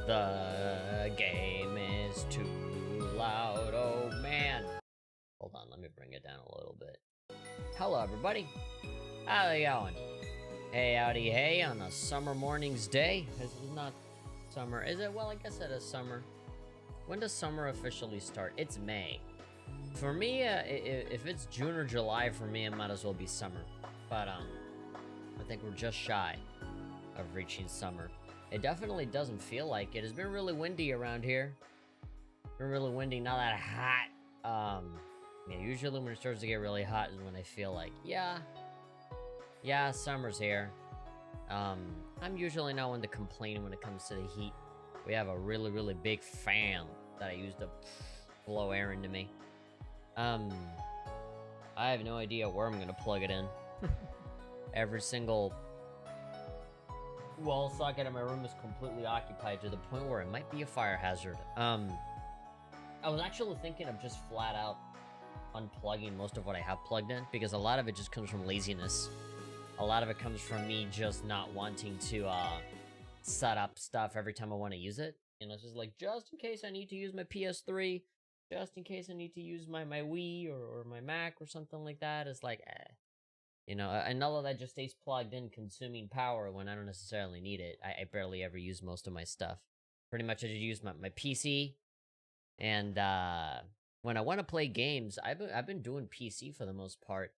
The game is too loud, oh man. Hold on, let me bring it down a little bit. Hello, everybody. How you going? Hey, howdy, hey, on a summer morning's day. This is not summer, is it? Well, I guess it is summer. When does summer officially start? It's May. For me, if it's June or July, for me, it might as well be summer. But, I think we're just shy of reaching summer. It definitely doesn't feel like it. It's been really windy around here. Been really windy, not that hot. Yeah, usually when it starts to get really hot is when I feel like, yeah, summer's here. I'm usually not one to complain when it comes to the heat. We have a really, really big fan that I use to blow air into me. I have no idea where I'm gonna plug it in. Every single wall socket in my room is completely occupied to the point where it might be a fire hazard. I was actually thinking of just flat out unplugging most of what I have plugged in, because a lot of it just comes from laziness. A lot of it comes from me just not wanting to set up stuff every time I want to use it. You know, it's just like, just in case I need to use my PS3, just in case I need to use my Wii or my Mac or something like that. It's like, you know, and all of that just stays plugged in, consuming power when I don't necessarily need it. I barely ever use most of my stuff. Pretty much I just use my PC, and when I want to play games, I've been doing PC for the most part,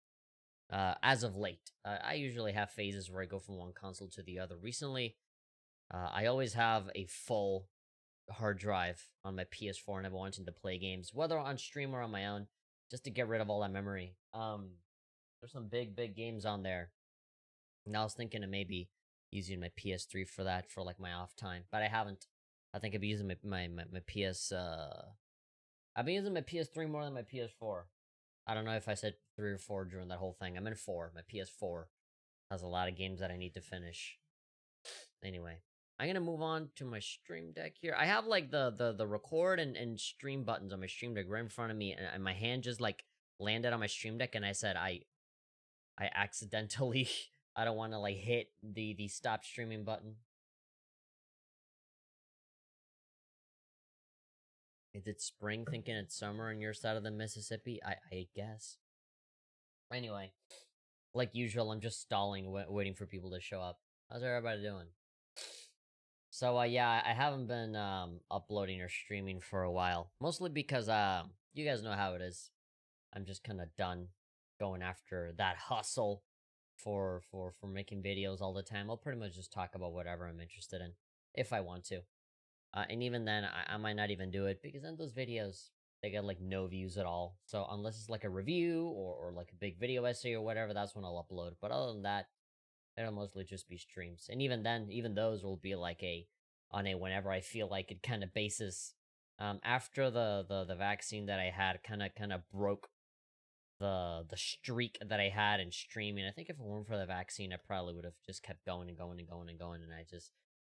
as of late. I usually have phases where I go from one console to the other. Recently, I always have a full hard drive on my PS4, and I've been wanting to play games, whether on stream or on my own, just to get rid of all that memory. There's some big games on there, and I was thinking of maybe using my PS3 for that, for like my off time, but I haven't. I think I've been using my PS. I've been using my PS3 more than my PS4. I don't know if I said 3 or 4 during that whole thing. I'm in 4. My PS4 has a lot of games that I need to finish. Anyway, I'm gonna move on to my stream deck here. I have like the record and stream buttons on my stream deck right in front of me, and my hand just like landed on my stream deck, and I said I accidentally I don't want to like hit the stop streaming button. Is it spring thinking it's summer on your side of the Mississippi? I guess. Anyway, like usual, I'm just stalling, waiting for people to show up. How's everybody doing? So, yeah, I haven't been, uploading or streaming for a while. Mostly because, you guys know how it is. I'm just kind of done going after that hustle for making videos all the time. I'll pretty much just talk about whatever I'm interested in, if I want to. And even then, I might not even do it, because then those videos, they get, like, no views at all. So unless it's, like, a review or like, a big video essay or whatever, that's when I'll upload. But other than that, it'll mostly just be streams. And even then, even those will be, like, on a whenever I feel like it kind of basis. After the vaccine that I had kind of broke the streak that I had in streaming. I think if it weren't for the vaccine, I probably would have just kept going and going and going and going, and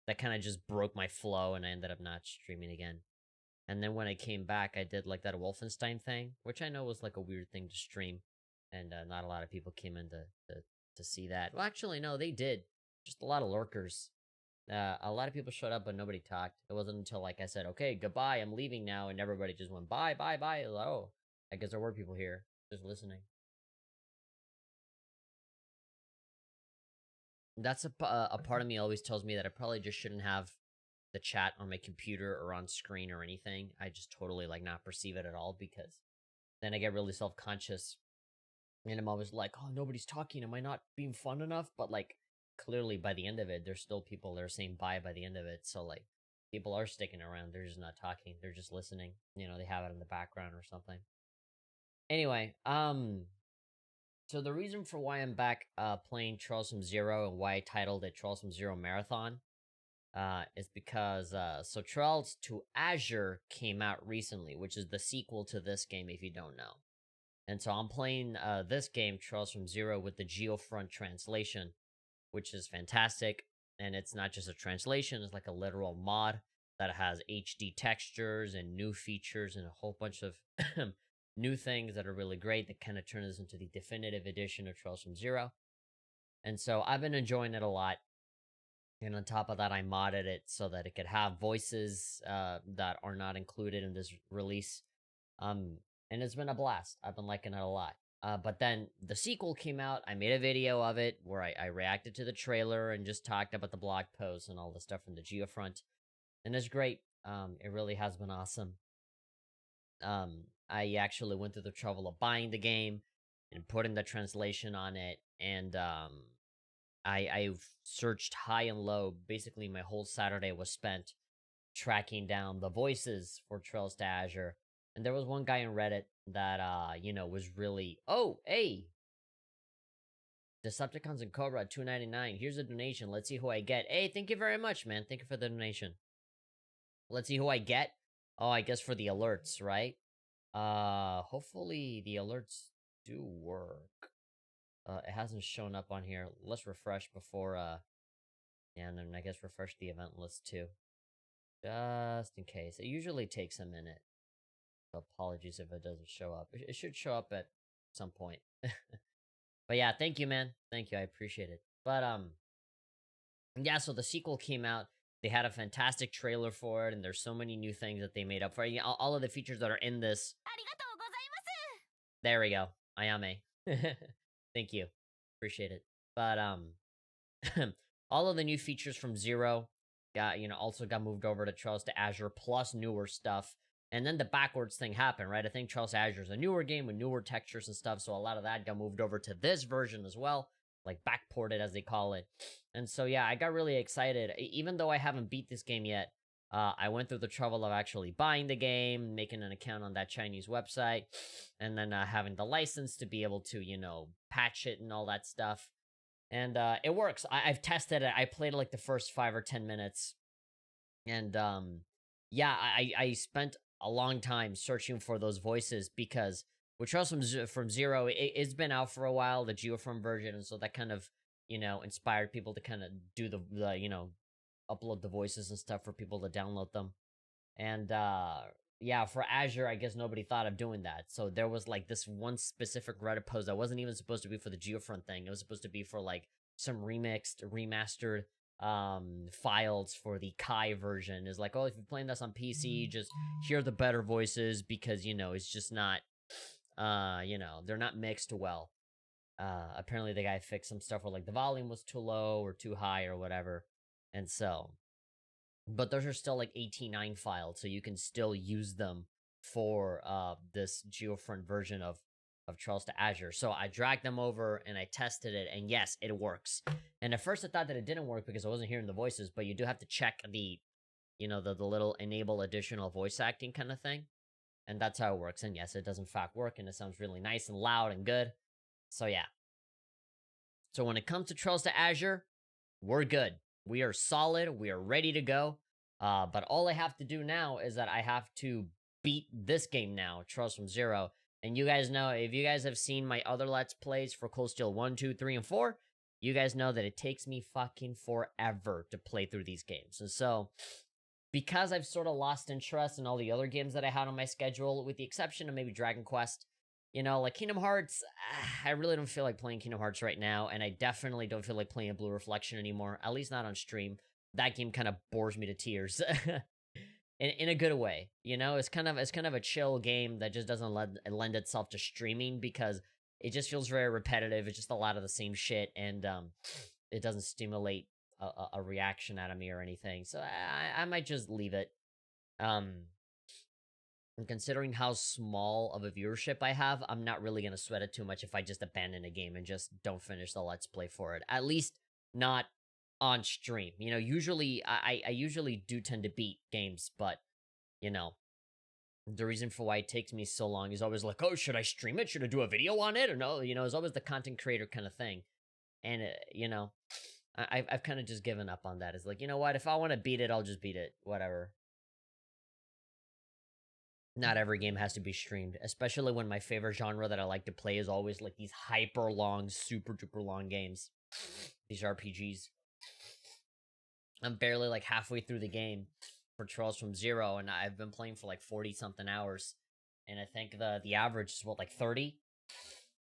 that kind of just broke my flow, and I ended up not streaming again. And then when I came back, I did like that Wolfenstein thing, which I know was like a weird thing to stream, and not a lot of people came in to see that. Well, actually, no, they did. Just a lot of lurkers. A lot of people showed up, but nobody talked. It wasn't until like I said, "Okay, goodbye, I'm leaving now," and everybody just went bye, bye, bye. Like, oh, I guess there were people here just listening. That's a part of me always tells me that I probably just shouldn't have the chat on my computer or on screen or anything. I just totally like not perceive it at all, because then I get really self-conscious, and I'm always like, oh, nobody's talking. Am I not being fun enough? But like, clearly by the end of it, there's still people that are saying bye by the end of it. So like, people are sticking around. They're just not talking. They're just listening. You know, they have it in the background or something. Anyway, so the reason for why I'm back playing Troublesome Zero, and why I titled it Troublesome Zero Marathon, is because so Trails to Azure came out recently, which is the sequel to this game if you don't know. And so I'm playing this game, Troublesome Zero, with the Geofront translation, which is fantastic. And it's not just a translation, it's like a literal mod that has HD textures and new features and a whole bunch of new things that are really great that kind of turn this into the definitive edition of Troublesome Zero. And so I've been enjoying it a lot. And on top of that, I modded it so that it could have voices that are not included in this release. And it's been a blast. I've been liking it a lot. But then the sequel came out. I made a video of it where I reacted to the trailer and just talked about the blog post and all the stuff from the Geofront. And it's great. It really has been awesome. I actually went through the trouble of buying the game and putting the translation on it. And I've searched high and low. Basically, my whole Saturday was spent tracking down the voices for Trails to Azure. And there was one guy in Reddit that, was really, oh, hey, Decepticons and Cobra, $2.99. Here's a donation. Let's see who I get. Hey, thank you very much, man. Thank you for the donation. Let's see who I get. Oh, I guess for the alerts, right? Hopefully the alerts do work. It hasn't shown up on here. Let's refresh before, yeah, and then I guess refresh the event list too. Just in case. It usually takes a minute. So apologies if it doesn't show up. It should show up at some point. But yeah, thank you, man. Thank you. I appreciate it. But, yeah, so the sequel came out. They had a fantastic trailer for it, and there's so many new things that they made up for it. All of the features that are in this. There we go. Ayame. Thank you. Appreciate it. But all of the new features from Zero also got moved over to Trails to Azure, plus newer stuff. And then the backwards thing happened, right? I think Trails to Azure is a newer game with newer textures and stuff, so a lot of that got moved over to this version as well, like backported as they call it. And so yeah, I got really excited. Even though I haven't beat this game yet, I went through the trouble of actually buying the game, making an account on that Chinese website, and then having the license to be able to, patch it and all that stuff. And it works. I've tested it. I played like the first 5 or 10 minutes. And yeah, I spent a long time searching for those voices because with Trails from Zero, it's been out for a while, the Geofront version, and so that kind of, inspired people to kind of do the upload the voices and stuff for people to download them. And yeah, for Azure, I guess nobody thought of doing that. So there was like this one specific Reddit post that wasn't even supposed to be for the Geofront thing. It was supposed to be for like some remastered files for the Kai version. Is like, oh, if you're playing this on PC, just hear the better voices because it's just not they're not mixed well. Apparently the guy fixed some stuff where like the volume was too low or too high or whatever. And so, but those are still like 18.9 files, so you can still use them for this Geofront version of Trails to Azure. So I dragged them over and I tested it, and yes, it works. And at first I thought that it didn't work because I wasn't hearing the voices, but you do have to check the little enable additional voice acting kind of thing. And that's how it works. And yes, it does in fact work, and it sounds really nice and loud and good. So yeah. So when it comes to Trails to Azure, we're good. We are solid. We are ready to go. But all I have to do now is that I have to beat this game now, Trails from Zero. And you guys know, if you guys have seen my other Let's Plays for Cold Steel 1, 2, 3, and 4, you guys know that it takes me fucking forever to play through these games. And so, because I've sort of lost interest in all the other games that I had on my schedule, with the exception of maybe Dragon Quest, like Kingdom Hearts, I really don't feel like playing Kingdom Hearts right now, and I definitely don't feel like playing Blue Reflection anymore, at least not on stream. That game kind of bores me to tears. in a good way, it's kind of a chill game that just doesn't lend itself to streaming because it just feels very repetitive. It's just a lot of the same shit, and it doesn't stimulate a reaction out of me or anything. So I might just leave it. And considering how small of a viewership I have, I'm not really going to sweat it too much if I just abandon a game and just don't finish the Let's Play for it. At least not on stream. Usually, I usually do tend to beat games, but, the reason for why it takes me so long is always like, oh, should I stream it? Should I do a video on it? Or no, it's always the content creator kind of thing. And, I've kind of just given up on that. It's like, you know what? If I want to beat it, I'll just beat it. Whatever. Not every game has to be streamed, especially when my favorite genre that I like to play is always like these hyper long, super duper long games. These RPGs. I'm barely like halfway through the game for Trails from Zero, and I've been playing for like 40 something hours. And I think the average is what, like 30?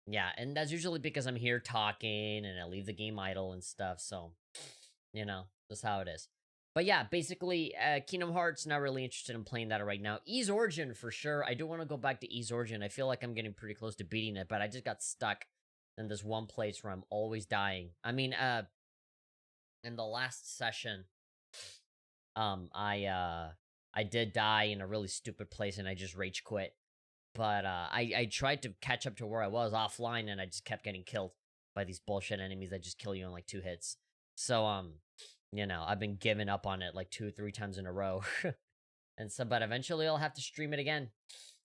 Yeah, and that's usually because I'm here talking and I leave the game idle and stuff, so That's how it is. But yeah, basically, Kingdom Hearts, not really interested in playing that right now. Ys Origin, for sure. I do want to go back to Ys Origin. I feel like I'm getting pretty close to beating it, but I just got stuck in this one place where I'm always dying. I mean, in the last session, I did die in a really stupid place and I just rage quit. But I tried to catch up to where I was offline and I just kept getting killed by these bullshit enemies that just kill you in like 2 hits. So you know, I've been giving up on it like 2-3 times in a row. And so, but eventually I'll have to stream it again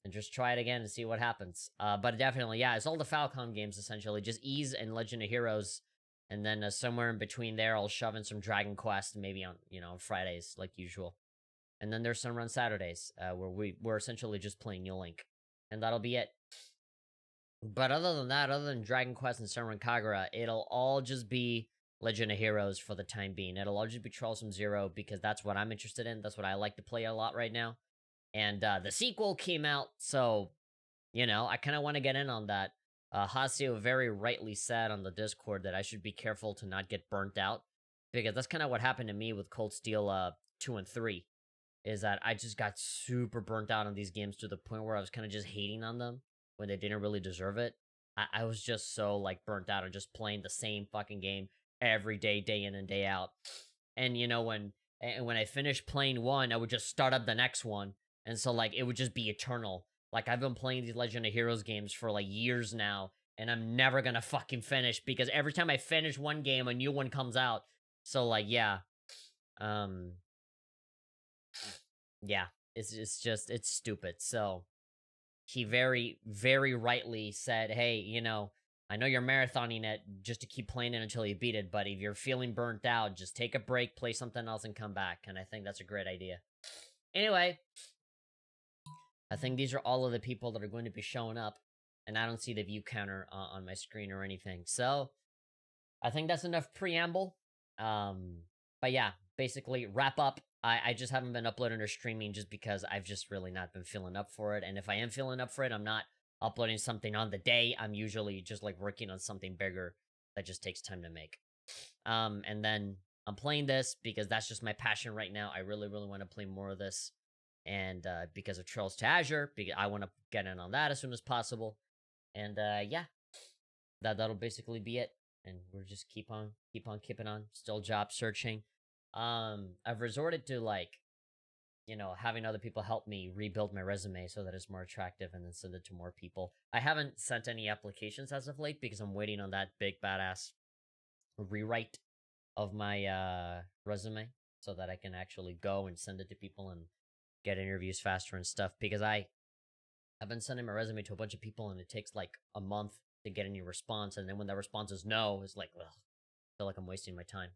and just try it again and see what happens. But definitely, yeah, it's all the Falcom games essentially, just Ys and Legend of Heroes. And then somewhere in between there, I'll shove in some Dragon Quest, maybe on, you know, Fridays like usual. And then there's some run Saturdays where we're essentially just playing New Link, and that'll be it. But other than that, other than Dragon Quest and Sunrun Kagura, it'll all just be Legend of Heroes for the time being. It'll all just be Troublesome Zero because that's what I'm interested in. That's what I like to play a lot right now. And the sequel came out, so, you know, I kind of want to get in on that. Hasio very rightly said on the Discord that I should be careful to not get burnt out, because that's kind of what happened to me with Cold Steel 2 and 3, is that I just got super burnt out on these games to the point where I was kind of just hating on them when they didn't really deserve it. I was just so, like, burnt out on just playing the same fucking game every day, day in and day out. And, you know, when I finished playing one, I would just start up the next one. And so, like, it would just be eternal. Like, I've been playing these Legend of Heroes games for, like, years now, and I'm never gonna fucking finish, because every time I finish one game, a new one comes out. So, like, yeah. Yeah, it's just, it's stupid. So, he very, very rightly said, hey, you know, I know you're marathoning it just to keep playing it until you beat it, but if you're feeling burnt out, just take a break, play something else, and come back. And I think that's a great idea. Anyway, I think these are all of the people that are going to be showing up, and I don't see the view counter on my screen or anything. So, I think that's enough preamble. But yeah, basically, wrap up. I just haven't been uploading or streaming just because I've just really not been feeling up for it. And if I am feeling up for it, I'm not uploading something on the day. I'm usually just like working on something bigger that just takes time to make. And then I'm playing this because that's just my passion right now. I really, really want to play more of this. And because of Trails to Azure, because I want to get in on that as soon as possible. And yeah, that'll basically be it. And we're just keep on keeping on. Still job searching. I've resorted to, like, you know, having other people help me rebuild my resume so that it's more attractive and then send it to more people. I haven't sent any applications as of late because I'm waiting on that big badass rewrite of my resume so that I can actually go and send it to people and get interviews faster and stuff, because I've been sending my resume to a bunch of people and it takes like a month to get any response, and then when that response is no, it's like, ugh, I feel like I'm wasting my time.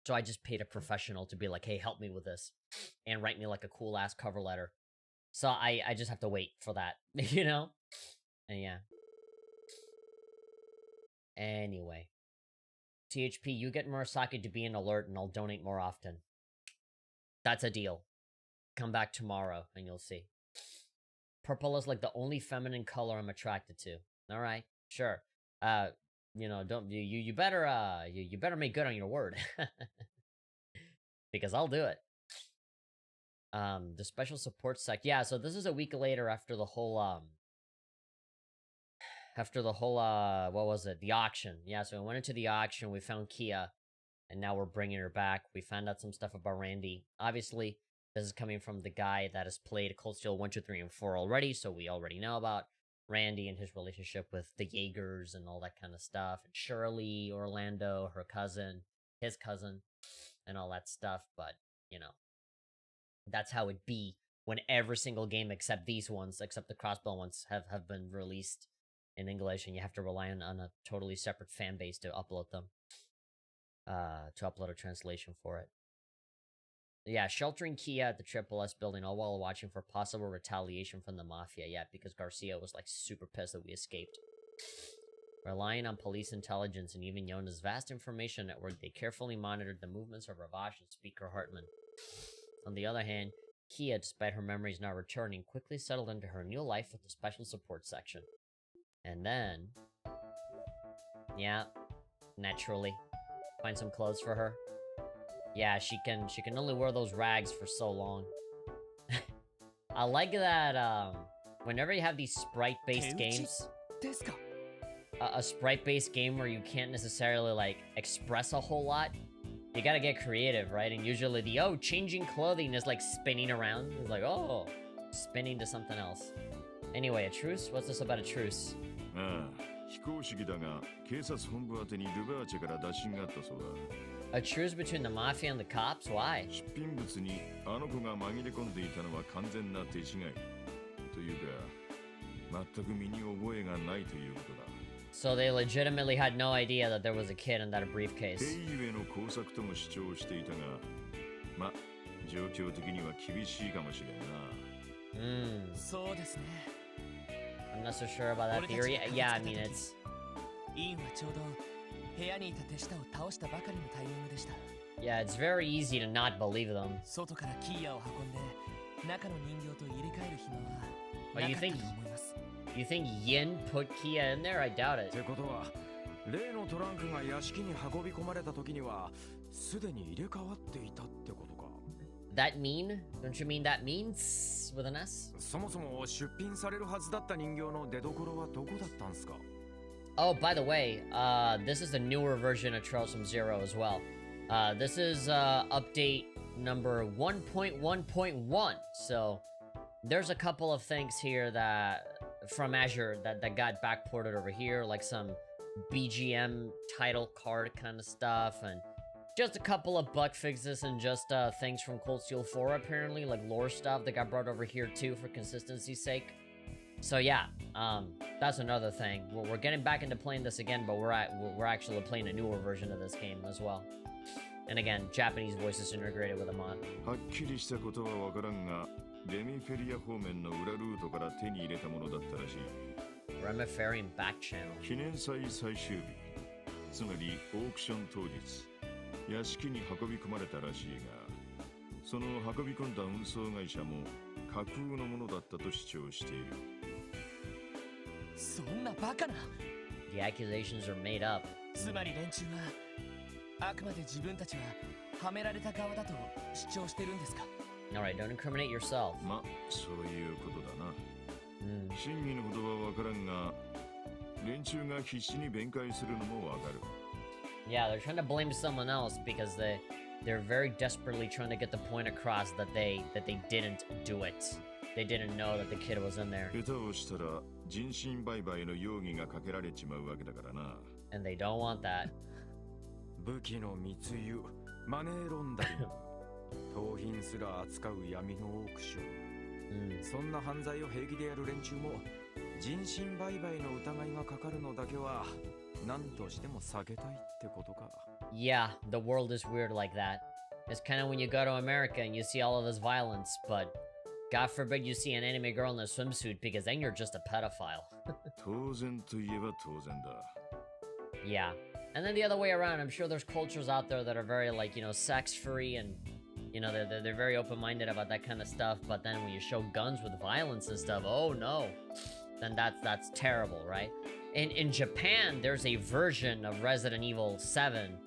So I just paid a professional to be like, hey, help me with this and write me like a cool ass cover letter. So I just have to wait for that, you know? And yeah. Anyway. THP, you get Murasaki to be an alert and I'll donate more often. That's a deal. Come back tomorrow and you'll see. Purple is like the only feminine color I'm attracted to. Alright, sure. You know, don't you better you better make good on your word. Because I'll do it. The special support sec. Yeah, so this is a week later after the whole what was it? The auction. Yeah, so we went into the auction, we found Kia, and now we're bringing her back. We found out some stuff about Randy. Obviously, this is coming from the guy that has played Cold Steel 1, 2, 3, and 4 already, so we already know about Randy and his relationship with the Jaegers and all that kind of stuff. And Shirley, Orlando, her cousin, his cousin, and all that stuff. But, you know, that's how it be when every single game except these ones, except the Crossbow ones, have been released in English, and you have to rely on a totally separate fan base to upload them. To upload a translation for it. Yeah, sheltering Kia at the Triple S building, all while watching for possible retaliation from the Mafia. Yeah, because Garcia was, like, super pissed that we escaped. Relying on police intelligence and even Yona's vast information network, they carefully monitored the movements of Ravash and Speaker Hartman. On the other hand, Kia, despite her memories not returning, quickly settled into her new life with the special support section. And then... yeah, naturally, Find some clothes for her. Yeah, she can only wear those rags for so long. I like that, whenever you have these sprite-based games, a sprite-based game where you can't necessarily, like, express a whole lot, you gotta get creative, right? And usually the, changing clothing is, like, spinning around. It's like, spinning to something else. Anyway, a truce? What's this about a truce? A truce between the mafia and the cops? Why? So they legitimately had no idea that there was a kid in that briefcase. I'm not so sure about that theory. Yeah, I mean, it's... Yeah, it's very easy to not believe them. But you think Yin put Kia in there? I doubt it. That mean? Don't you mean that means with an S? Oh, by the way, this is the newer version of Troublesome Zero as well. This is update number 1.1.1. So there's a couple of things here that from Azure that got backported over here, like some BGM title card kind of stuff, and just a couple of bug fixes and just things from Cold Steel 4 apparently, like lore stuff that got brought over here too for consistency's sake. So yeah, that's another thing. We're getting back into playing this again, but we're actually playing a newer version of this game as well. And again, Japanese voices integrated with a mod. Remiferian back channel. 屋敷に運び込まれたらしいが、その運び込んだ運送会社も架空のものだったと主張している。そんなバカな。The accusations are made up. つまり連中はあくまで自分たちははめられた側だと主張してるんですか。Alright, don't incriminate yourself. ま、そういうことだな。真偽のことはわからんが、連中が必死に弁解するのもわかる。Yeah, they're trying to blame someone else because they're very desperately trying to get the point across that they didn't do it. They didn't know that the kid was in there. And they don't want that. 武器の密輸、マネーロンダリング、盗品すら扱う闇のオークション。そんな犯罪を平気でやる連中も人身売買の疑いがかかるのだけは。Yeah, the world is weird like that. It's kind of when you go to America and you see all of this violence, but God forbid you see an anime girl in a swimsuit because then you're just a pedophile. Yeah, and then the other way around, I'm sure there's cultures out there that are very, like, you know, sex-free and, you know, they're very open-minded about that kind of stuff, but then when you show guns with violence and stuff, oh no, then that's terrible, right? In Japan, there's a version of Resident Evil 7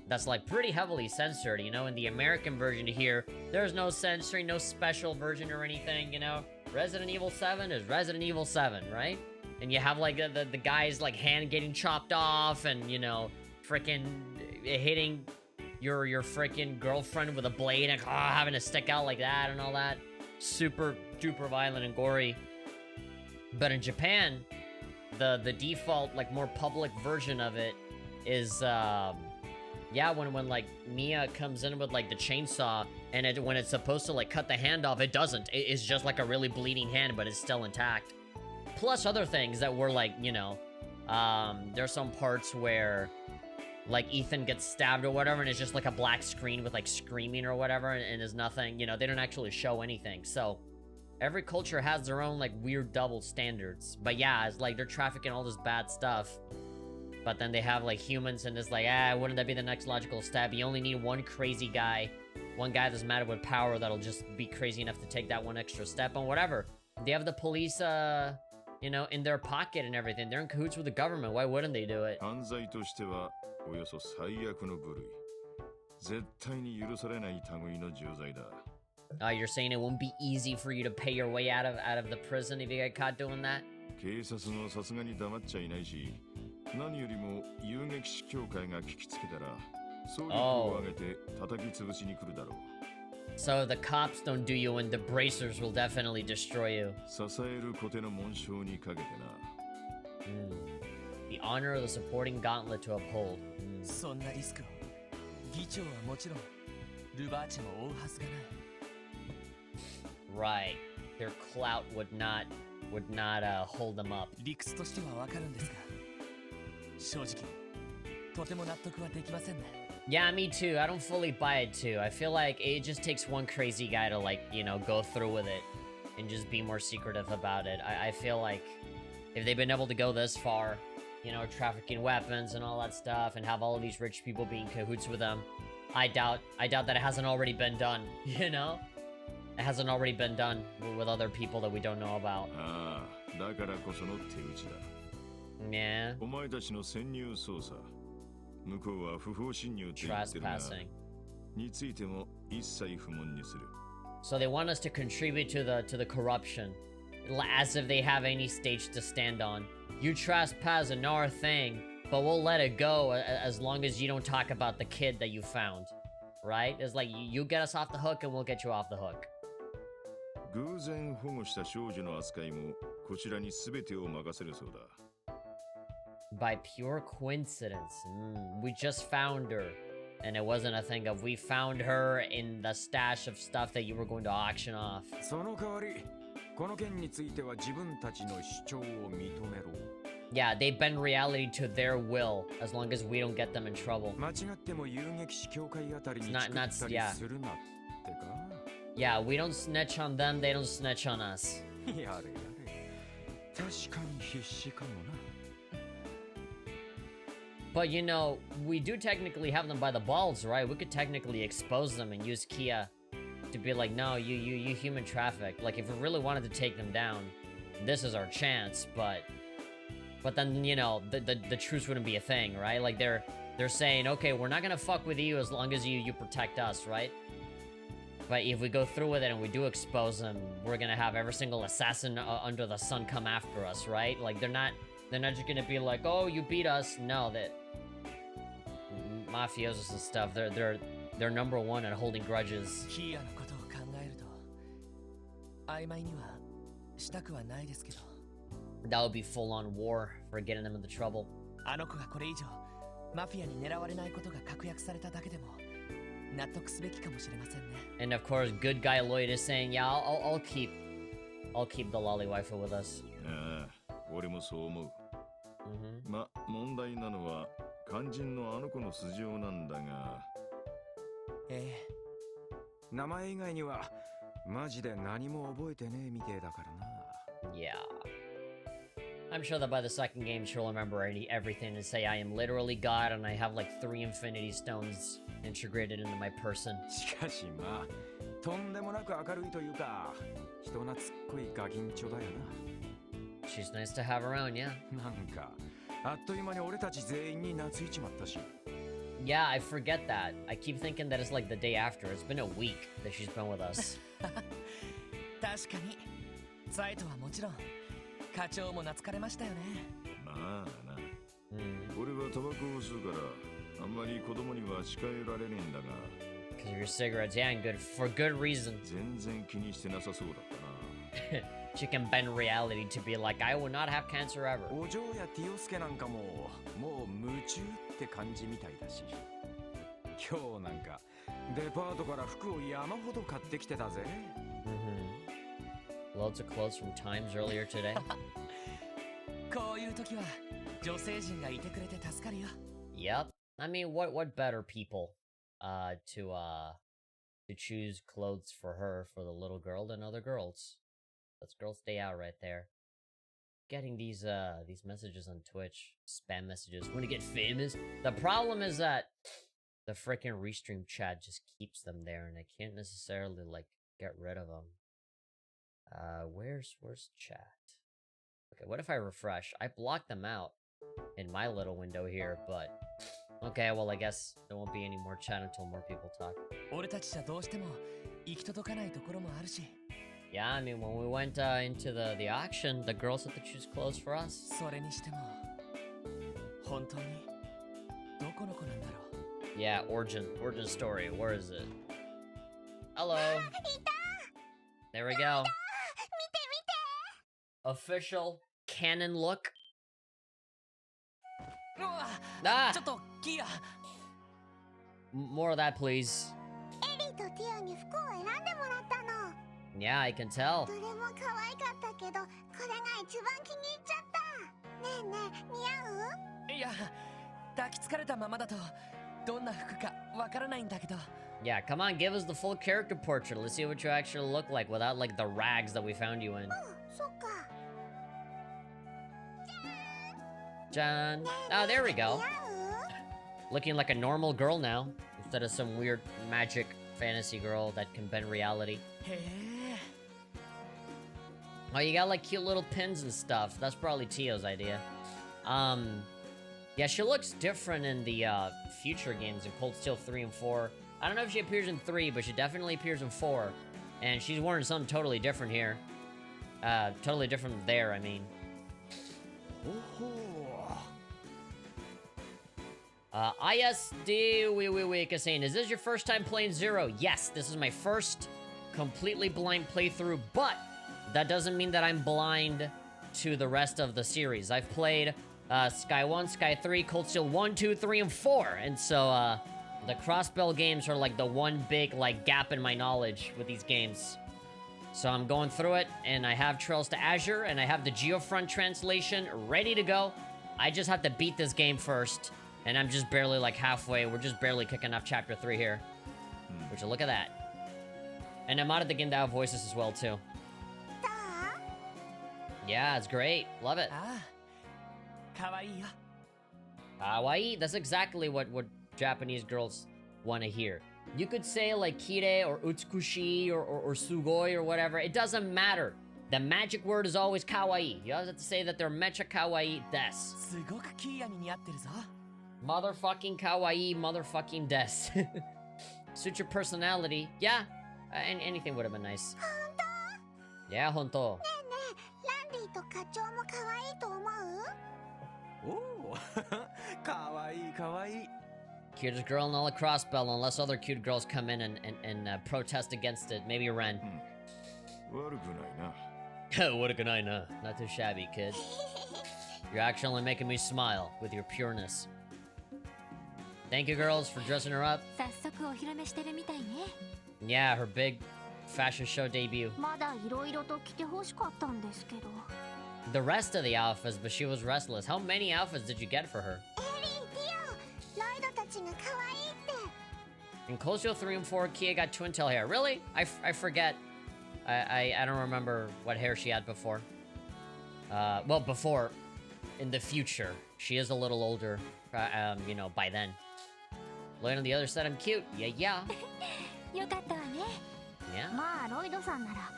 that's like pretty heavily censored, you know. In the American version here, there's no censoring, no special version or anything, you know. Resident Evil 7 is Resident Evil 7, right? And you have like the guy's like hand getting chopped off and, you know, freaking hitting your freaking girlfriend with a blade and having to stick out like that and all that. Super duper violent and gory. But in Japan, the default, like, more public version of it is, yeah, when like, Mia comes in with, like, the chainsaw, and when it's supposed to, like, cut the hand off, it doesn't. It's just, like, a really bleeding hand, but it's still intact. Plus other things that were, like, you know, there's some parts where, like, Ethan gets stabbed or whatever, and it's just, like, a black screen with, like, screaming or whatever, and there's nothing, you know, they don't actually show anything, so... Every culture has their own, like, weird double standards. But yeah, it's like they're trafficking all this bad stuff. But then they have, like, humans and it's like, wouldn't that be the next logical step? You only need one crazy guy. One guy that's mad with power that'll just be crazy enough to take that one extra step and whatever. They have the police, you know, in their pocket and everything. They're in cahoots with the government. Why wouldn't they do it? 犯罪としてはおよそ最悪の部類。絶対に許されない類の重罪だ。You're saying it won't be easy for you to pay your way out of the prison if you get caught doing that? 警察もさすがに黙っちゃいないし、何よりも遊撃士協会が聞きつけたら、総力を挙げて叩き潰しに来るだろう。So the cops don't do you and the bracers will definitely destroy you. 支えるコテの紋章にかけてな。The honor of the supporting gauntlet to uphold. そんなリスクを議長はもちろんルバーチェも負うはずがない。Right. Their clout would not hold them up. 理屈としてはわかるんですが、正直とても納得はできませんね。Yeah, me too. I don't fully buy it too. I feel like it just takes one crazy guy to, like, you know, go through with it and just be more secretive about it. I feel like if they've been able to go this far, you know, trafficking weapons and all that stuff and have all of these rich people being cahoots with them, I doubt that it hasn't already been done, you know? It hasn't already been done with other people that we don't know about. ああ、だからこその手打ちだ。Yeah. お前たちの潜入捜査。向こうは不法侵入と言ってるが、についても一切不問にする。So they want us to contribute to the corruption, as if they have any stage to stand on. You trespass in our thing, but we'll let it go as long as you don't talk about the kid that you found, right? It's like you get us off the hook and we'll get you off the hook. 偶然保護した少女の扱いもこちらに全てを任せるそうだ。By pure coincidence, we just found her, and it wasn't a thing of we found her in the stash of stuff that you were going to auction off. その代わり、この件については自分たちの主張を認めろ。Yeah, they bend reality to their will as long as we don't get them in trouble. 間違っても遊撃士協会あたりにチクったりするなってか。Yeah, we don't snitch on them, they don't snitch on us. やれやれ。確かに必死かもな。But you know, we do technically have them by the balls, right? We could technically expose them and use Kia to be like, no, you human traffic. Like, if we really wanted to take them down, this is our chance. But then, you know, the truce wouldn't be a thing, right? Like, they're saying, okay, we're not gonna fuck with you as long as you protect us, right? But if we go through with it and we do expose them, we're gonna have every single assassin under the sun come after us, right? Like, they're not just gonna be like, oh, you beat us. No, that mafiosos and stuff, they're number one at holding grudges. キーアのことを考えると曖昧にはしたくはないですけど。That would be full-on war for getting them into trouble. あの子がこれ以上マフィアに狙われないことが確約されただけでも納得すべきかもしれませんね。And of course, good guy Lloyd is saying, yeah, I'll keep the lolly waifu with us. ああ、俺もそう思う。ま、問題なのは肝心のあの子の素性なんだが。ええ。名前以外にはマジで何も覚えてねえみてえだからな。Yeah. I'm sure that by the second game she'll remember everything and say I am literally God and I have like 3 Infinity Stones integrated into my person. しかしまあ、とんでもなく明るいというか、人懐っこいガキンチョだよな。She's nice to have around, yeah. なんか、あっという間に俺たち全員に懐いちまったし。Yeah, I forget that. I keep thinking that it's like the day after. It's been a week that she's been with us. 確かに。サイトはもちろん、課長も懐かれましたよね。まあな。俺はタバコを吸うから、あんまり子供には近寄られねえんだが。Because of your cigarettes, yeah, and for good reason. 全然気にしてなさそうだったな。She can bend reality to be like, I will not have cancer ever. お嬢やティオスケなんかもう夢中って感じみたいだし。今日なんかデパートから服を山ほど買ってきてたぜ。Loads of clothes from Times earlier today. こういう時は女性陣がいてくれて助かるよ。Yep. I mean, what better people to choose clothes for her for the little girl than other girls? Let's girls stay out right there. Getting these messages on Twitch, spam messages. Want to get famous? The problem is that the freaking restream chat just keeps them there, and I can't necessarily like get rid of them. Where's chat? what if I refresh? I blocked them out in my little window here, but... Okay, well, I guess there won't be any more chat until more people talk. 俺たちじゃどうしても行き届かないところもあるし。 Yeah, I mean, when we went into the auction, the girls had to choose clothes for us. それにしても本当にどこの子なんだろう。 Yeah, origin story. Where is it? Hello. There we go. Official canon look. うわ、 Ah! ちょっとキア。 More of that, please. エリーとティアに服を選んでもらったの。 Yeah, I can tell. どれも可愛かったけど、これが一番気に入っちゃった。ねえねえ、似合う？いや、抱きつかれたままだとどんな服かわからないんだけど。 Yeah, come on, give us the full character portrait. Let's see what you actually look like without, like, the rags that we found you in. そっか。 John. Oh, there we go. Looking like a normal girl now, instead of some weird magic fantasy girl that can bend reality. へえ。 Oh, you got, like, cute little pins and stuff. That's probably Tio's idea. Yeah, she looks different in the, future games in Cold Steel 3 and 4. I don't know if she appears in 3, but she definitely appears in 4. And she's wearing something totally different here. Totally different there, I mean. ISD is saying, is this your first time playing Zero? Yes, this is my first completely blind playthrough, but that doesn't mean that I'm blind to the rest of the series. I've played Sky 1, Sky 3, Cold Steel 1, 2, 3, and 4, and so the Crossbell games are like the one big like gap in my knowledge with these games. So I'm going through it, and I have Trails to Azure, and I have the Geofront translation ready to go. I just have to beat this game first, and I'm just barely like halfway. We're just barely kicking off Chapter 3 here. Would you look at that? And I'm out of the Gindao voices as well, too. Yeah, it's great. Love it. ああ、かわいいよ。 Kawaii. That's exactly what Japanese girls want to hear. You could say like kire or utsukushi or sugoi or whatever. It doesn't matter. The magic word is always kawaii. You always have to say that they're mecha kawaii des. すごくキアに似合ってるぞ。 Motherfucking kawaii, motherfucking des. Suit your personality. Yeah, and anything would have been nice. Yeah, honto. ねえねえ、ランディと課長も可愛いと思う？おお、かわいいかわいい。 Cutest girl in all of Crossbell, unless other cute girls come in and protest against it. Maybe Ren. 悪くないな。 What a good night, huh? Not too shabby, kid. You're actually making me smile with your pureness. Thank you, girls, for dressing her up. 早速お披露目してるみたいね。 Yeah, her big fashion show debut. まだいろいろと着て欲しかったんですけど。The rest of the outfits, but she was restless. How many outfits did you get for her? エリー、ティオ、ロイドたちが可愛いって。 In Cold Steel 3 and 4, Kia got twin tail hair. Really? I forget. I don't remember what hair she had before. Well, before. In the future. She is a little older, you know, by then. Lloyd on the other side, I'm cute. Yeah, yeah. よかったわね。 Yeah. まあロイドさんなら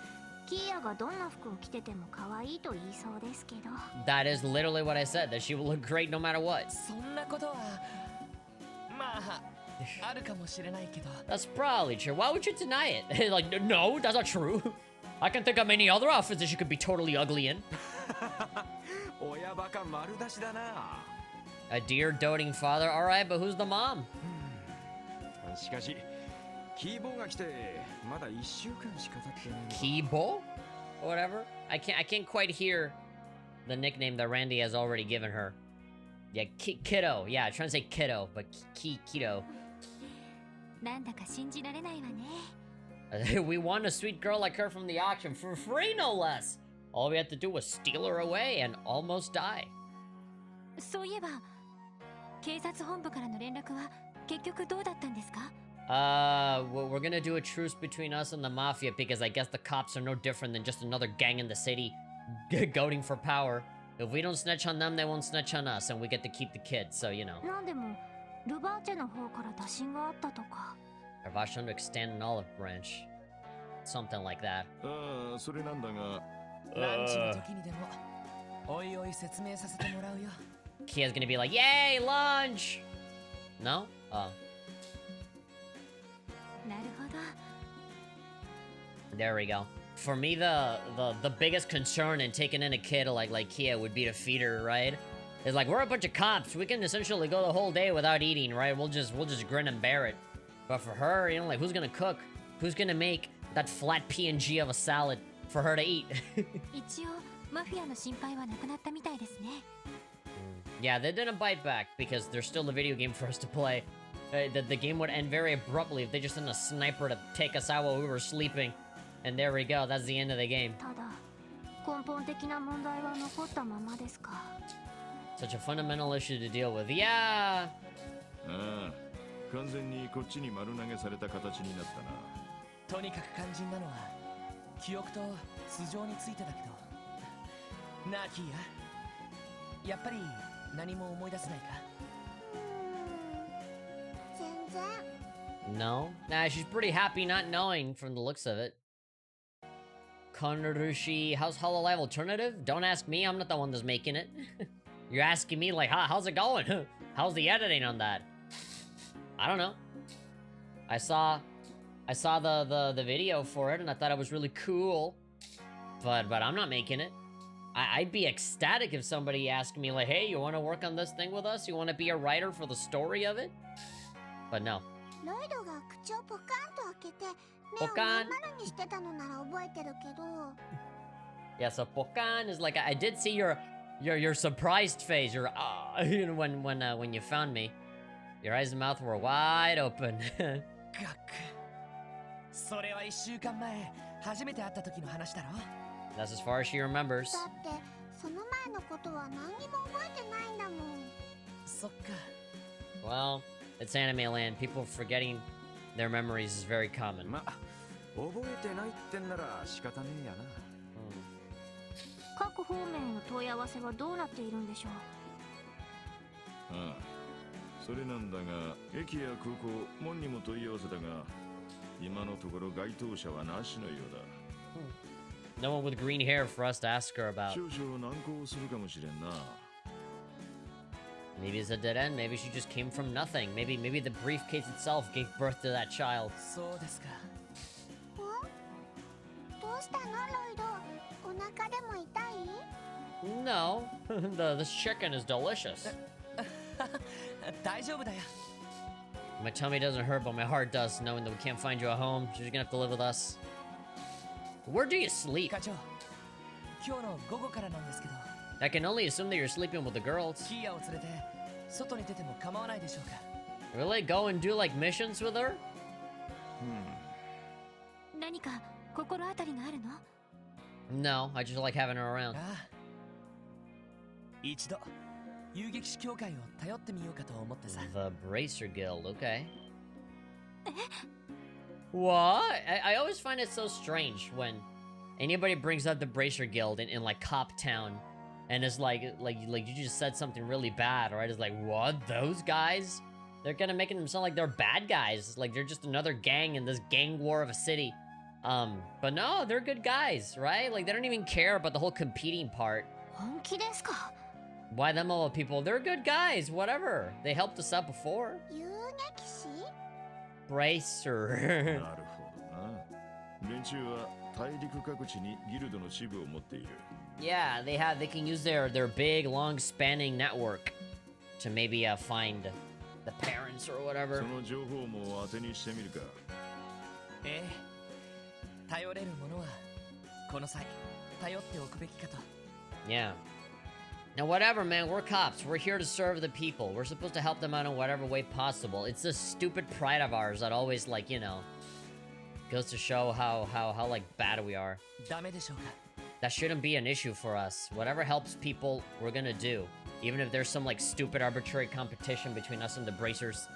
キアがどんな服を着てても可愛いと言いそうですけど。 That is literally what I said, that she will look great no matter what. そんなことはまああるかもしれないけど。 That's probably true. Why would you deny it? Like, no, that's not true. I can think of many other outfits that she could be totally ugly in. 親バカ丸出しだな。 A dear doting father. Alright, but who's the mom? しかし、キーボーが来てまだ1週間しか経ってないの。 Kibo? Or whatever. I can't quite hear the nickname that Randy has already given her. Yeah, Kiddo. Yeah, trying to say kiddo, but Kiddo. なんだか信じられないわね。 We won a sweet girl like her from the auction for free, no less. All we had to do was steal her away and almost die. そういえば、警察本部からの連絡は結局どうだったんですか？ We're gonna do a truce between us and the mafia because I guess the cops are no different than just another gang in the city goading for power. If we don't snitch on them, they won't snitch on us, and we get to keep the kids, so you know. なんでもルバーチェの方から打診があったとか。 Arvashon to extend an olive branch. Something like that. ああ、それなんだが。ランチの時にでもおいおい説明させてもらうよ。 Kia's gonna be like, yay, lunch! No? Oh. なるほど。 There we go. For me, the biggest concern in taking in a kid like Kia would be to feed her, right? It's like, we're a bunch of cops. We can essentially go the whole day without eating, right? We'll just grin and bear it. But for her, you know, like, who's gonna cook? Who's gonna make that flat PNG of a salad for her to eat? 一応マフィアの心配はなくなったみたいですね。 Yeah, they didn't bite back because there's still a video game for us to play. The game would end very abruptly if they just sent a sniper to take us out while we were sleeping. And there we go, that's the end of the game. ただ根本的な問題は残ったままですか。 Such a fundamental issue to deal with. Yeah! ああ、完全にこっちに丸投げされた形になったな。とにかく肝心なのは記憶と素性についてだけど。なあキーヤ、やっぱり何も思い出せないか。全然。 No? Nah, she's pretty happy not knowing from the looks of it. Konorushi, how's Hololive Alternative? Don't ask me, I'm not the one that's making it. You're asking me like, how's it going? How's the editing on that? I don't know. I saw the video for it and I thought it was really cool. But I'm not making it. I'd be ecstatic if somebody asked me like, hey, you want to work on this thing with us? You want to be a writer for the story of it? But no. ロイドが口をポカンと開けて目をポカンまん丸にしてたのなら覚えてるけど。 Yeah, so Pokan is like, I did see your surprised face. Your when you found me, your eyes and mouth were wide open. ガック。それは1週間前初めて会った時の話だろ。 That's as far as she remembers. だってその前のことは何にも覚えてないんだもん。そっか。 Well, it's anime land. People forgetting their memories is very common. ま、覚えてないってんなら仕方ねえやな。各方面への問い合わせはどうなっているんでしょう。ああ、それなんだが、駅や空港、門にも問い合わせだが、今のところ該当者はなしのようだ。No one with green hair for us to ask her about. 少々難航するかもしれんな。Maybe it's a dead end. Maybe she just came from nothing. Maybe the briefcase itself gave birth to that child. そうですか。どうしたのロイド？お腹でも痛い？ No, this chicken is delicious. 大丈夫だよ。 My tummy doesn't hurt, but my heart does, knowing that we can't find you a home. She's gonna have to live with us. Where do you sleep? 課長、今日の午後からなんですけど、 I can only assume that you're sleeping with the girls. キーヤを連れて外に出ても構わないでしょうか。 Really? Go and do like missions with her? 何か心当たりがあるの？ No, I just like having her around. ああ、一度遊撃士協会を頼ってみようかと思ってさ。 The Bracer Guild, okay. What? I always find it so strange when anybody brings up the Bracer Guild in like Cop Town, and it's like you just said something really bad, right? It's like, what? Those guys? They're kind of making them sound like they're bad guys, like they're just another gang in this gang war of a city. But no, they're good guys, right? Like they don't even care about the whole competing part. 本気ですか？ Why them all people? They're good guys, whatever. They helped us out before. 遊撃士？ Bracer. なるほどな。連中は大陸各地にギルドの支部を持っている。 Yeah, they can use their big, long-spanning network to maybe find the parents or whatever. その情報も当てにしてみるか。ええ、頼れるものはこの際頼っておくべきかと。 Yeah. Now, whatever, man. We're cops. We're here to serve the people. We're supposed to help them out in whatever way possible. It's this stupid pride of ours that always, like, you know, goes to show how like bad we are. ダメでしょうか。 That shouldn't be an issue for us. Whatever helps people, we're gonna do. Even if there's some like stupid arbitrary competition between us and the Bracers.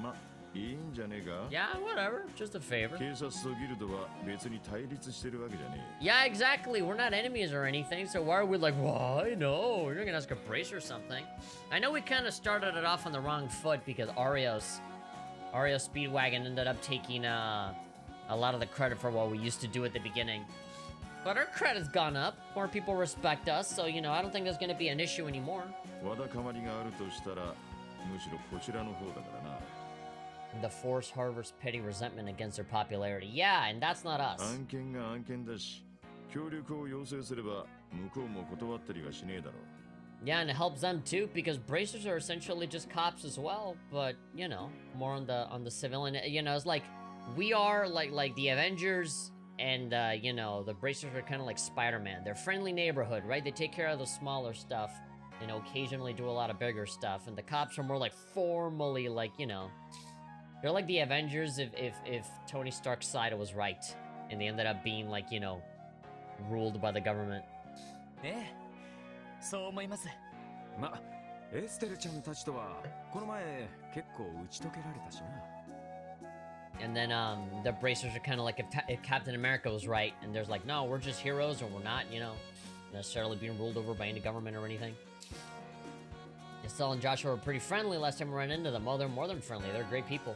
ま、いいんじゃねえか。 Yeah, whatever. Just a favor. 警察とギルドは別に対立してるわけじゃね Yeah, exactly. We're not enemies or anything, so why are we like, why? No, you're gonna ask a brace or something. I know we kind of started it off on the wrong foot because Ario Speedwagon ended up taking a lot of the credit for what we used to do at the beginning. But our credit's gone up. More people respect us, so, you know, I don't think there's gonna be an issue anymore. わだかまりがあるとしたらむしろこちらの方だからな。 The force harbors petty resentment against their popularity. Yeah, and that's not us. 案件が案件だし協力を要請すれば向こうも断ったりはしねえだろう。 Yeah, and it helps them too, because bracers are essentially just cops as well, but, you know, more on the civilian, you know, it's like, we are like the Avengers, and, you know, the bracers are kind of like Spider-Man. They're friendly neighborhood, right? They take care of the smaller stuff, you know, occasionally do a lot of bigger stuff, and the cops are more like formally, like, you know, they're like the Avengers if Tony Stark's side was right, and they ended up being, like, you know, ruled by the government. ねえそう思います。ま、エステルちゃんたちとはこの前結構打ち解けられたしな。 And then the bracers are kind of like if Captain America was right, and there's like, no, we're just heroes, or we're not, you know, necessarily being ruled over by any government or anything. Estelle and Joshua were pretty friendly last time we ran into them. Oh, they're more than friendly. They're great people.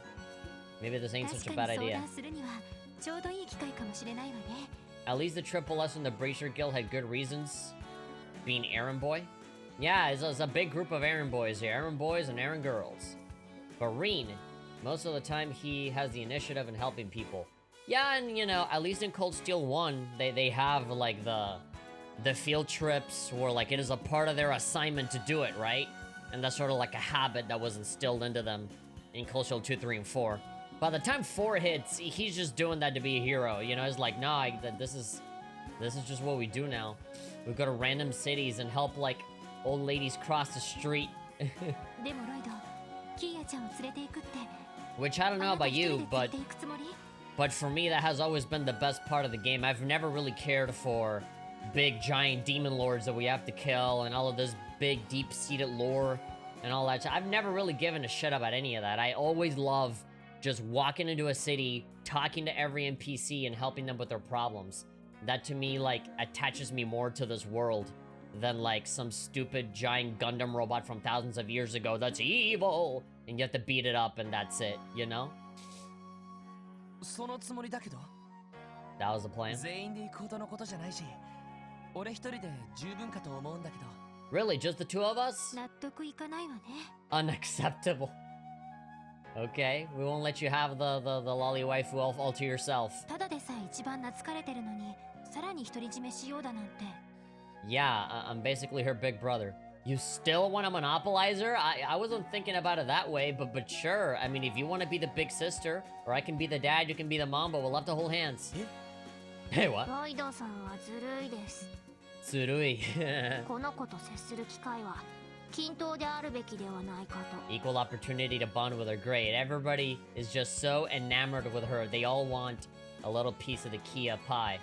Maybe this ain't such a bad idea. 確かに相談するにはちょうどいい機会かもしれないわね。 At least the Triple S and the Bracer Guild had good reasons. Being errand boy? Yeah, it's a big group of errand boys here. Errand boys and errand girls. But Reen, most of the time he has the initiative in helping people. Yeah, and you know, at least in Cold Steel 1, they have like the field trips where like it is a part of their assignment to do it, right? And that's sort of like a habit that was instilled into them in Cold Steel 2, 3, and 4. By the time 4 hits, he's just doing that to be a hero. You know, it's like, nah, this is just what we do now. We go to random cities and help like old ladies cross the street. でもロイド、キーヤちゃんを連れて行くって。 Which I don't know about you, あなた一人で連れて行くつもり？ but for me that has always been the best part of the game. I've never really cared for big giant demon lords that we have to kill and all of this big deep-seated lore and all that. I've never really given a shit about any of that. I always love just walking into a city, talking to every NPC and helping them with their problems. That to me like attaches me more to this world than like some stupid giant Gundam robot from thousands of years ago that's evil and you have to beat it up and that's it, you know? そのつもりだけど。 That was the plan. 全員で行くほどのことじゃないし、俺一人で十分かと思うんだけど。 Really, just the two of us? 納得いかないわね。 Unacceptable. Okay, we won't let you have the lolly waifu all to yourself. ただでさえ一番懐かれてるのに、さらに独り占めしようだなんて。 Yeah, I'm basically her big brother. You still want to monopolize her? I wasn't thinking about it that way, but sure. I mean, if you want to be the big sister, or I can be the dad, you can be the mom, but we'll love to hold hands. Hey, what? ロイドさんはずるいです。 Tsurui. この子と接する機会は均等であるべきではないかと。 Equal opportunity to bond with her. Great. Everybody is just so enamored with her. They all want a little piece of the Kia pie.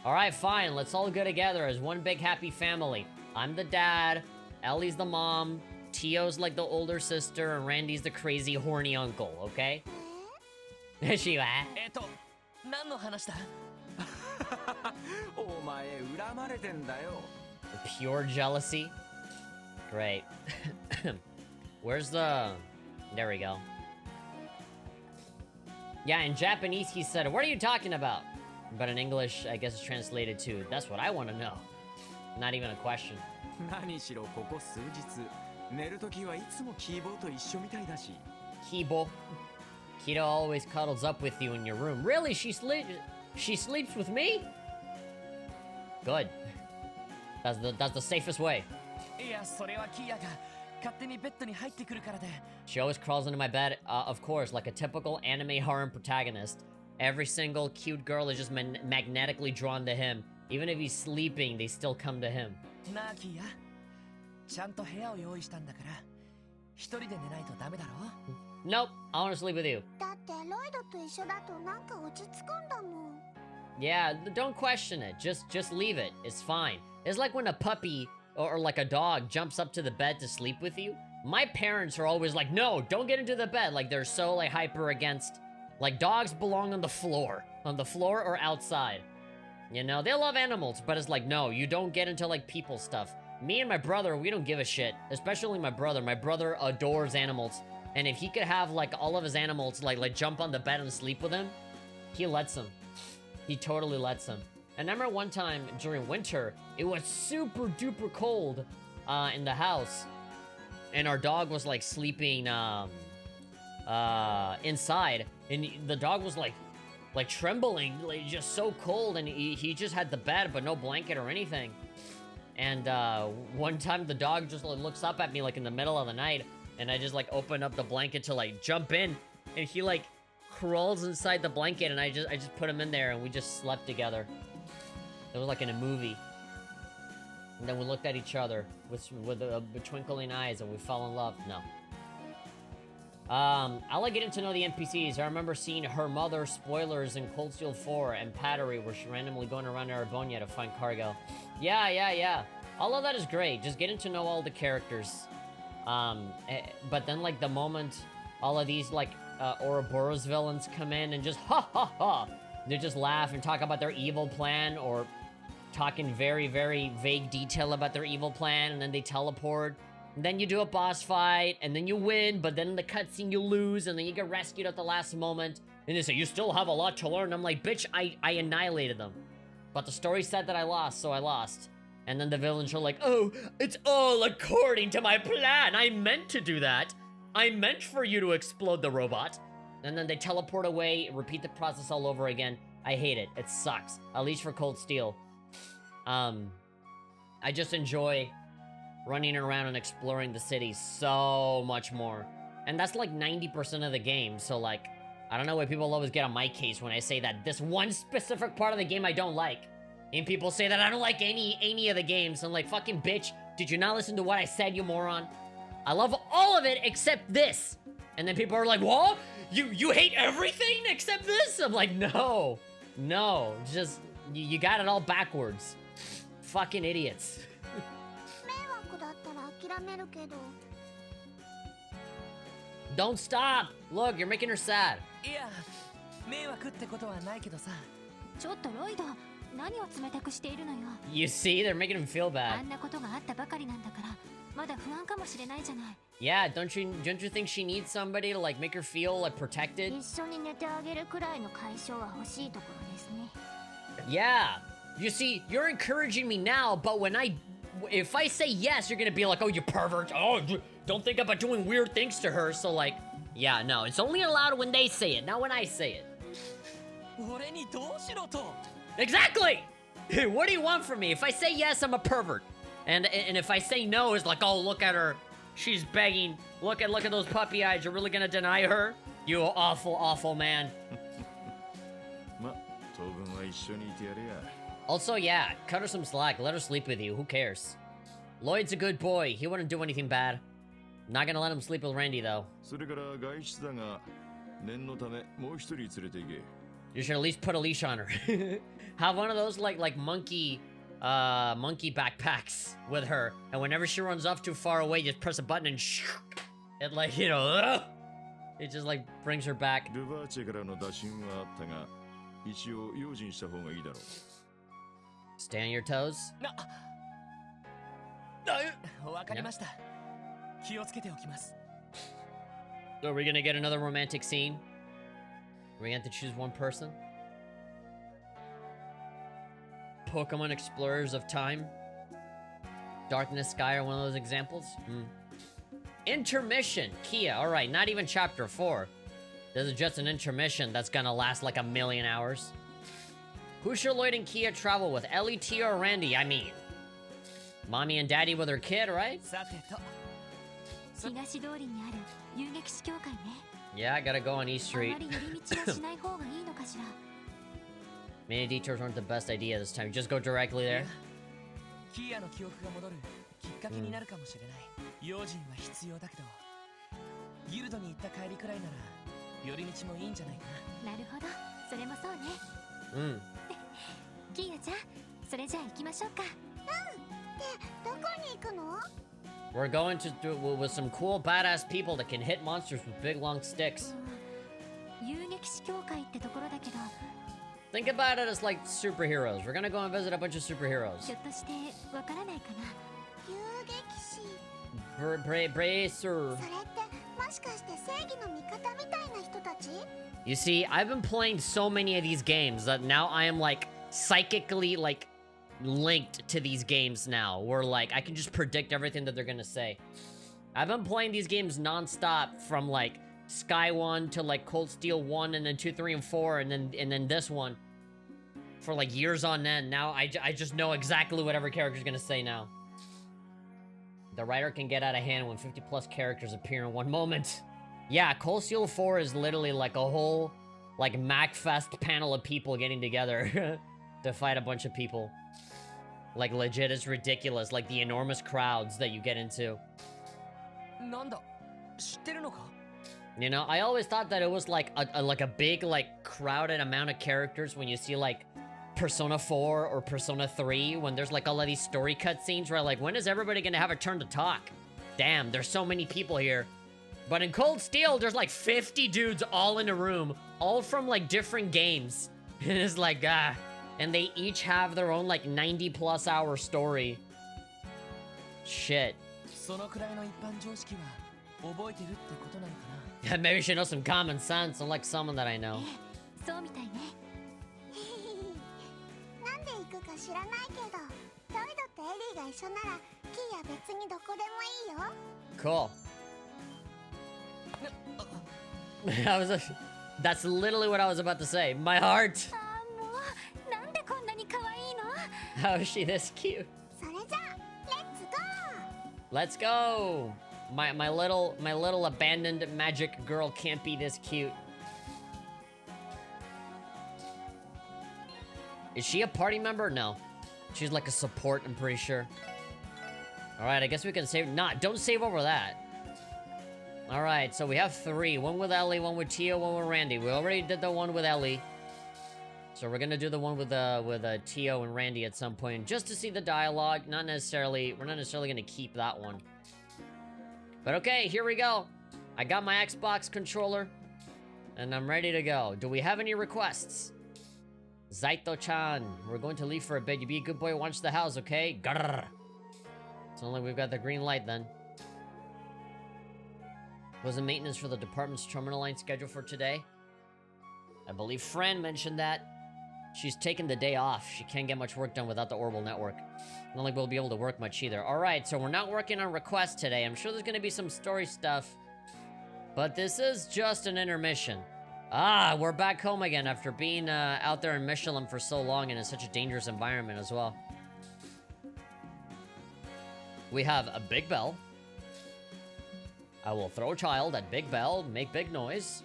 Alright, fine. Let's all go together as one big happy family. I'm the dad, Ellie's the mom, Tio's like the older sister, and Randy's the crazy horny uncle, okay? She 何の話だ？お前恨まれてんだよ。 Pure jealousy? Great. Where's the... There we go. Yeah, in Japanese he said, what are you talking about? But in English, I guess it's translated to, that's what I want to know. Not even a question. 何しろここ数日寝るときはいつもキーボーと一緒みたいだし。 Kibo. Kito always cuddles up with you in your room. Really? She sleeps with me? Good. That's the safest way. いや、それはキーヤが勝手にベッドに入ってくるからで。 She always crawls into my bed, of course, like a typical anime harem protagonist. Every single cute girl is just magnetically drawn to him. Even if he's sleeping, they still come to him. なあキーヤ、ちゃんと部屋を用意したんだから、一人で寝ないとダメだろ？ Nope, I want to sleep with you. だってロイドと一緒だとなんか落ち着くんだもん。 Yeah, don't question it. Just leave it. It's fine. It's like when a puppy or like a dog jumps up to the bed to sleep with you. My parents are always like, no, don't get into the bed. Like they're so like hyper against, like dogs belong on the floor or outside. You know, they love animals, but it's like, no, you don't get into like people stuff. Me and my brother, we don't give a shit. Especially my brother. My brother adores animals. And if he could have like all of his animals like jump on the bed and sleep with him, he lets them. He totally lets them. And I remember one time during winter, it was super duper cold in the house. And our dog was like sleeping inside. And the dog was like trembling, like just so cold. And he just had the bed, but no blanket or anything. And one time the dog just like, looks up at me like in the middle of the night. And I just like open up the blanket to like jump in. And he like crawls inside the blanket. And I just put him in there and we just slept together. It was like in a movie. And then we looked at each other with twinkling eyes and we fell in love. No. I like getting to know the NPCs. I remember seeing her mother spoilers in Cold Steel 4 and Pattery where she's randomly going around Arabonia to find cargo. Yeah. All of that is great. Just getting to know all the characters. But then like the moment all of these like Ouroboros villains come in and just ha. They just laugh and talk about their evil plan or talk in very, very vague detail about their evil plan, and then they teleport. And then you do a boss fight, and then you win, but then in the cutscene you lose, and then you get rescued at the last moment. And they say, you still have a lot to learn. I'm like, bitch, I annihilated them. But the story said that I lost, so I lost. And then the villains are like, oh, it's all according to my plan. I meant to do that. I meant for you to explode the robot. And then they teleport away, repeat the process all over again. I hate it. It sucks. At least for Cold Steel. I just enjoy running around and exploring the city so much more. And that's like 90% of the game, so like, I don't know why people always get on my case when I say that this one specific part of the game I don't like. And people say that I don't like any of the games. I'm like, fucking bitch, did you not listen to what I said, you moron? I love all of it except this. And then people are like, what? You hate everything except this? I'm like, no, just, you got it all backwards. Fucking idiots. Don't stop! Look, you're making her sad. いや、迷惑ってことはないけどさ。ちょっとロイド、何を冷たくしているのよ。You see, they're making him feel あ bad. んなことがあったばかりなんだから、まだ不安かもしれないじゃない。Yeah, don't you think she needs somebody to like make her feel like protected? 一緒に寝てあげるくらいの解消は欲しいところですね。Yeah. You see, you're encouraging me now, but if I say yes, you're gonna be like, oh, you pervert. Oh, don't think about doing weird things to her. So like, yeah, no, it's only allowed when they say it, not when I say it. 俺にどうしろと。 Exactly! What do you want from me? If I say yes, I'm a pervert. And if I say no, it's like, oh, look at her. She's begging. Look at those puppy eyes. You're really gonna deny her? You awful, awful man. ま、当分は一緒にいてやれや。 Also, yeah, cut her some slack. Let her sleep with you. Who cares? Lloyd's a good boy. He wouldn't do anything bad. Not gonna let him sleep with Randy, though. それから外出だが、念のためもう一人連れて行け。 You should at least put a leash on her. Have one of those like monkey backpacks with her, and whenever she runs off too far away, just press a button and it like, you know, it just like brings her back. ルバーチェからの打診はあったが、一応用心した方がいいだろう。 Stay on your toes. わかりました。気をつけておきます。 So are we gonna get another romantic scene? Are we gonna have to choose one person? Pokemon Explorers of Time? Darkness Sky are one of those examples? Intermission! Kia, alright, not even chapter 4. This is just an intermission that's gonna last like a million hours. Who should Lloyd and Kia travel with? LET or Randy? I mean, mommy and daddy with her kid, right? さてと。東通りにある遊撃士協会ね。 Yeah, I gotta go on East あ Street. まり寄り道はしない方がいいのかしら。 Many detours weren't the best idea this time. Just go directly there. キアの記憶が戻るきっかけになるかもしれない。用心は必要だけど、ギルドに行った帰りくらいなら寄り道もいいんじゃないかな。なるほど、それもそうね。キアちゃん、それじゃあ行きましょうか。で、どこに行くの？ We're going to do it with some cool badass people that can hit monsters with big long sticks. 遊撃士協会ってところだけど。 Think about it as like superheroes. We're gonna go and visit a bunch of superheroes. ひょっとしてわからないかな。遊撃士。Bracer. それってもしかして正義の味方みたいな人たち？ You see, I've been playing so many of these games that now I am like psychically, like, linked to these games now, where, like, I can just predict everything that they're gonna say. I've been playing these games non-stop from, like, Sky 1 to, like, Cold Steel 1, and then 2, 3, and 4, and then this one. For, like, years on end. Now, I just know exactly what every character's gonna say now. The writer can get out of hand when 50-plus characters appear in one moment. Yeah, Cold Steel 4 is literally, like, a whole, like, MacFest panel of people getting together to fight a bunch of people. Like, legit, it's ridiculous. Like, the enormous crowds that you get into. You know, I always thought that it was, like, a big, like, crowded amount of characters when you see, like, Persona 4 or Persona 3, when there's, like, all of these story cutscenes where, like, when is everybody gonna have a turn to talk? Damn, there's so many people here. But in Cold Steel, there's, like, 50 dudes all in a room, all from, like, different games. And it's like, and they each have their own, like, 90-plus hour story. Shit. Maybe she knows some common sense, unlike someone that I know. Cool. That's literally what I was about to say. My heart. How is she this cute? Let's go. My little abandoned magic girl can't be this cute. Is she a party member? No. She's like a support, I'm pretty sure. Alright, I guess we can save. Don't save over that. Alright, so we have 3. One with Ellie, one with Tio, one with Randy. We already did the one with Ellie. So we're gonna do the one with Tio and Randy at some point, just to see the dialogue. We're not necessarily gonna keep that one. But okay, here we go. I got my Xbox controller, and I'm ready to go. Do we have any requests? Zaito-chan, we're going to leave for a bit. You be a good boy, watch the house, okay? Grrr. It's only we've got the green light then. Was the maintenance for the department's terminal line scheduled for today? I believe Fran mentioned that. She's taken the day off. She can't get much work done without the Orbital Network. Not like we'll be able to work much either. Alright, so we're not working on requests today. I'm sure there's gonna be some story stuff. But this is just an intermission. We're back home again after being out there in Michelin for so long and in such a dangerous environment as well. We have a big bell. I will throw a child at big bell, make big noise.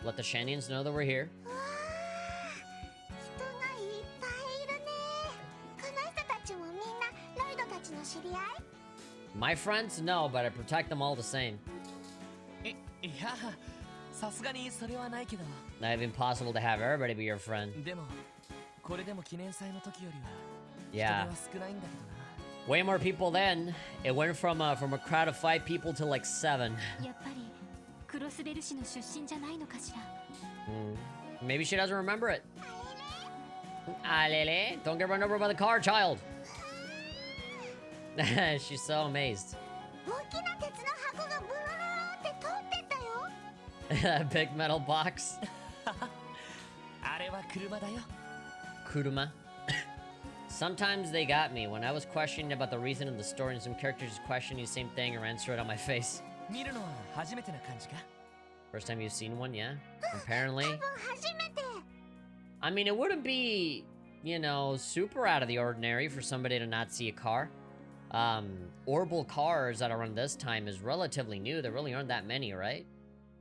Let the Shandians know that we're here. My friends? No, but I protect them all the same. Not even possible to have everybody be your friend. Yeah. Way more people then. It went from a crowd of 5 people to like 7. Maybe she doesn't remember it. Alele. Don't get run over by the car, child. She's so amazed. Big metal box. Kuruma. Sometimes they got me. When I was questioning about the reason of the story and some characters just questioning the same thing or answer it on my face. First time you've seen one, yeah? Apparently. I mean, it wouldn't be, you know, super out of the ordinary for somebody to not see a car. Orbital cars that are around this time is relatively new. There really aren't that many, right?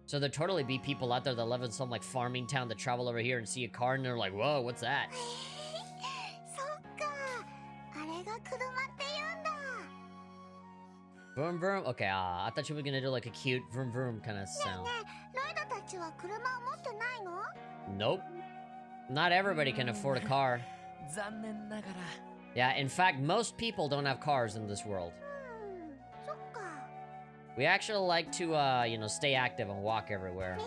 So there'd totally be people out there that live in some, like, farming town that travel over here and see a car and they're like, whoa, what's that? Vroom vroom? Okay, I thought you were gonna do like a cute vroom vroom kind of sound. Nope. Not everybody can afford a car. Yeah, in fact, most people don't have cars in this world. We actually like to, you know, stay active and walk everywhere.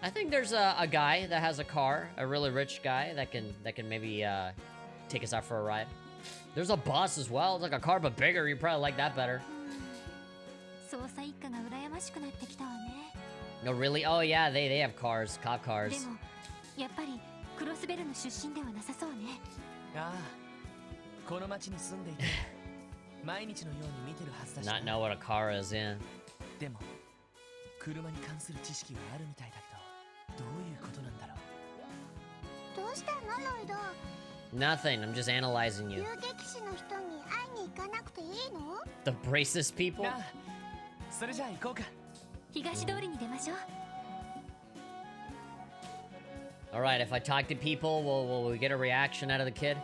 I think there's a guy that has a car, a really rich guy that can maybe take us out for a ride. There's a bus as well. It's like a car but bigger. You probably like that better. No, really? Oh yeah, they have cars, cop で cars. もやっぱりクロスベルの出身ではなさそうね。ああ、この町に住んでいて毎日のように見てるはずだし Not know what a car is, yeah. でも車に関する知識はあるみたいだけど、どういうことなんだろう。どうしたのロイド？ Nothing, I'm just analyzing you. 遊撃士の人に会いに行かなくていいの？ The racist people? なあ、それじゃあ行こうか。東通りに出ましょう。Alright, if I talk to people, will we get a reaction out of the kid?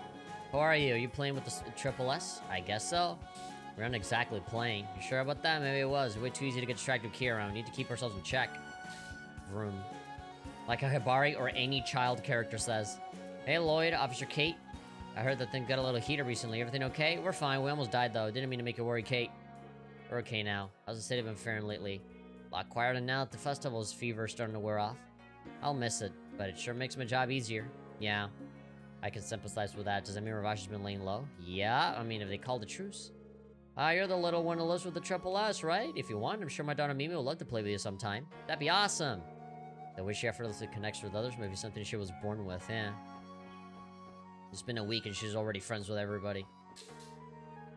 Who are you? Are you playing with the triple S? I guess so. We're not exactly playing. You sure about that? Maybe it was. Way too easy to get distracted with Key around. We need to keep ourselves in check. Vroom. Like a Hibari or any child character says. Hey Lloyd, Officer Kate. I heard that thing got a little heated recently. Everything okay? We're fine. We almost died though. Didn't mean to make you worry, Kate. We're okay now. How's the city been faring lately? A lot quieter now that the festival's fever is starting to wear off. I'll miss it, but it sure makes my job easier. Yeah. I can sympathize with that. Does that mean Ravashi's been laying low? Yeah, I mean, if they called a truce. You're the little one who lives with the triple S, right? If you want, I'm sure my daughter Mimi would love to play with you sometime. That'd be awesome. The way she effortlessly connects with others may be something she was born with, yeah. It's been a week and she's already friends with everybody.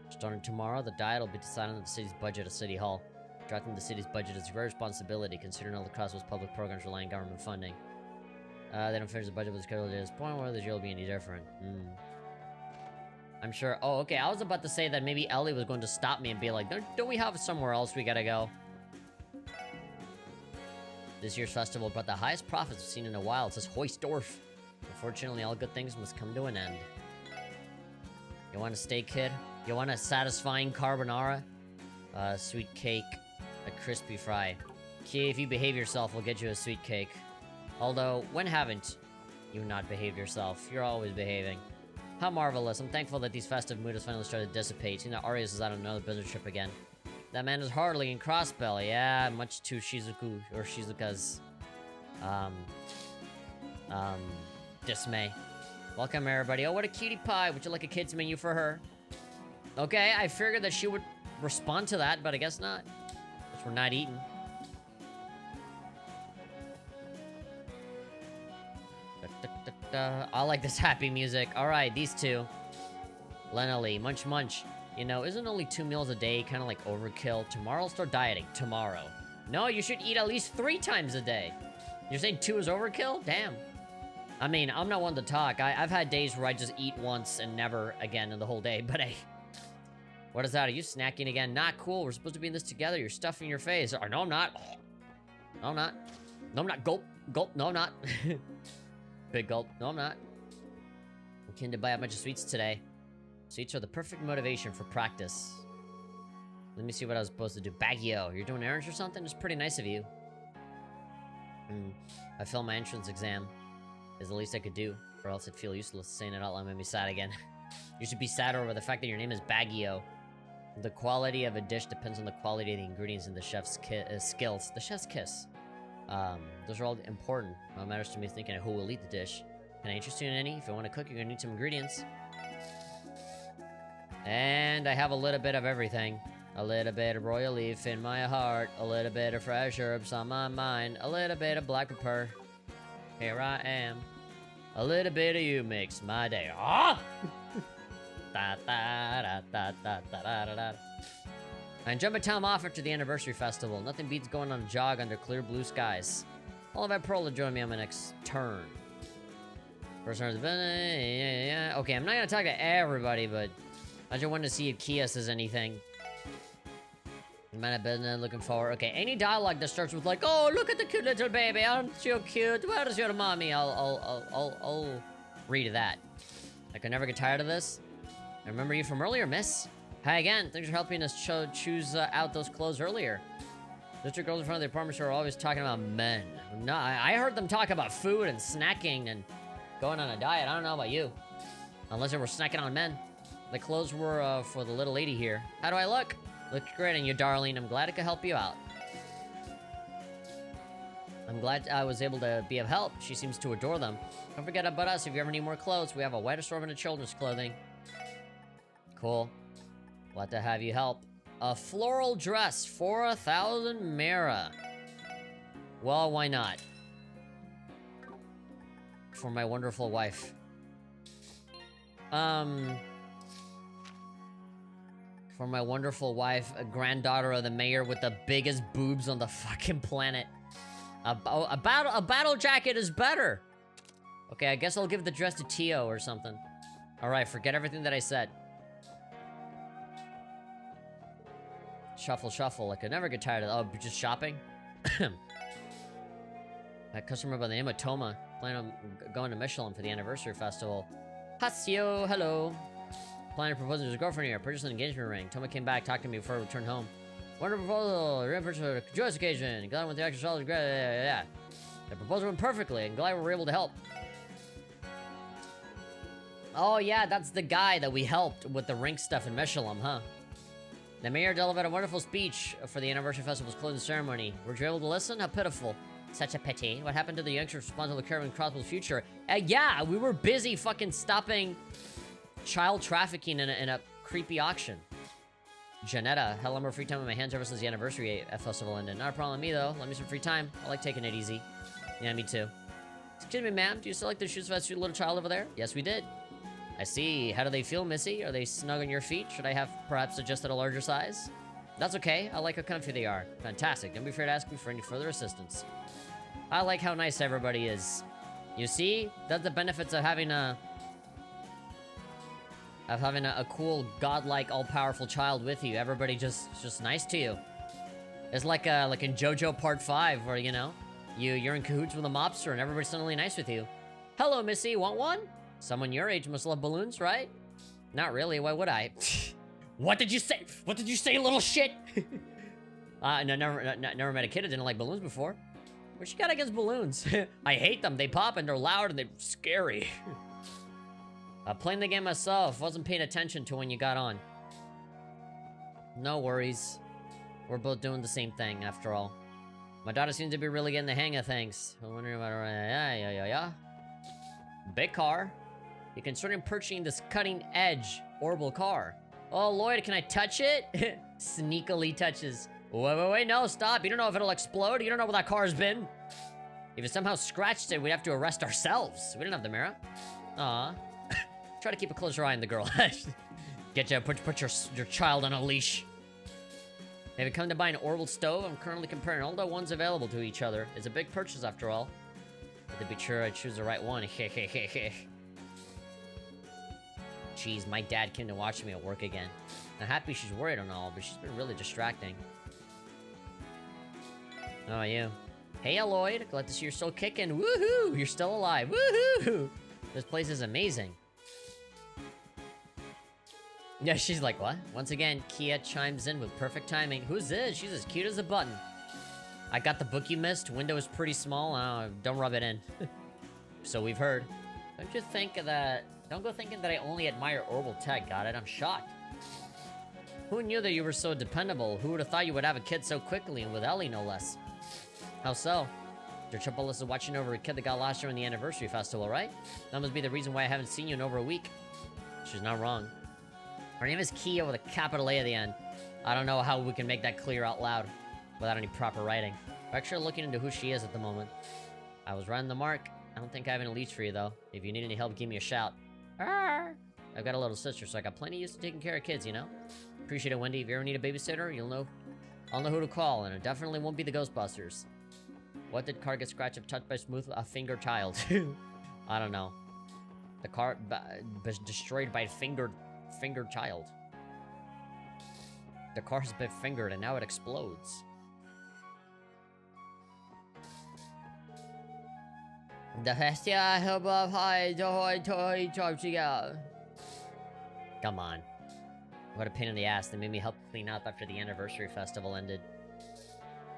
Starting tomorrow, the diet will be decided on the city's budget at City Hall. Drafting the city's budget is a great responsibility, considering all the costs of public programs rely on government funding. They don't finish the budget with the schedule at this point, whether this year will be any different. I'm sure. Oh, okay. I was about to say that maybe Ellie was going to stop me and be like, don't we have somewhere else we gotta go? This year's festival brought the highest profits we've seen in a while. It says Hoistdorf. Unfortunately, all good things must come to an end. You want a steak, kid? You want a satisfying carbonara? Sweet cake. A crispy fry. Key, if you behave yourself, we'll get you a sweet cake. Although, when haven't you not behaved yourself? You're always behaving. How marvelous. I'm thankful that these festive moods finally started to dissipate. Seeing that Arias is out on another business trip again. That man is hardly in Crossbelly. Yeah, much to Shizuku, or Shizuka's, dismay. Welcome, everybody. Oh, what a cutie pie. Would you like a kid's menu for her? Okay, I figured that she would respond to that, but I guess not. Guess we're not eating. I like this happy music. Alright, these two. Lenali, munch munch. You know, isn't only 2 meals a day kind of like overkill? Tomorrow I'll start dieting. Tomorrow. No, you should eat at least 3 times a day. You're saying 2 is overkill? Damn. I mean, I'm not one to talk. I've had days where I just eat once and never again in the whole day, but hey. What is that? Are you snacking again? Not cool. We're supposed to be in this together. You're stuffing your face. Oh, no, I'm not. No, I'm not. No, I'm not. Gulp. Gulp. No, I'm not. Big gulp. No, I'm not. I'm keen to buy a bunch of sweets today. Sweets are the perfect motivation for practice. Let me see what I was supposed to do. Baggio, you're doing errands or something? It's pretty nice of you. I failed my entrance exam. Is the least I could do, or else I'd feel useless. Saying it out loud made me sad again. You should be sadder over the fact that your name is Baggio. The quality of a dish depends on the quality of the ingredients and the chef's skills. The chef's kiss. Those are all important. What matters to me is thinking of who will eat the dish. Can I interest you in any? If I want to cook, you're gonna need some ingredients. And I have a little bit of everything. A little bit of royal leaf in my heart. A little bit of fresh herbs on my mind. A little bit of black pepper. Here I am. A little bit of you makes my day. Ah! Da, da, da, da, da, da, da, da. I enjoyed my time off after the anniversary festival. Nothing beats going on a jog under clear blue skies. I'll invite Pearl to join me on my next turn. First turn of the yeah. Okay, I'm not gonna talk to everybody, but I just wanted to see if Kia says anything. Man of business, looking forward. Okay, any dialogue that starts with like, "Oh, look at the cute little baby, aren't you cute? Where's your mommy?" I'll read that. I can never get tired of this. I remember you from earlier, miss. Hi again. Thanks for helping us choose out those clothes earlier. Those 2 girls in front of the apartment store are always talking about men. No, I heard them talk about food and snacking and going on a diet. I don't know about you. Unless they were snacking on men. The clothes were for the little lady here. How do I look? Look great on you, darling. I'm glad I could help you out. I'm glad I was able to be of help. She seems to adore them. Don't forget about us if you ever need more clothes. We have a wide assortment of children's clothing. Cool. Glad to have you help. A floral dress for 1,000 Mira. Well, why not? For my wonderful wife. For my wonderful wife, a granddaughter of the mayor with the biggest boobs on the fucking planet. A battle jacket is better. Okay, I guess I'll give the dress to Tio or something. Alright, forget everything that I said. Shuffle, shuffle. I could never get tired of just shopping. That customer by the name of Toma planning on going to Michelin for the anniversary festival. Hasio, hello. Planning to propose to his girlfriend here. Purchased an engagement ring. Toma came back, talked to me before I returned home. Wonderful proposal. Ready for a joyous occasion. Glad I went the extra solid. Yeah. The proposal went perfectly. I'm glad we were able to help. Oh yeah, that's the guy that we helped with the ring stuff in Michelin, huh? The mayor delivered a wonderful speech for the anniversary festival's closing ceremony. Were you able to listen? How pitiful. Such a pity. What happened to the youngster responsible for Caravan Crossbow's future? Yeah, we were busy fucking stopping child trafficking in a creepy auction. Janetta, hell, more free time on my hands ever since the anniversary festival ended. Not a problem with me, though. Let me some free time. I like taking it easy. Yeah, me too. Excuse me, ma'am. Do you still like the shoes for that little child over there? Yes, we did. I see. How do they feel, Missy? Are they snug on your feet? Should I have perhaps suggested a larger size? That's okay. I like how comfy they are. Fantastic. Don't be afraid to ask me for any further assistance. I like how nice everybody is. You see? That's the benefits of having a cool, godlike, all-powerful child with you. Everybody just nice to you. It's like in JoJo Part 5, where, you know, you're in cahoots with a mobster and everybody's suddenly nice with you. Hello, Missy. Want one? Someone your age must love balloons, right? Not really. Why would I? What did you say? What did you say, little shit? No, never met a kid that didn't like balloons before. What you got against balloons? I hate them. They pop and they're loud and they're scary. Playing the game myself. Wasn't paying attention to when you got on. No worries. We're both doing the same thing, after all. My daughter seems to be really getting the hang of things. I'm wondering about yeah. Big car. You're considering purchasing this cutting-edge orbital car. Oh, Lloyd, can I touch it? Sneakily touches. Wait, no, stop. You don't know if it'll explode. You don't know where that car's been. If it somehow scratched it, we'd have to arrest ourselves. We didn't have the mirror. Aw. Try to keep a closer eye on the girl. Get you, put your child on a leash. Have you come to buy an orbital stove? I'm currently comparing all the ones available to each other. It's a big purchase after all. But to be sure I choose the right one. Jeez, my dad came to watch me at work again. I'm happy she's worried and all, but she's been really distracting. How are you? Hey, Lloyd. Glad to see you're still kicking. Woohoo! You're still alive. Woohoo! This place is amazing. Yeah, she's like, what? Once again, Kia chimes in with perfect timing. Who's this? She's as cute as a button. I got the book you missed. Window is pretty small. Don't rub it in. So we've heard. Don't you think that... Don't go thinking that I only admire orbital tech. Got it? I'm shocked. Who knew that you were so dependable? Who would have thought you would have a kid so quickly, and with Ellie, no less? How so? Your triple is watching over a kid that got lost during the anniversary festival, right? That must be the reason why I haven't seen you in over a week. She's not wrong. Her name is Kia with a capital A at the end. I don't know how we can make that clear out loud without any proper writing. We're actually looking into who she is at the moment. I was right on the mark. I don't think I have any leads for you, though. If you need any help, give me a shout. Arr! I've got a little sister, so I got plenty used to taking care of kids, you know? Appreciate it, Wendy. If you ever need a babysitter, I'll know who to call, and it definitely won't be the Ghostbusters. What did car get scratched if touched by a fingered child? I don't know. The car was destroyed by a fingered child. The car has been fingered and now it explodes. Come on. What a pain in the ass. They made me help clean up after the anniversary festival ended.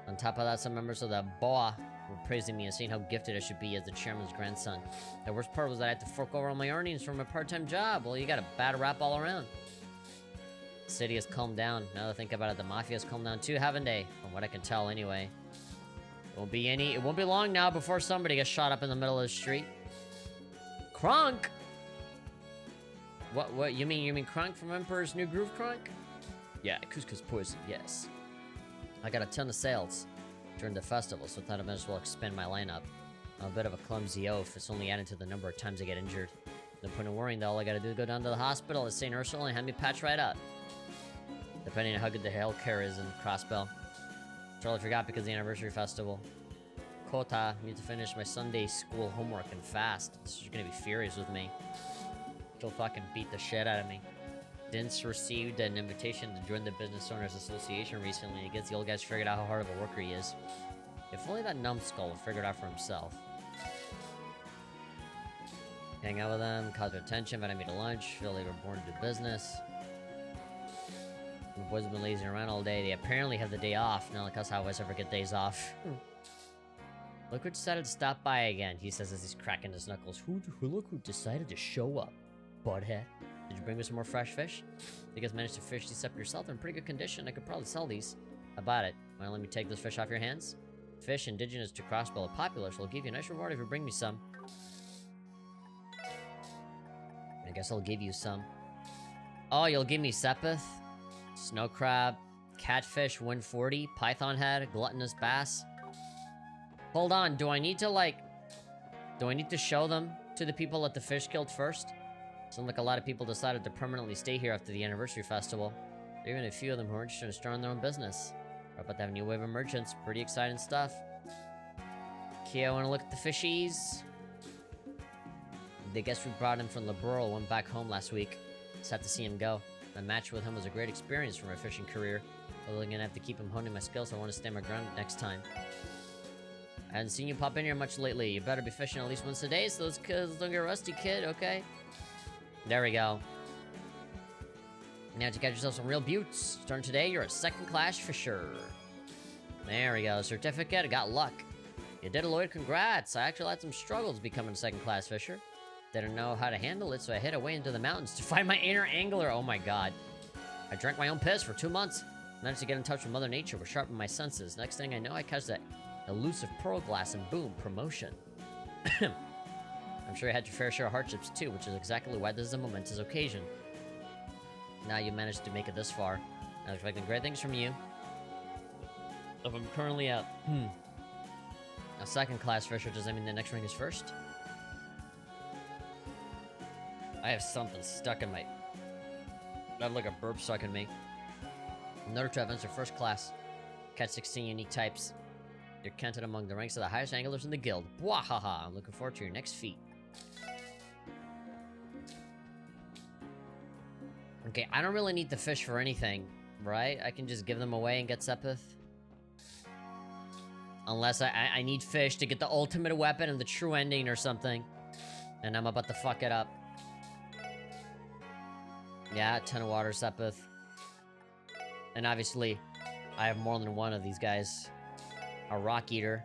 On top of that, some members of the BOA were praising me and saying how gifted I should be as the chairman's grandson. The worst part was that I had to fork over all my earnings from a part-time job. Well, you got a bad rap all around. The city has calmed down. Now that I think about it, the mafia has calmed down too, haven't they? From what I can tell, anyway. It won't be long now before somebody gets shot up in the middle of the street. Kronk? What, you mean Kronk from Emperor's New Groove Kronk? Yeah, couscous poison, yes. I got a ton of sales. during the festival, so I thought I might as well expand my lineup. I'm a bit of a clumsy oaf. It's only added to the number of times I get injured. No point in worrying, though. All I gotta do is go down to the hospital at St. Ursula and have me patched right up. Depending on how good the healthcare is in Crossbell. Totally forgot because of the anniversary festival. Kota, need to finish my Sunday school homework and fast. She's gonna be furious with me. She'll fucking beat the shit out of me. Dince received an invitation to join the Business Owners Association recently. He gets the old guys figured out how hard of a worker he is. If only that numbskull figured out for himself. Hang out with them, cause their attention, invited me to lunch, feel they were born to do business. The boys have been lazing around all day. They apparently have the day off, not like us how us ever get days off. Look who decided to stop by again, he says as he's cracking his knuckles. Look who decided to show up, butthead. Did you bring me some more fresh fish? You guys managed to fish these up yourself. They're in pretty good condition. I could probably sell these. How about it? Wanna let me take those fish off your hands? Fish indigenous to Crossbell are popular, so I'll give you a nice reward if you bring me some. I guess I'll give you some. Oh, you'll give me sepith, snow crab, catfish, 140, python head, gluttonous bass. Hold on, do I need to show them to the people at the fish guild first? Seems like a lot of people decided to permanently stay here after the anniversary festival. There are even a few of them who are interested in starting their own business. We're about to have a new wave of merchants. Pretty exciting stuff. Kia, wanna look at the fishies? The guest we brought in from Liberal went back home last week. Sad to see him go. My match with him was a great experience for my fishing career. Although I'm gonna have to keep him honing my skills, so I want to stand my ground next time. I haven't seen you pop in here much lately. You better be fishing at least once a day so those kids don't get rusty, kid, okay? There we go. Now to get yourself some real buttes. Starting today, you're a second-class fisher. There we go. Certificate, I got luck. You did it, Lloyd. Congrats. I actually had some struggles becoming a second-class fisher. Didn't know how to handle it, so I hid away into the mountains to find my inner angler. Oh my god. I drank my own piss for 2 months. Managed to get in touch with Mother Nature, which sharpened my senses. Next thing I know, I catch that elusive pearl glass and boom, promotion. I'm sure you had your fair share of hardships too, which is exactly why this is a momentous occasion. Now you managed to make it this far. I'm expecting great things from you. If I'm currently a second-class fisher, does that mean the next ring is first? I have something stuck in my... I have like a burp stuck in me. In order to advance to first class, catch 16 unique types. You're counted among the ranks of the highest anglers in the guild. Bwahaha! I'm looking forward to your next feat. Okay, I don't really need the fish for anything, right? I can just give them away and get sepith. Unless I need fish to get the ultimate weapon and the true ending or something. And I'm about to fuck it up. Yeah, 10 of water sepith. And obviously, I have more than one of these guys. A rock eater.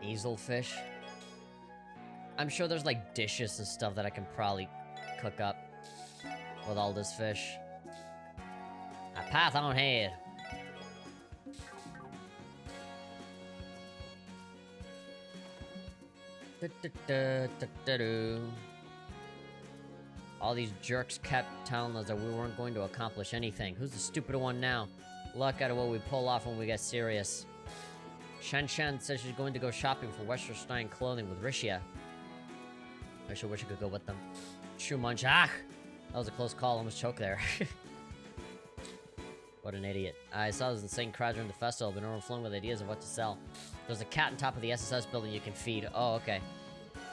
Easelfish. I'm sure there's like dishes and stuff that I can probably cook up with all this fish. A python head. All these jerks kept telling us that we weren't going to accomplish anything. Who's the stupid one now? Look at what we pull off when we get serious. Shen Shen says she's going to go shopping for Western Stein clothing with Rishia. I sure wish I could go with them. True munch. Ah! That was a close call. Almost choked there. What an idiot. I saw this insane crowd during the festival, but overflowing with ideas of what to sell. There's a cat on top of the SSS building you can feed. Oh, okay.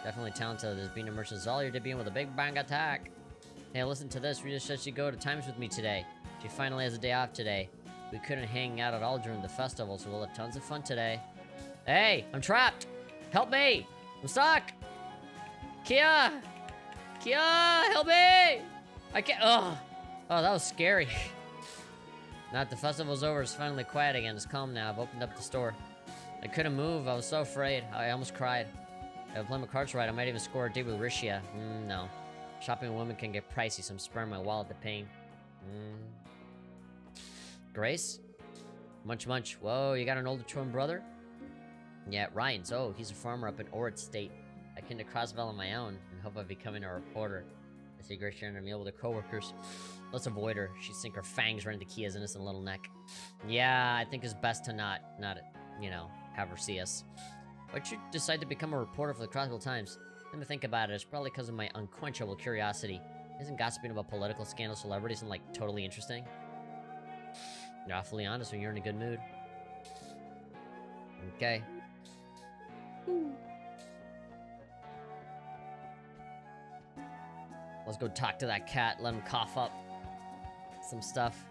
Definitely talented. There's been a merchant all you're debuting with a big bang attack. Hey, listen to this. Rita said she'd go to Times with me today. She finally has a day off today. We couldn't hang out at all during the festival, so we'll have tons of fun today. Hey, I'm trapped! Help me! I'm stuck! Kia! Kia, help me! I can't. Oh, that was scary. Now that the festival's over, it's finally quiet again. It's calm now. I've opened up the store. I couldn't move. I was so afraid. I almost cried. If I play my cards right, I might even score a deal with Rishia. No. Shopping with women can get pricey, so I'm sparing my wallet the pain. Grace? Munch Munch. Whoa, you got an older twin brother? Yeah, Ryan's. Oh, he's a farmer up in Ord State. I came to Crossville on my own and hope of becoming a reporter. I see Grace sharing a meal with her coworkers. Let's avoid her. She'd sink her fangs right into Kia's innocent little neck. Yeah, I think it's best to not, you know, have her see us. Why'd you decide to become a reporter for the Crossville Times? Let me think about it. It's probably because of my unquenchable curiosity. Isn't gossiping about political scandal celebrities and, like, totally interesting? You're awfully honest when you're in a good mood. Okay. Let's go talk to that cat, let him cough up some stuff.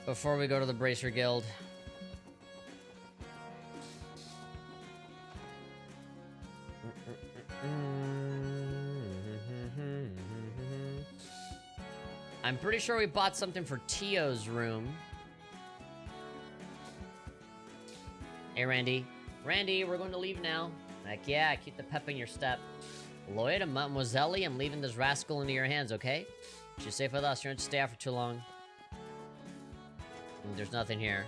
Before we go to the Bracer Guild. I'm pretty sure we bought something for Tio's room. Hey, Randy. Randy, we're going to leave now. Heck yeah, keep the pep in your step. Lloyd and Mademoiselle, I'm leaving this rascal into your hands, okay? She's safe with us. You don't have to stay out for too long. And there's nothing here.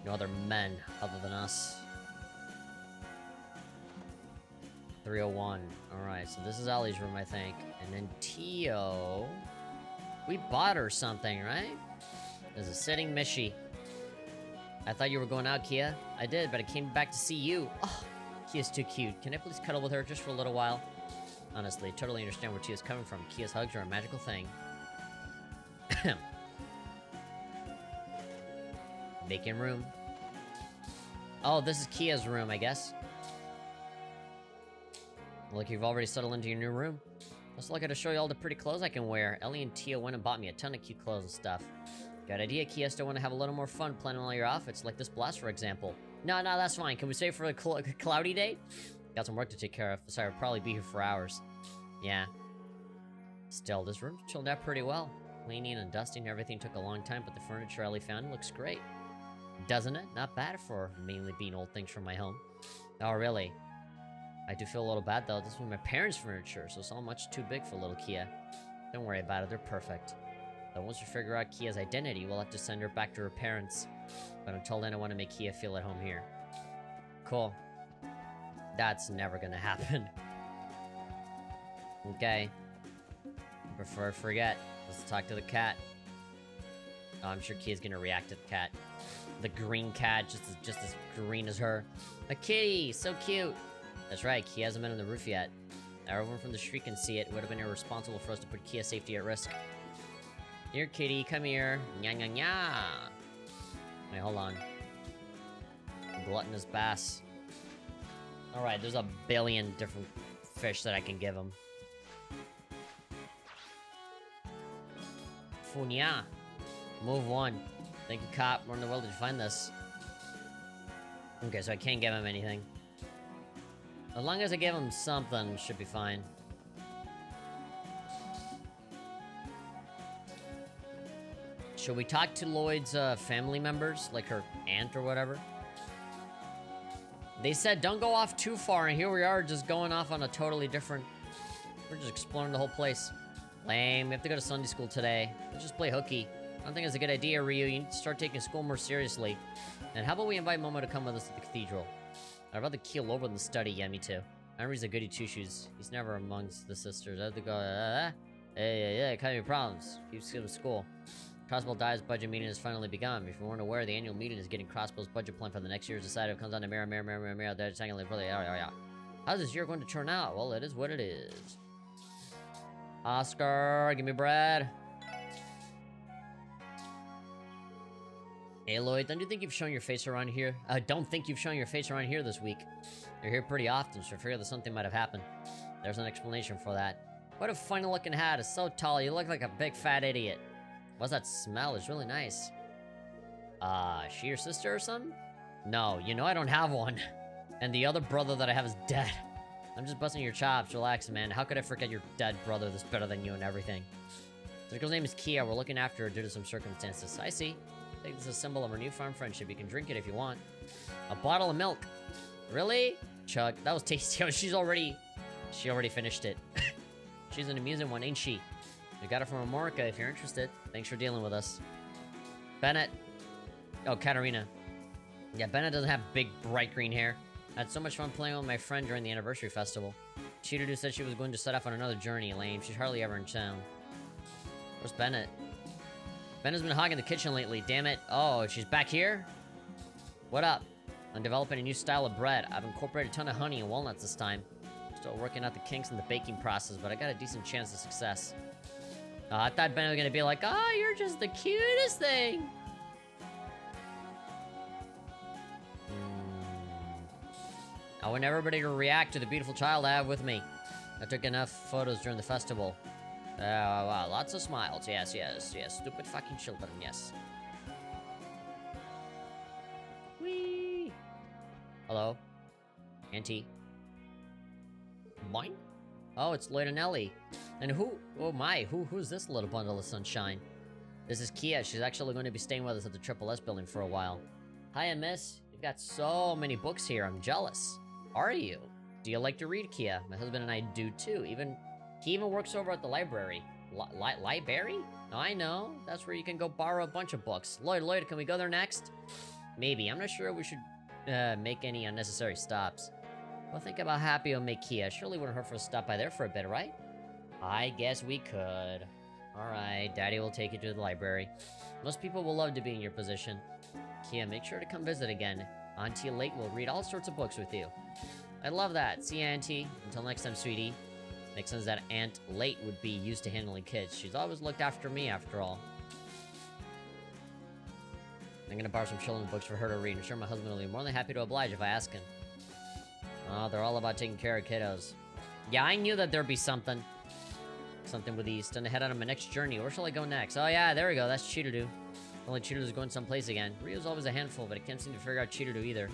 No other men other than us. 301. Alright, so this is Ellie's room, I think. And then Tio... We bought her something, right? There's a sitting Mishi. I thought you were going out, Kia. I did, but I came back to see you. Oh, Kia's too cute. Can I please cuddle with her just for a little while? Honestly, totally understand where Tia's coming from. Kia's hugs are a magical thing. Making room. Oh, this is Kia's room, I guess. Look, you've already settled into your new room. Let's look at to show you all the pretty clothes I can wear. Ellie and Tia went and bought me a ton of cute clothes and stuff. Good idea, Kia. Still want to have a little more fun planning all your outfits, like this blouse, for example. No, that's fine. Can we save for a cloudy day? Got some work to take care of. Sorry, I'll probably be here for hours. Yeah. Still, this room chilled out pretty well. Cleaning and dusting, everything took a long time, but the furniture Ellie found looks great. Doesn't it? Not bad for mainly being old things from my home. Oh, really? I do feel a little bad, though. This was my parents' furniture, so it's all much too big for little Kia. Don't worry about it. They're perfect. But once you figure out Kia's identity, we'll have to send her back to her parents. But until then, I want to make Kia feel at home here. Cool. That's never gonna happen. Okay. Before I forget, let's talk to the cat. Oh, I'm sure Kia's gonna react to the cat. The green cat, just as green as her. A kitty! So cute! That's right, Kia hasn't been on the roof yet. Everyone from the street can see it. It would have been irresponsible for us to put Kia's safety at risk. Here, kitty, come here. Nya nya nya. Wait, hold on. Gluttonous bass. Alright, there's a billion different fish that I can give him. Funya. Move one. Thank you, cop. Where in the world did you find this? Okay, so I can't give him anything. As long as I give him something, should be fine. Should we talk to Lloyd's family members? Like her aunt or whatever? They said don't go off too far, and here we are just going off on a totally different... We're just exploring the whole place. Lame. We have to go to Sunday school today. Let's just play hooky. I don't think it's a good idea, Ryu. You need to start taking school more seriously. And how about we invite Momo to come with us to the cathedral? I'd rather keel over than study. Yeah, me too. Henry's a goody two-shoes. He's never amongst the sisters. I have to go, yeah, kind of problems. Keep skipping school. Crossbow Dive's budget meeting has finally begun. If you weren't aware, the annual meeting is getting Crossbow's budget plan for the next year's decided. It comes down to mirror. They're saying, yeah. How's this year going to turn out? Well, it is what it is. Oscar, give me bread. Hey, Lloyd, don't you think you've shown your face around here? I don't think you've shown your face around here this week. You're here pretty often, so I figured that something might have happened. There's an explanation for that. What a funny-looking hat. It's so tall. You look like a big fat idiot. What's that smell? It's really nice. She your sister or something? No, you know I don't have one. And the other brother that I have is dead. I'm just busting your chops. Relax, man. How could I forget your dead brother that's better than you and everything? This girl's name is Kia. We're looking after her due to some circumstances. I see. I think this is a symbol of our newfound friendship. You can drink it if you want. A bottle of milk. Really? Chuck, that was tasty. Oh, she already finished it. She's an amusing one, ain't she? We got it from Amorica if you're interested. Thanks for dealing with us. Bennett. Oh, Katarina. Yeah, Bennett doesn't have big, bright green hair. I had so much fun playing with my friend during the anniversary festival. Cheetah said she was going to set off on another journey, lame. She's hardly ever in town. Where's Bennett? Bennett's been hogging the kitchen lately, damn it. Oh, she's back here? What up? I'm developing a new style of bread. I've incorporated a ton of honey and walnuts this time. Still working out the kinks in the baking process, but I got a decent chance of success. I thought Bennett was gonna be like, oh, you're just the cutest thing. I want everybody to react to the beautiful child I have with me. I took enough photos during the festival. Wow, lots of smiles. Yes, yes, yes. Stupid fucking children, yes. Whee! Hello? Auntie? Mine? Oh, it's Lloyd and Ellie. And who? Oh my, who's this little bundle of sunshine? This is Kia. She's actually going to be staying with us at the Triple S building for a while. Hiya, miss. You've got so many books here. I'm jealous. Are you? Do you like to read, Kia? My husband and I do too. He even works over at the library. Library? I know. That's where you can go borrow a bunch of books. Lloyd, can we go there next? Maybe. I'm not sure we should make any unnecessary stops. Well, think about how happy it'll make Kia. Surely wouldn't hurt for us to stop by there for a bit, right? I guess we could. Alright, Daddy will take you to the library. Most people will love to be in your position. Kia, make sure to come visit again. Auntie Late will read all sorts of books with you. I love that. See you, Auntie. Until next time, sweetie. Makes sense that Aunt Late would be used to handling kids. She's always looked after me, after all. I'm gonna borrow some children's books for her to read. I'm sure my husband will be more than happy to oblige if I ask him. Oh, they're all about taking care of kiddos. Yeah, I knew that there'd be something. Something with these. Time to head out on my next journey. Where shall I go next? Oh yeah, there we go. That's Cheetah. Only Cheetah's going someplace again. Rio's always a handful, but I can't seem to figure out Cheetah either.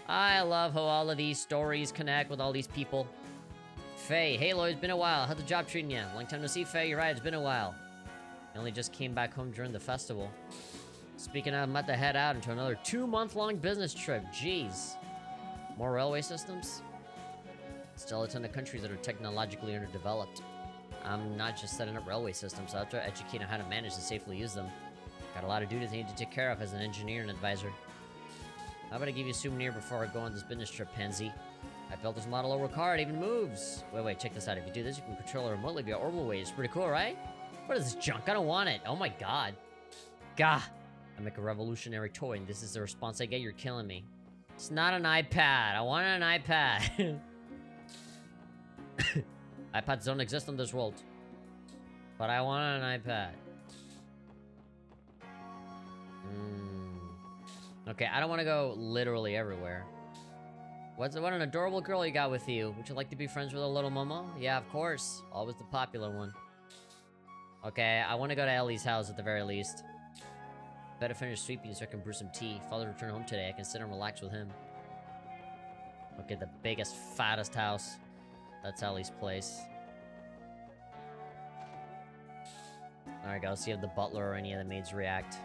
I love how all of these stories connect with all these people. Faye, hey Lloyd, it's been a while. How's the job treating you? Long time no see, Faye. You're right, it's been a while. I only just came back home during the festival. Speaking of, I'm about to head out into another 2-month-long business trip. Jeez. More railway systems? Still a ton of countries that are technologically underdeveloped. I'm not just setting up railway systems, so I have to educate on how to manage and safely use them. Got a lot of duties I need to take care of as an engineer and advisor. How about I give you a souvenir before I go on this business trip, Pansy? I built this model over car, it even moves. Wait, check this out. If you do this, you can control it remotely via orbital waves. Pretty cool, right? What is this junk? I don't want it. Oh my god. Gah. I make a revolutionary toy, and this is the response I get. You're killing me. It's not an iPad. I want an iPad. iPads don't exist in this world. But I want an iPad. Okay, I don't want to go literally everywhere. What an adorable girl you got with you. Would you like to be friends with a little mama? Yeah, of course. Always the popular one. Okay, I want to go to Ellie's house at the very least. Better finish sweeping so I can brew some tea. Father returned home today. I can sit and relax with him. Okay, the biggest, fattest house. That's Ellie's place. Alright, go see if the butler or any of the maids react.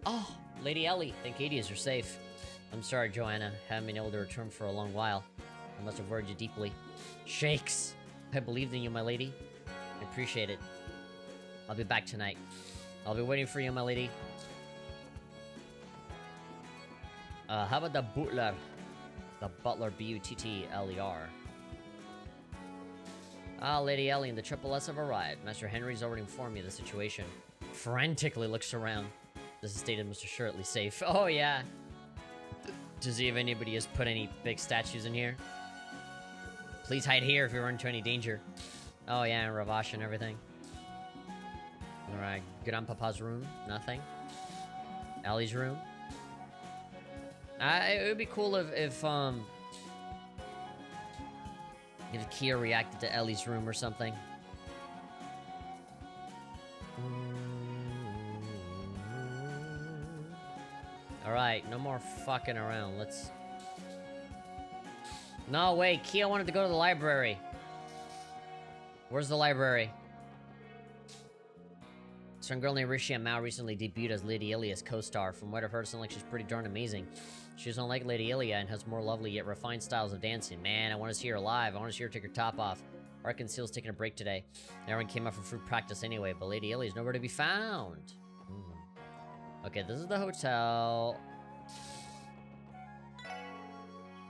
Oh, Lady Ellie. Thank Hades you're safe. I'm sorry, Joanna. Haven't been able to return for a long while. I must have worried you deeply. Shakes! I believed in you, my lady. I appreciate it. I'll be back tonight. I'll be waiting for you, my lady. How about the butler? The butler, B-U-T-T-L-E-R. Ah, Lady Ellie and the Triple S have arrived. Master Henry's already informed me of the situation. Frantically looks around. This is stated Mr. Shirtley safe. Oh, yeah. To see if anybody has put any big statues in here. Please hide here if you run into any danger. Oh, yeah, and Ravash and everything. Alright, Grandpapa's room. Nothing. Ellie's room. It would be cool if Kia reacted to Ellie's room or something. Alright, no more fucking around. Let's... No, wait. Kia wanted to go to the library. Where's the library? Some girl named Rishi Mao recently debuted as Lady Ilia's co-star. From what I've heard, it sounds like she's pretty darn amazing. She's unlike Lady Ilia and has more lovely yet refined styles of dancing. Man, I want to see her live. I want to see her take her top off. Arkansas's taking a break today. Everyone came out for fruit practice anyway, but Lady Ilia's nowhere to be found. Okay, this is the hotel.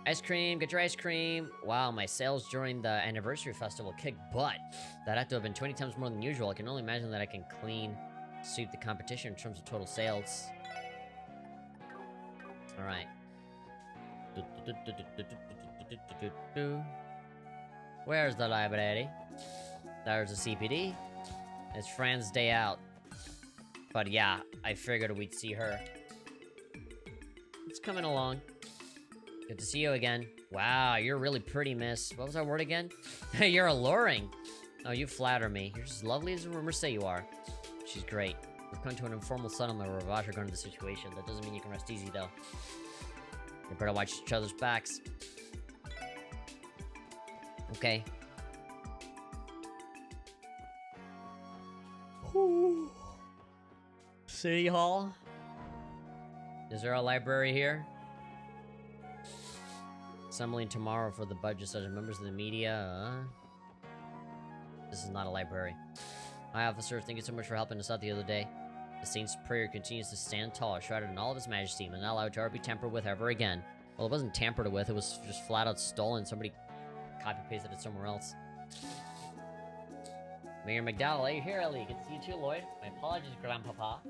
Ice cream, get your ice cream. Wow, my sales during the anniversary festival kicked butt. That had to have been 20 times more than usual. I can only imagine that I can sweep the competition in terms of total sales. Alright. Where's the library? There's a CPD. It's Fran's day out. But yeah, I figured we'd see her. It's coming along. Good to see you again. Wow, you're really pretty, miss. What was that word again? You're alluring. Oh, you flatter me. You're as lovely as the rumors say you are. She's great. We've come to an informal settlement where Ravash regarding the situation. That doesn't mean you can rest easy, though. You better watch each other's backs. Okay. City Hall? Is there a library here? Assembling tomorrow for the budget session. Members of the media. This is not a library. Hi, officer. Thank you so much for helping us out the other day. The Saint's prayer continues to stand tall, shrouded in all of his majesty, and not allowed to ever be tampered with ever again. Well, it wasn't tampered with. It was just flat out stolen. Somebody copy-pasted it somewhere else. Mayor McDowell, hey, here, Ellie. Good to see you too, Lloyd. My apologies, Grandpapa.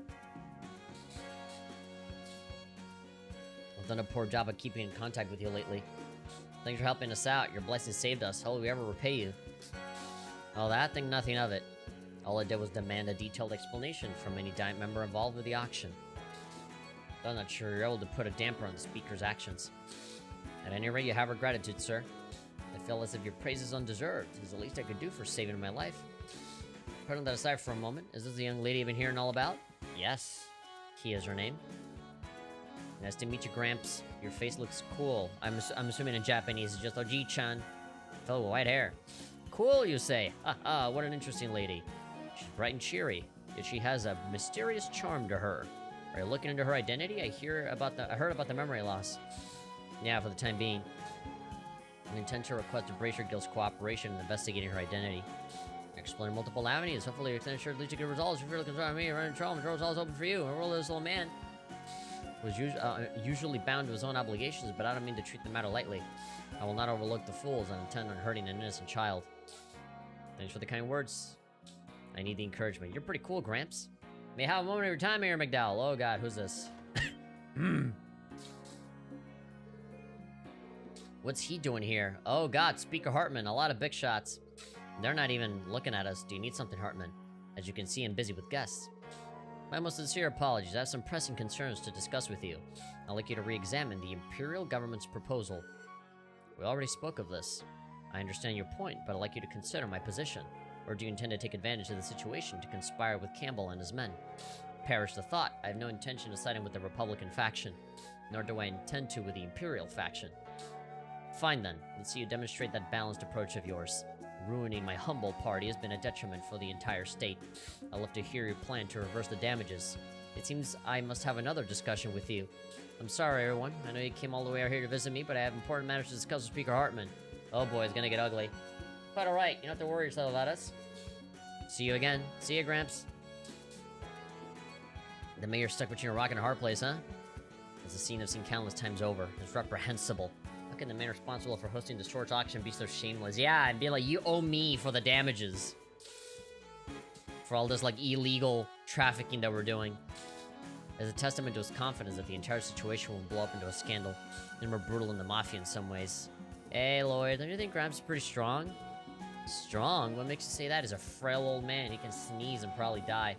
I've done a poor job of keeping in contact with you lately. Thanks for helping us out. Your blessing saved us. How will we ever repay you? Oh, that thing, nothing of it. All I did was demand a detailed explanation from any Diet member involved with the auction. I'm not sure you're able to put a damper on the speaker's actions. At any rate, you have our gratitude, sir. I feel as if your praise is undeserved. It's the least I could do for saving my life. Putting that aside for a moment, is this the young lady I've been hearing all about? Yes. Kia is her name. Nice to meet you, Gramps. Your face looks cool. I'm assuming in Japanese it's just Oji-chan. Fellow with white hair. Cool, you say? Haha, what an interesting lady. She's bright and cheery, yet she has a mysterious charm to her. Are you looking into her identity? I heard about the memory loss. Yeah, for the time being. I intend to request the Bracer Guild's cooperation in investigating her identity. Exploring multiple avenues. Hopefully, your extended leads to good results. If you're concerned with me, running trouble, the door's always open for you. And roll this little man was usually bound to his own obligations, but I don't mean to treat the matter lightly. I will not overlook the fools and intend on hurting an innocent child. Thanks for the kind words. I need the encouragement. You're pretty cool, Gramps. May I have a moment of your time, Mayor McDowell. Oh god, who's this? What's he doing here? Oh god, Speaker Hartman. A lot of big shots. They're not even looking at us. Do you need something, Hartman? As you can see, I'm busy with guests. My most sincere apologies. I have some pressing concerns to discuss with you. I'd like you to re-examine the Imperial government's proposal. We already spoke of this. I understand your point, but I'd like you to consider my position. Or do you intend to take advantage of the situation to conspire with Campbell and his men? Perish the thought. I have no intention of siding with the Republican faction, nor do I intend to with the Imperial faction. Fine then, let's see you demonstrate that balanced approach of yours. Ruining my humble party has been a detriment for the entire state. I'd love to hear your plan to reverse the damages. It seems I must have another discussion with you. I'm sorry, everyone. I know you came all the way out here to visit me, but I have important matters to discuss with Speaker Hartman. Oh boy, it's gonna get ugly. Quite alright, you don't have to worry yourself about us. See you again. See you, Gramps. The mayor's stuck between a rock and a hard place, huh? It's a scene I've seen countless times over. It's reprehensible. How can the man responsible for hosting the short auction be so shameless? Yeah, and be like, you owe me for the damages. For all this, like, illegal trafficking that we're doing. As a testament to his confidence that the entire situation will blow up into a scandal. And we're brutal in the Mafia in some ways. Hey, Lloyd, don't you think Gramps is pretty strong? Strong? What makes you say that? He's a frail old man. He can sneeze and probably die.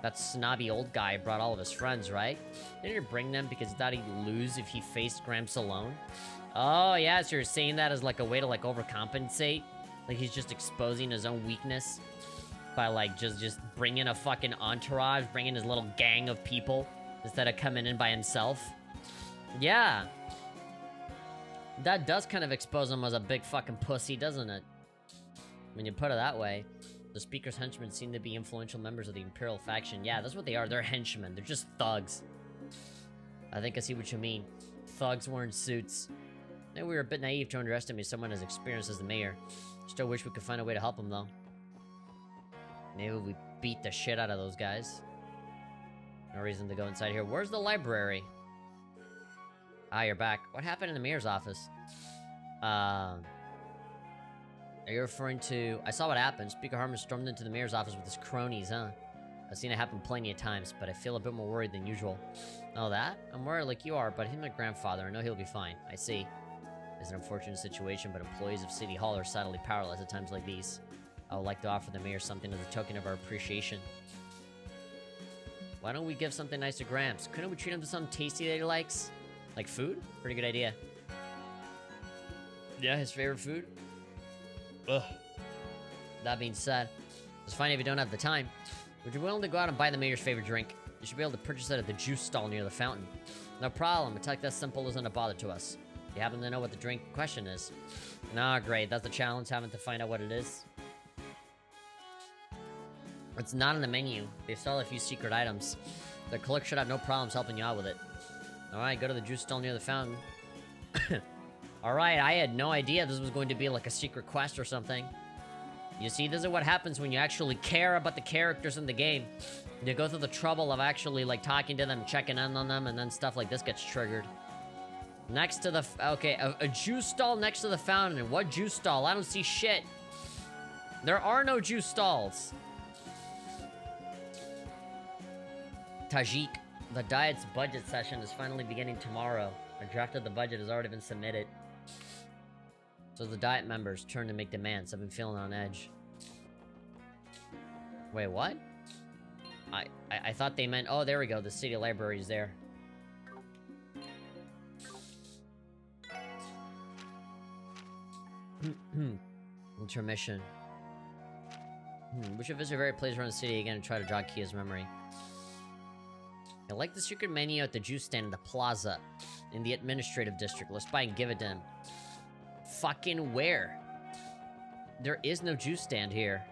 That snobby old guy brought all of his friends, right? Didn't he bring them because he thought he'd lose if he faced Gramps alone? Oh, yeah, so you're saying that as, like, a way to, like, overcompensate? Like, he's just exposing his own weakness by, like, just bringing a fucking entourage, bringing his little gang of people instead of coming in by himself? Yeah. That does kind of expose him as a big fucking pussy, doesn't it? When you put it that way. The Speaker's henchmen seem to be influential members of the Imperial faction. Yeah, that's what they are. They're henchmen. They're just thugs. I think I see what you mean. Thugs wearing suits. Maybe we were a bit naive to underestimate someone as experienced as the mayor. Still wish we could find a way to help him, though. Maybe we beat the shit out of those guys. No reason to go inside here. Where's the library? Ah, you're back. What happened in the mayor's office? Are you referring to... I saw what happened. Speaker Harmon stormed into the mayor's office with his cronies, huh? I've seen it happen plenty of times, but I feel a bit more worried than usual. Oh, that? I'm worried like you are, but he's my grandfather. I know he'll be fine. I see. It's an unfortunate situation, but employees of City Hall are sadly powerless at times like these. I would like to offer the mayor something as a token of our appreciation. Why don't we give something nice to Gramps? Couldn't we treat him to something tasty that he likes? Like food? Pretty good idea. Yeah, his favorite food? Ugh. That being said, it's fine if you don't have the time. Would you be willing to go out and buy the mayor's favorite drink? You should be able to purchase it at the juice stall near the fountain. No problem, a tech that simple isn't a bother to us. You happen to know what the drink question is? Nah, great, that's the challenge, having to find out what it is. It's not on the menu. They sell a few secret items. The clerk should have no problems helping you out with it. Alright, go to the juice stall near the fountain. Alright, I had no idea this was going to be like a secret quest or something. You see, this is what happens when you actually care about the characters in the game. You go through the trouble of actually, like, talking to them, checking in on them, and then stuff like this gets triggered. Next to the... Okay, a juice stall next to the fountain. What juice stall? I don't see shit. There are no juice stalls. Tajik. The diet's budget session is finally beginning tomorrow. A draft of the budget has already been submitted. So the diet members turn to make demands. I've been feeling on edge. Wait, what? I thought they meant... Oh, there we go. The city library is there. Intermission. We should visit various places around the city again and try to jog Kia's memory. I like the secret menu at the juice stand in the plaza in the administrative district. Let's buy and give it to him. Fucking where? There is no juice stand here.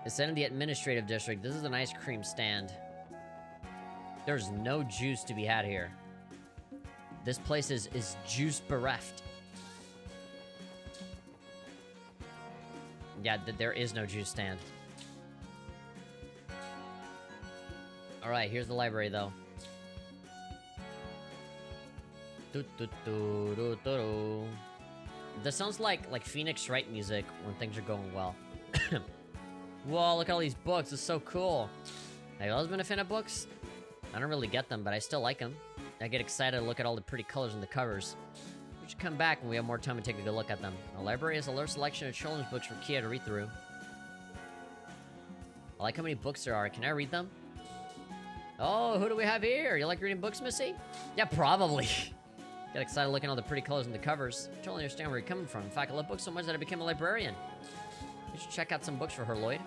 It's in the administrative district. This is an ice cream stand. There's no juice to be had here. This place is juice bereft. Yeah, there is no juice stand. Alright, here's the library, though. This sounds like Phoenix Wright music when things are going well. Whoa, look at all these books. It's so cool. Have you always been a fan of books? I don't really get them, but I still like them. I get excited to look at all the pretty colors in the covers. We should come back when we have more time and take a good look at them. The library has a large selection of children's books for Kia to read through. I like how many books there are. Can I read them? Oh, who do we have here? You like reading books, Missy? Yeah, probably. Get excited looking at all the pretty colors in the covers. I totally understand where you're coming from. In fact, I love books so much that I became a librarian. You should check out some books for her, Lloyd.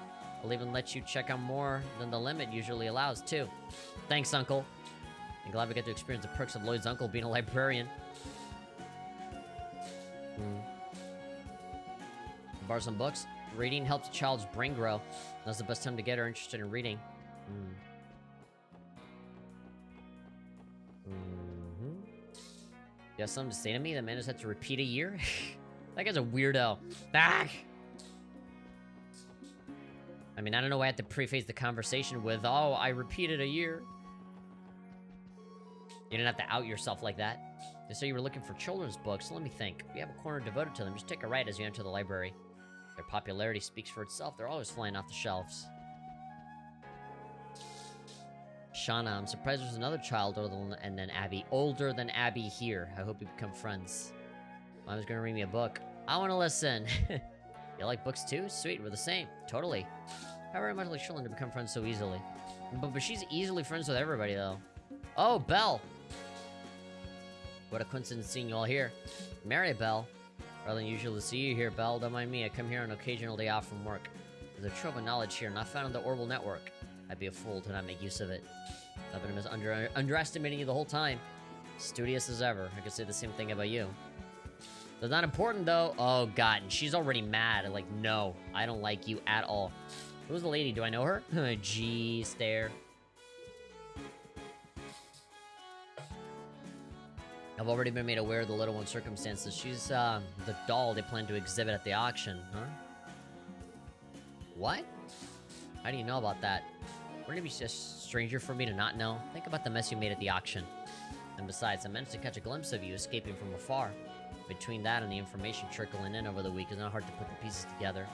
I'll even let you check out more than the limit usually allows, too. Thanks, Uncle. I'm glad we get to experience the perks of Lloyd's uncle being a librarian. Borrow some books. Reading helps a child's brain grow. That's the best time to get her interested in reading. You have something to say to me? The man has had to repeat a year? That guy's a weirdo. Ah! I mean, I don't know why I have to preface the conversation with, oh, I repeated a year. You didn't have to out yourself like that. They say you were looking for children's books. Let me think. We have a corner devoted to them. Just take a right as you enter the library. Their popularity speaks for itself. They're always flying off the shelves. Shauna, I'm surprised there's another child older than Abby here. I hope we become friends. Mom's gonna read me a book. I want to listen. You like books too? Sweet, we're the same. Totally. How very much like children to become friends so easily. But she's easily friends with everybody, though. Oh, Belle! What a coincidence seeing you all here. Mary, Belle. Rather than usual to see you here, Belle. Don't mind me, I come here on an occasional day off from work. There's a trove of knowledge here, not found on the Orbital Network. I'd be a fool to not make use of it. I've been underestimating you the whole time. Studious as ever. I could say the same thing about you. That's not important, though. Oh, God. And she's already mad. Like, no. I don't like you at all. Who's the lady? Do I know her? Gee, stare. I've already been made aware of the little one's circumstances. She's, the doll they plan to exhibit at the auction, huh? What? How do you know about that? Wouldn't it be just stranger for me to not know? Think about the mess you made at the auction. And besides, I managed to catch a glimpse of you escaping from afar. Between that and the information trickling in over the week, it's not hard to put the pieces together.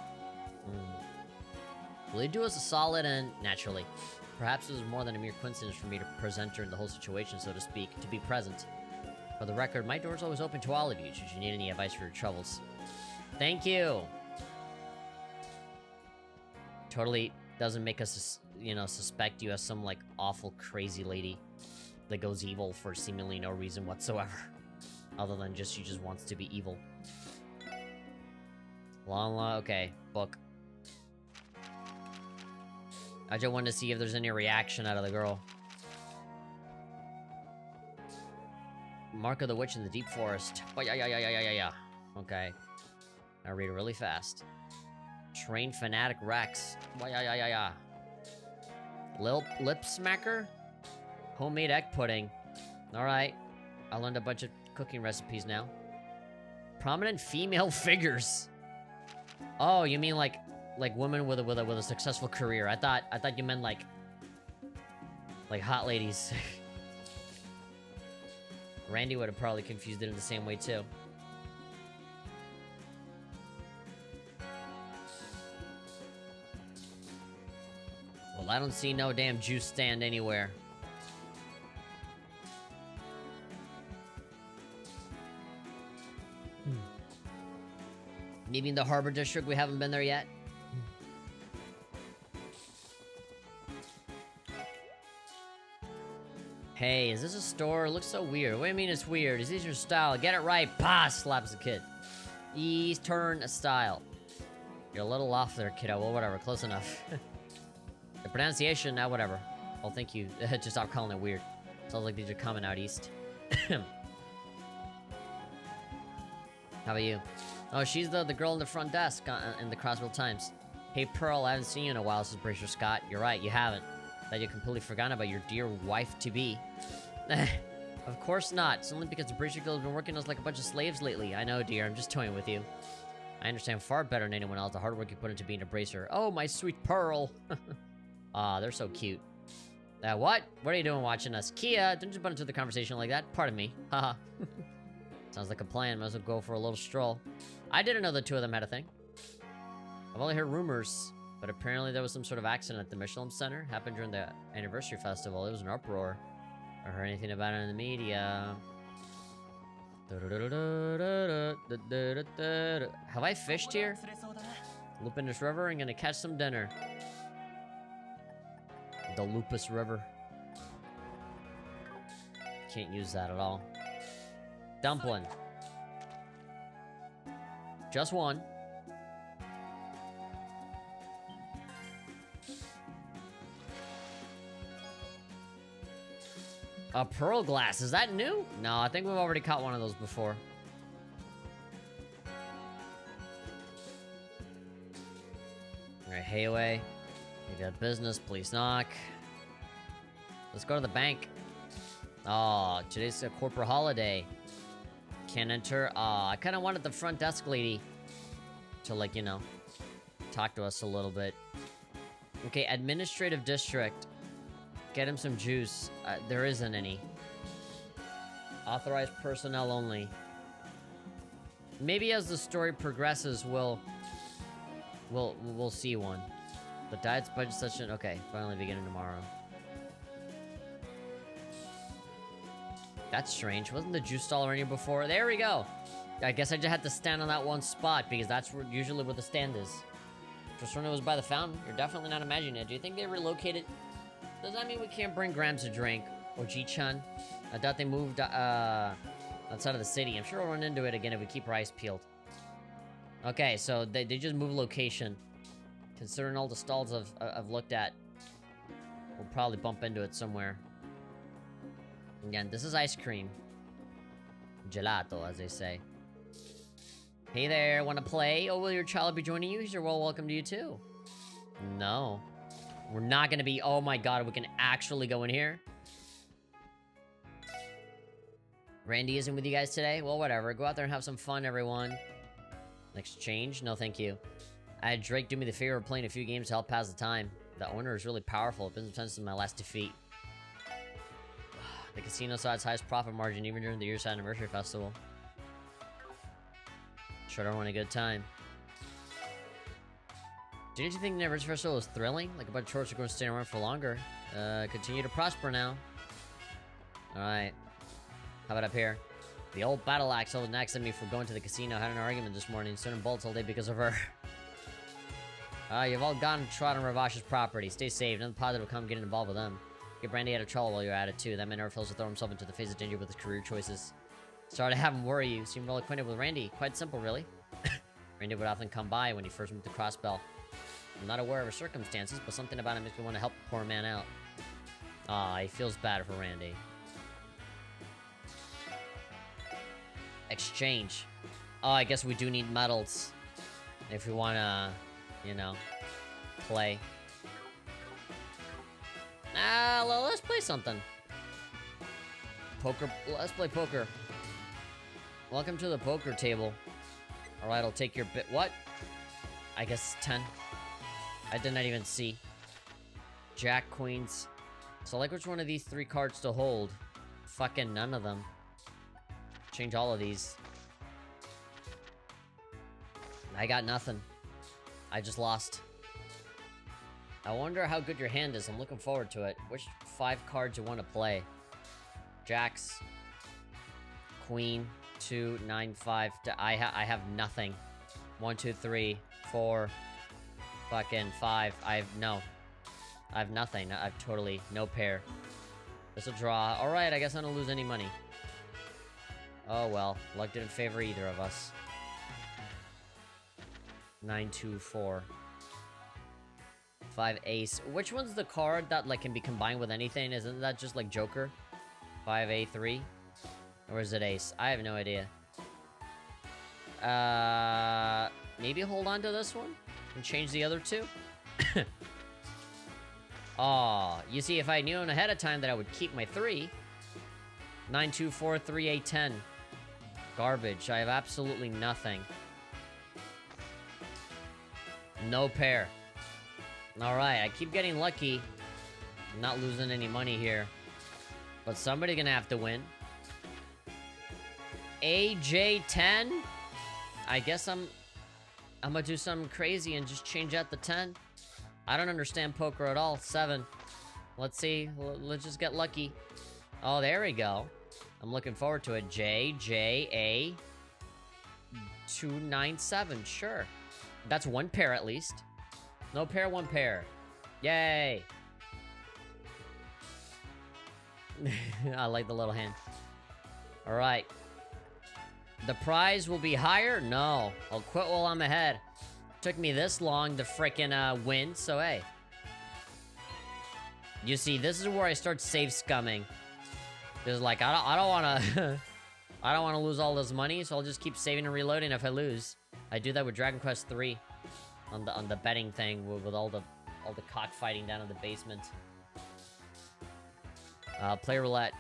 Will you do us a solid and, naturally, perhaps it was more than a mere coincidence for me to present her in the whole situation, so to speak, to be present. For the record, my door's always open to all of you, should you need any advice for your troubles. Thank you! Totally doesn't make us, you know, suspect you as some, like, awful crazy lady that goes evil for seemingly no reason whatsoever. Other than just, she just wants to be evil. Okay, book. I just wanted to see if there's any reaction out of the girl. Mark of the Witch in the Deep Forest. Oh, yeah. Okay. I read it really fast. Train Fanatic Rex. Oh, yeah. Lip Smacker? Homemade egg pudding. Alright. I learned a bunch of cooking recipes now. Prominent female figures. Oh, you mean like women with a successful career. I thought you meant like hot ladies. Randy would have probably confused it in the same way too. Well, I don't see no damn juice stand anywhere. Maybe in the Harbor District, we haven't been there yet. Hey, is this a store? It looks so weird. What do you mean it's weird? Is this your style? Get it right. Bah! Slaps the kid. Eastern style. You're a little off there, kiddo. Well, whatever. Close enough. The pronunciation, now whatever. Well, thank you. Just stop calling it weird. Sounds like these are coming out east. How about you? Oh, she's the girl in the front desk in the Crossville Times. Hey, Pearl, I haven't seen you in a while since Bracer Scott. You're right, you haven't. That you completely forgotten about your dear wife-to-be. Of course not. It's only because the Bracer Guild has been working us like a bunch of slaves lately. I know, dear. I'm just toying with you. I understand far better than anyone else the hard work you put into being a Bracer. Oh, my sweet Pearl. Aw, they're so cute. What? What are you doing watching us? Kia, don't just butt into the conversation like that. Pardon me. Haha. Sounds like a plan. Might as well go for a little stroll. I didn't know the two of them had a thing. I've only heard rumors, but apparently there was some sort of accident at the Michelin Center. Happened during the anniversary festival. It was an uproar. I heard anything about it in the media. Have I fished here? Loop in this river and gonna catch some dinner. The Lupus River. Can't use that at all. Dumpling. Just one. A pearl glass, is that new? No, I think we've already caught one of those before. Alright, Hayway. You got business, please knock. Let's go to the bank. Oh, today's a corporate holiday. Can't enter. I kind of wanted the front desk lady to, like, you know, talk to us a little bit. Okay, administrative district. Get him some juice. There isn't any. Authorized personnel only. Maybe as the story progresses, we'll see one. The diet's budget session. Okay, finally beginning tomorrow. That's strange. Wasn't the juice stall around here before? There we go. I guess I just had to stand on that one spot because that's usually where the stand is. Just when it was by the fountain. You're definitely not imagining it. Do you think they relocated? Does that mean we can't bring Grams a drink? Or G-chan? I thought they moved outside of the city. I'm sure we'll run into it again if we keep our eyes peeled. Okay, so they just moved location. Considering all the stalls I've looked at, we'll probably bump into it somewhere. Again, this is ice cream. Gelato, as they say. Hey there, wanna play? Oh, will your child be joining you? You're well welcome to you too. No. We're not gonna be... Oh my god, we can actually go in here? Randy isn't with you guys today? Well, whatever. Go out there and have some fun, everyone. Exchange? No, thank you. I had Drake do me the favor of playing a few games to help pass the time. The owner is really powerful. It's been since my last defeat. The casino saw its highest profit margin even during the year's anniversary festival. Sure everyone a good time. Didn't you think the anniversary festival was thrilling? Like a bunch of tourists are going to stay around for longer. Continue to prosper now. Alright. How about up here? The old battle axe held next at me for going to the casino. Had an argument this morning. Stood in bolts all day because of her. You've all gone and trod on Ravash's property. Stay safe. Nothing positive will come getting involved with them. Get Brandy out of trouble while you're at it, too. That man never fails to throw himself into the face of danger with his career choices. Sorry to have him worry you. Seem well acquainted with Randy. Quite simple, really. Randy would often come by when he first moved to Crossbell. I'm not aware of his circumstances, but something about him makes me want to help the poor man out. He feels bad for Randy. Exchange. I guess we do need medals. If we wanna, you know, play. Let's play something. Poker. Let's play poker. Welcome to the poker table. Alright, I'll take your bit. What? I guess 10. I did not even see. Jack, Queens. So, like, which one of these 3 cards to hold? Fucking none of them. Change all of these. I got nothing. I just lost. I wonder how good your hand is. I'm looking forward to it. Which 5 cards you want to play? Jacks. Queen. 2, 9, 5. I have nothing. 1, 2, 3, 4. Fucking 5. I have nothing. I've totally no pair. This'll draw. Alright, I guess I don't lose any money. Oh well. Luck didn't favor either of us. 9, 2, 4. 5 ace. Which one's the card that like can be combined with anything? Isn't that just like Joker? 5 A3? Or is it ace? I have no idea. Maybe hold on to this one and change the other 2. You see, if I knew ahead of time that I would keep my 3. 9, 2, 4, 3, 8, 10. Garbage. I have absolutely nothing. No pair. Alright, I keep getting lucky. I'm not losing any money here. But somebody's gonna have to win. AJ10? I guess I'm gonna do something crazy and just change out the 10. I don't understand poker at all. 7. Let's see. Let's just get lucky. Oh, there we go. I'm looking forward to it. JJA 297. Sure. That's 1 pair at least. No pair, 1 pair. Yay. I like the little hand. Alright. The prize will be higher? No. I'll quit while I'm ahead. Took me this long to frickin' win, so hey. You see, this is where I start save scumming. Because like, I don't wanna... I don't wanna lose all this money, so I'll just keep saving and reloading if I lose. I do that with Dragon Quest 3. On the betting thing with all the cockfighting down in the basement. Play roulette.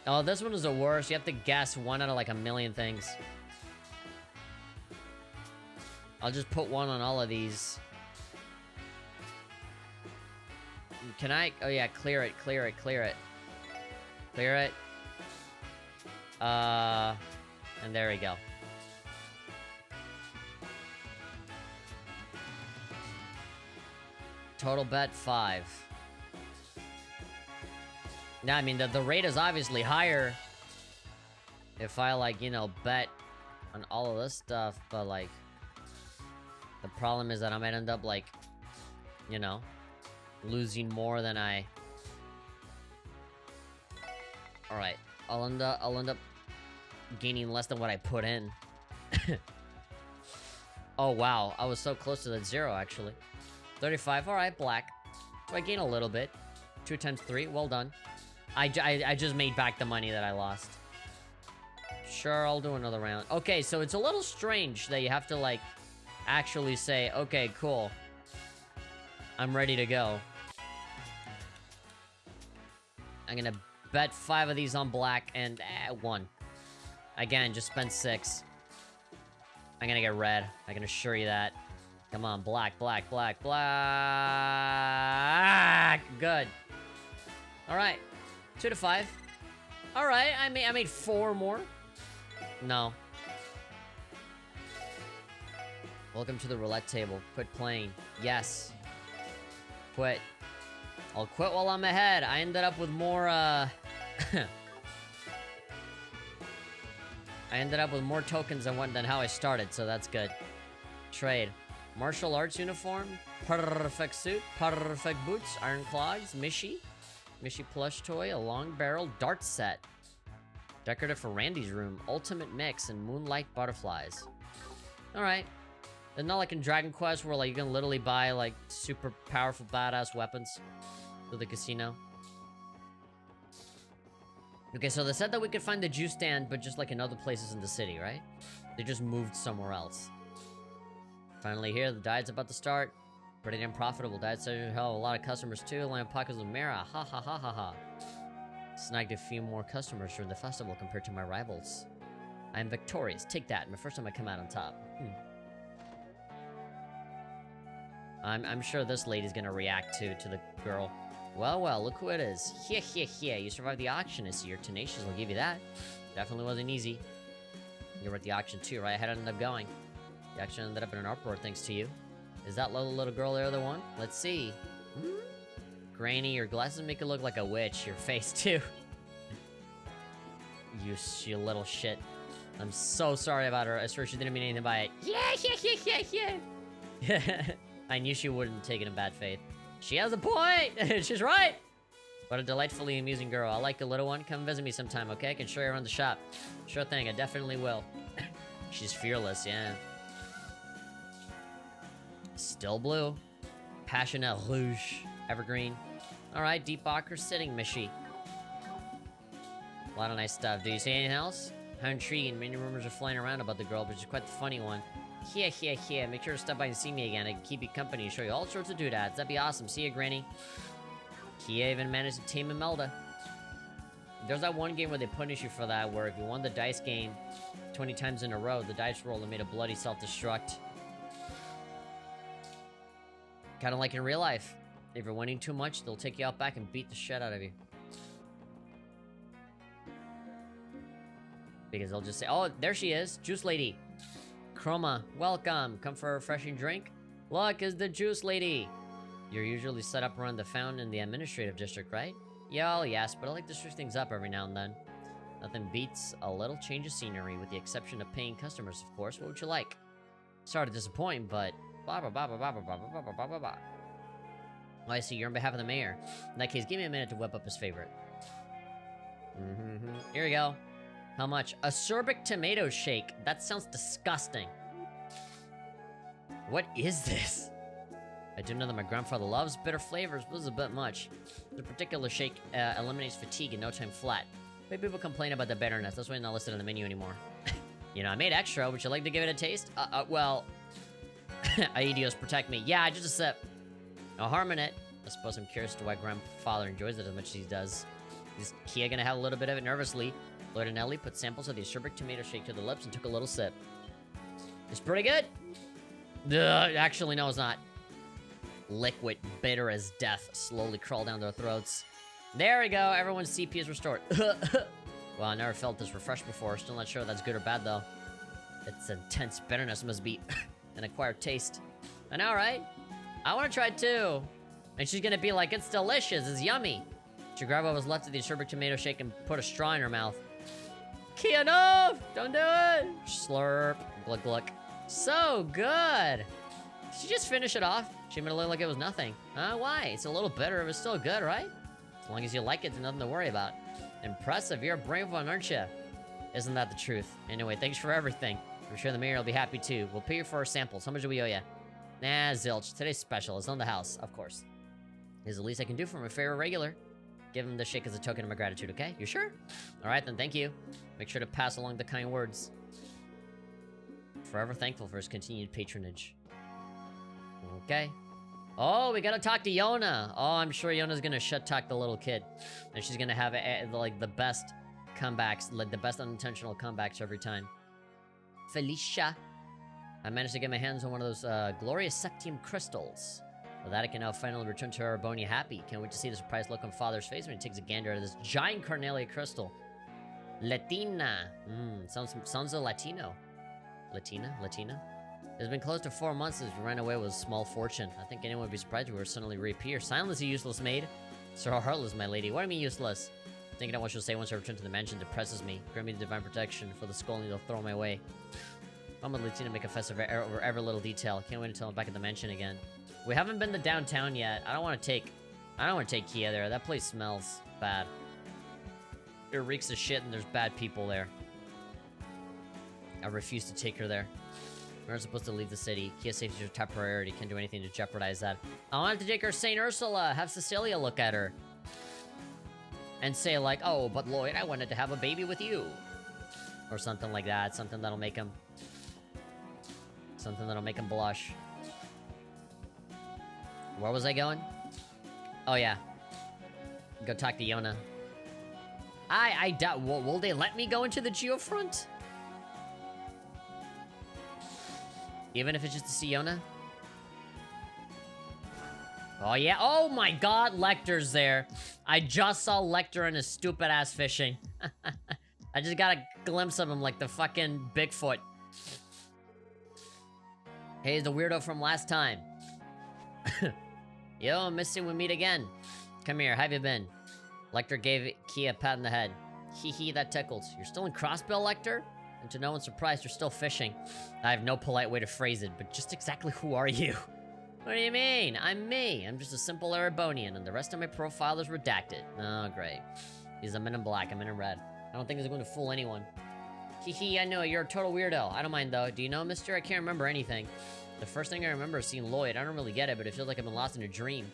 Oh, this one is the worst. You have to guess 1 out of like a million things. I'll just put 1 on all of these. Can I? Oh yeah, clear it, clear it, clear it. Clear it. And there we go. Total bet 5. Now, I mean, the rate is obviously higher if I, like, you know, bet on all of this stuff, but, like, the problem is that I might end up, like, you know, losing more than I... Alright, I'll end up gaining less than what I put in. Oh, wow, I was so close to that 0, actually. 35, alright, black. So I gain a little bit. 2 times 3, well done. I just made back the money that I lost. Sure, I'll do another round. Okay, so it's a little strange that you have to, like, actually say, okay, cool. I'm ready to go. I'm gonna bet 5 of these on black and 1. Again, just spent 6. I'm gonna get red. I can assure you that. Come on, black. Good. All right, 2 to 5. All right, I made 4 more. No. Welcome to the roulette table. Quit playing. Yes. Quit. I'll quit while I'm ahead. I ended up with more, I ended up with more tokens than how I started, so that's good. Trade. Martial arts uniform. Perfect suit. Perfect boots. Iron claws. Mishi plush toy. A long barrel. Dart set. Decorative for Randy's room. Ultimate mix and moonlight butterflies. Alright. It's not like in Dragon Quest where like you can literally buy like super powerful badass weapons to the casino. Okay, so they said that we could find the juice stand, but just like in other places in the city, right? They just moved somewhere else. Finally here, the diet's about to start. Pretty damn profitable. Diet says hell, a lot of customers too. Lamb pockets of Mara. Ha ha ha ha ha. Snagged a few more customers during the festival compared to my rivals. I am victorious. Take that. My first time I come out on top. I'm sure this lady's gonna react to the girl. Well, look who it is. Yeah. You survived the auction this year. Tenacious will give you that. Definitely wasn't easy. You were at the auction too, right? How did it end up going? The auction ended up in an uproar thanks to you. Is that little girl there the one? Let's see. Granny, your glasses make it look like a witch. Your face too. You little shit. I'm so sorry about her. I swear she didn't mean anything by it. Yeah. I knew she wouldn't take it in bad faith. She has a point! She's right! What a delightfully amusing girl. I like the little one. Come visit me sometime, okay? I can show you around the shop. Sure thing, I definitely will. She's fearless, yeah. Still blue. Passionate rouge. Evergreen. Alright, deep ochre sitting, Mishi. A lot of nice stuff. Do you see anything else? How intriguing. Many rumors are flying around about the girl, but she's quite the funny one. Yeah. Make sure to stop by and see me again. I can keep you company and show you all sorts of doodads. That'd be awesome. See ya, Granny. Kia even managed to tame Imelda. There's that one game where they punish you for that, where if you won the dice game 20 times in a row, the dice roll and made a bloody self-destruct. Kind of like in real life. If you're winning too much, they'll take you out back and beat the shit out of you. Because they'll just say, oh, there she is. Juice Lady. Chroma, welcome. Come for a refreshing drink? Look, it's the Juice Lady. You're usually set up around the fountain in the administrative district, right? Yeah, yes, but I like to switch things up every now and then. Nothing beats a little change of scenery, with the exception of paying customers, of course. What would you like? Sorry to disappoint, but... blah, blah, blah, blah, blah, blah, blah, blah, blah, blah, blah, blah. Oh, I see. You're on behalf of the mayor. In that case, give me a minute to whip up his favorite. Here we go. How much? A Acerbic tomato shake. That sounds disgusting. What is this? I do know that my grandfather loves bitter flavors, but this is a bit much. The particular shake eliminates fatigue in no time flat. Maybe people complain about the bitterness. That's why it's not listed on the menu anymore. You know, I made extra. Would you like to give it a taste? Well... Aidios, protect me. Yeah, just a sip. No harm in it. I suppose I'm curious to why grandfather enjoys it as much as he does. Is Kia gonna have a little bit of it nervously? Lloyd and Ellie put samples of the acerbic tomato shake to their lips and took a little sip. It's pretty good. Actually, no, it's not. Liquid, bitter as death, slowly crawl down their throats. There we go. Everyone's CP is restored. Well, I never felt this refreshed before. Still not sure if that's good or bad, though. Its intense bitterness must be an acquired taste. I know, right? I want to try it, too. And she's gonna be like, it's delicious. It's yummy. She grabbed what was left of the acerbic tomato shake and put a straw in her mouth. Kia, no! Don't do it! Slurp. Gluck, gluck. So good! Did she just finish it off? She made it look like it was nothing. Why? It's a little bitter, but still good, right? As long as you like it, there's nothing to worry about. Impressive, you're a brave one, aren't you? Isn't that the truth? Anyway, thanks for everything. I'm sure the mayor will be happy too. We'll pay you for our samples. How much do we owe you? Nah, zilch. Today's special. It's on the house, of course. It's the least I can do for my favorite regular. Give him the shake as a token of my gratitude, okay? You sure? Alright then, thank you. Make sure to pass along the kind words. Forever thankful for his continued patronage. Okay. Oh, we gotta talk to Yona. Oh, I'm sure Yona's gonna shut-talk the little kid. And she's gonna have, like, the best comebacks, like, the best unintentional comebacks every time. Felicia. I managed to get my hands on one of those glorious Sectium crystals. With that, I can now finally return to Arabonia happy. Can't wait to see the surprised look on Father's face when he takes a gander at this giant Carnelia crystal. Latina. Sounds a Latino. Latina? It's been close to 4 months since we ran away with a small fortune. I think anyone would be surprised if we were suddenly reappear. Silence, you useless maid. So heartless, my lady. What do you mean useless? Thinking of what she'll say once I return to the mansion depresses me. Grant me the divine protection for the scolding they'll throw my way. I'm and Latina make a fuss over every little detail. Can't wait until I'm back at the mansion again. We haven't been to downtown yet. I don't want to take Kia there. That place smells bad. It reeks of shit and there's bad people there. I refuse to take her there. We're supposed to leave the city. Kia's safety is a top priority. Can't do anything to jeopardize that. I wanted to take her to St. Ursula. Have Cecilia look at her. And say like, oh, but Lloyd, I wanted to have a baby with you. Or something like that. Something that'll make him blush. Where was I going? Oh, yeah. Go talk to Yona. I doubt... Will they let me go into the Geofront? Even if it's just to see Yona? Oh, yeah. Oh, my God. Lecter's there. I just saw Lecter in his stupid-ass fishing. I just got a glimpse of him like the fucking Bigfoot. Hey, the weirdo from last time. Yo, I'm missing we meet again. Come here, how have you been? Lecter gave Kia a pat on the head. Hee, that tickles. You're still in Crossbill, Lecter? And to no one's surprise, you're still fishing. I have no polite way to phrase it, but just exactly who are you? What do you mean? I'm me. I'm just a simple Erebonian, and the rest of my profile is redacted. Oh, great. He's a men in black, I'm in red. I don't think he's going to fool anyone. Hee, I know, you're a total weirdo. I don't mind, though. Do you know, mister? I can't remember anything. The first thing I remember is seeing Lloyd. I don't really get it, but it feels like I've been lost in a dream.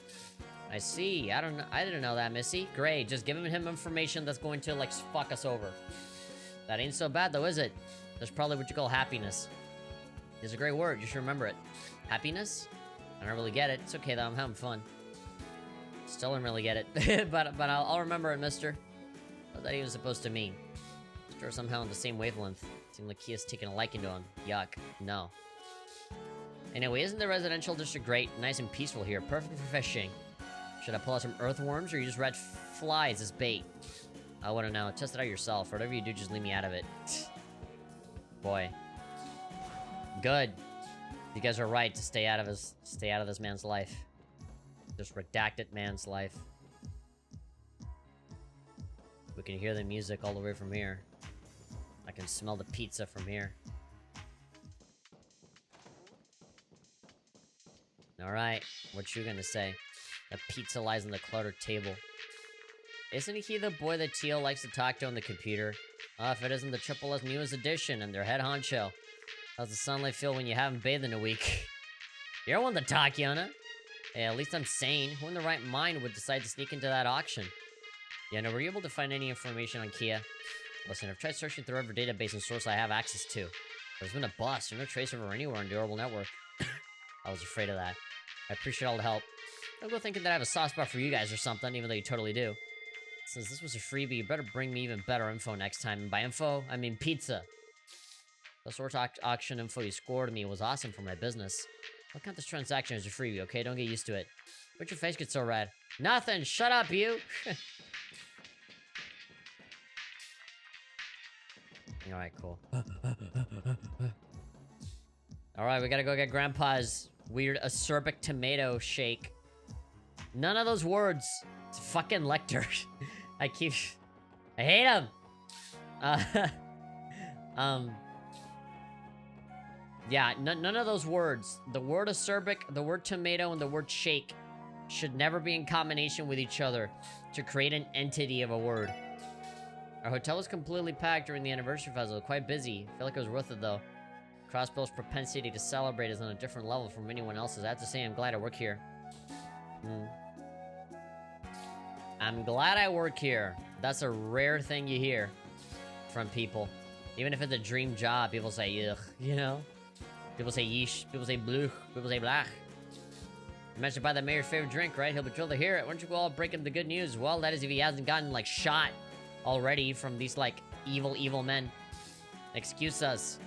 I see. I didn't know that, Missy. Great. Just giving him information that's going to, like, fuck us over. That ain't so bad, though, is it? That's probably what you call happiness. It's a great word. You should remember it. Happiness? I don't really get it. It's okay, though. I'm having fun. Still don't really get it. but I'll remember it, mister. What's that even supposed to mean? We're somehow on the same wavelength. Seems like Kia's taking a liking to him. Yuck. No. Anyway, isn't the residential district great? Nice and peaceful here. Perfect for fishing. Should I pull out some earthworms, or you just red flies as bait? I wouldn't know. Test it out yourself. Whatever you do, just leave me out of it. Boy. Good. You guys are right to stay out of this man's life. This redacted man's life. We can hear the music all the way from here. I can smell the pizza from here. Alright, what you gonna say? The pizza lies on the cluttered table. Isn't he the boy that Teal likes to talk to on the computer? Oh, if it isn't the Triple S newest edition and their head honcho. How's the sunlight feel when you haven't bathed in a week? You're one to talk, Yona. Hey, at least I'm sane. Who in the right mind would decide to sneak into that auction? Yona, were you able to find any information on Kia? Listen, I've tried searching through every database and source I have access to. There's been a bust. There's no trace of her anywhere on the Orbital Network. I was afraid of that. I appreciate all the help. Don't go thinking that I have a soft spot for you guys or something, even though you totally do. Since this was a freebie, you better bring me even better info next time. And by info, I mean pizza. The source auction info you scored me was awesome for my business. I'll count this transaction as a freebie, okay? Don't get used to it. Why'd your face get so red? Nothing! Shut up, you! Alright, cool. Alright, we gotta go get Grandpa's weird acerbic tomato shake. None of those words. It's fucking Lecter. I hate him! Yeah, none of those words. The word acerbic, the word tomato, and the word shake should never be in combination with each other to create an entity of a word. Our hotel was completely packed during the anniversary festival. Quite busy. I feel like it was worth it, though. Crossbill's propensity to celebrate is on a different level from anyone else's. I have to say, I'm glad I work here. I'm glad I work here. That's a rare thing you hear from people. Even if it's a dream job, people say, ugh, you know? People say yeesh, people say blue, people say blach. You mentioned by the mayor's favorite drink, right? He'll be thrilled to hear it. Why don't you go all break him the good news? Well, that is if he hasn't gotten, like, shot already from these, like, evil men. Excuse us.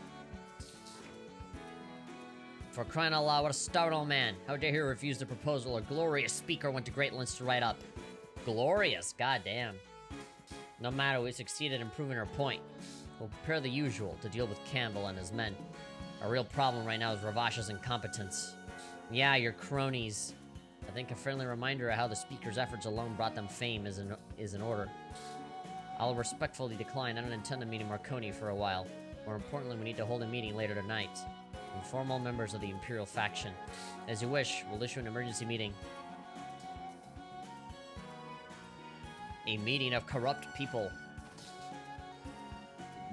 For crying out loud, what a stout old man. How dare he refuse the proposal a glorious speaker went to great lengths to write up. Glorious, goddamn. No matter, we succeeded in proving our point. We'll prepare the usual to deal with Campbell and his men. Our real problem right now is Ravash's incompetence. Yeah, your cronies. I think a friendly reminder of how the speaker's efforts alone brought them fame is in order. I'll respectfully decline. I don't intend to meet Marconi for a while. More importantly, we need to hold a meeting later tonight. Inform all members of the Imperial faction. As you wish, we'll issue an emergency meeting. A meeting of corrupt people.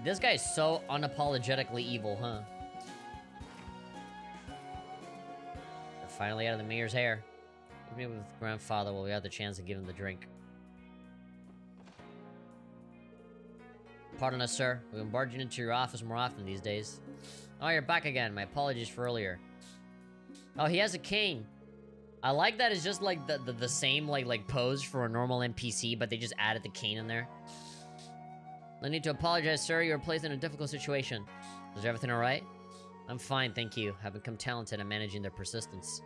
This guy is so unapologetically evil, huh? They're finally out of the mayor's hair. Meet with grandfather while we have the chance to give him the drink. Pardon us, sir. We've been barging into your office more often these days. Oh, you're back again. My apologies for earlier. Oh, he has a cane. I like that it's just like the same like pose for a normal NPC, but they just added the cane in there. I need to apologize, sir. You were placed in a difficult situation. Is everything alright? I'm fine, thank you. I've become talented at managing their persistence.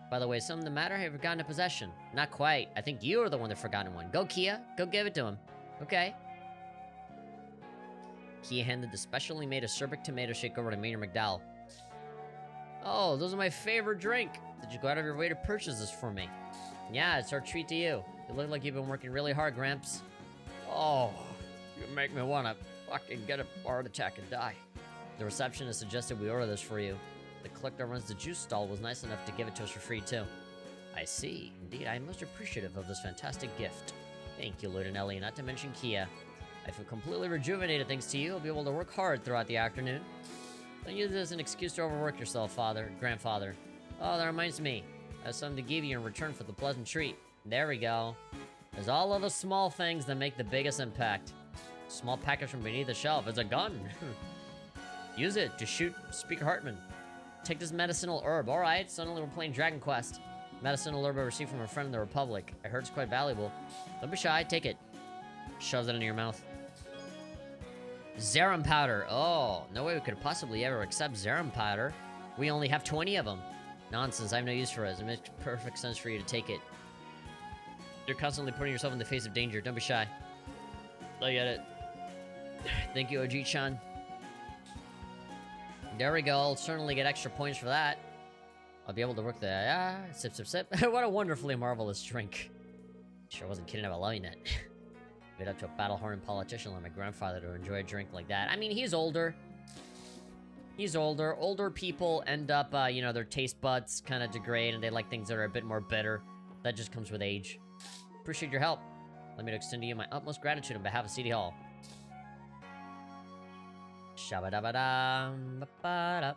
By the way, something the matter? Have you forgotten a possession? Not quite. I think you are the one that forgotten one. Go, Kia. Go give it to him. Okay. Kia handed the specially made acerbic tomato shake over to Mayor McDowell. Oh, those are my favorite drink. Did you go out of your way to purchase this for me? Yeah, it's our treat to you. You look like you've been working really hard, Gramps. Oh, you make me want to fucking get a heart attack and die. The receptionist suggested we order this for you. The clerk that runs the juice stall was nice enough to give it to us for free, too. I see. Indeed, I am most appreciative of this fantastic gift. Thank you, Lieutenant Ellie, not to mention Kia. I feel completely rejuvenated thanks to you. I'll be able to work hard throughout the afternoon. Don't use this as an excuse to overwork yourself, grandfather. Oh, that reminds me. I have something to give you in return for the pleasant treat. There we go. There's all of the small things that make the biggest impact. Small package from beneath the shelf. It's a gun. Use it to shoot Speaker Hartman. Take this medicinal herb. Alright, suddenly we're playing Dragon Quest. Medicinal herb I received from a friend in the Republic. I heard it's quite valuable. Don't be shy, take it. Shoves it into your mouth. Zerum powder. Oh, no way we could possibly ever accept Zerum powder. We only have 20 of them. Nonsense, I have no use for it. It makes perfect sense for you to take it. You're constantly putting yourself in the face of danger. Don't be shy. I get it. Thank you, Oji-chan. There we go. I'll certainly get extra points for that. I'll be able to work the... sip, sip, sip. What a wonderfully marvelous drink. Sure wasn't kidding about loving it. Made up to a battle-hardened politician like my grandfather to enjoy a drink like that. I mean, he's older. He's older. Older people end up, you know, their taste buds kind of degrade and they like things that are a bit more bitter. That just comes with age. Appreciate your help. Let me extend to you my utmost gratitude on behalf of City Hall. Shabba-dabba-dum-ba-ba-da.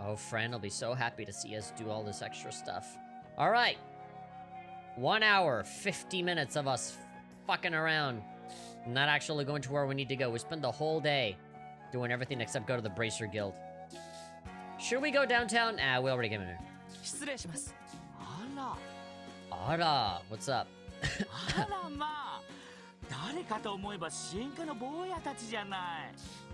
Oh, friend, I'll be so happy to see us do all this extra stuff. All right. 1 hour, 50 minutes of us fucking around. Not actually going to where we need to go. We spend the whole day doing everything except go to the Bracer Guild. Should we go downtown? Ah, we already came in here. 失礼します。あら。 Ara, what's up? あらまあ。誰かと思えば支援課の坊やたちじゃな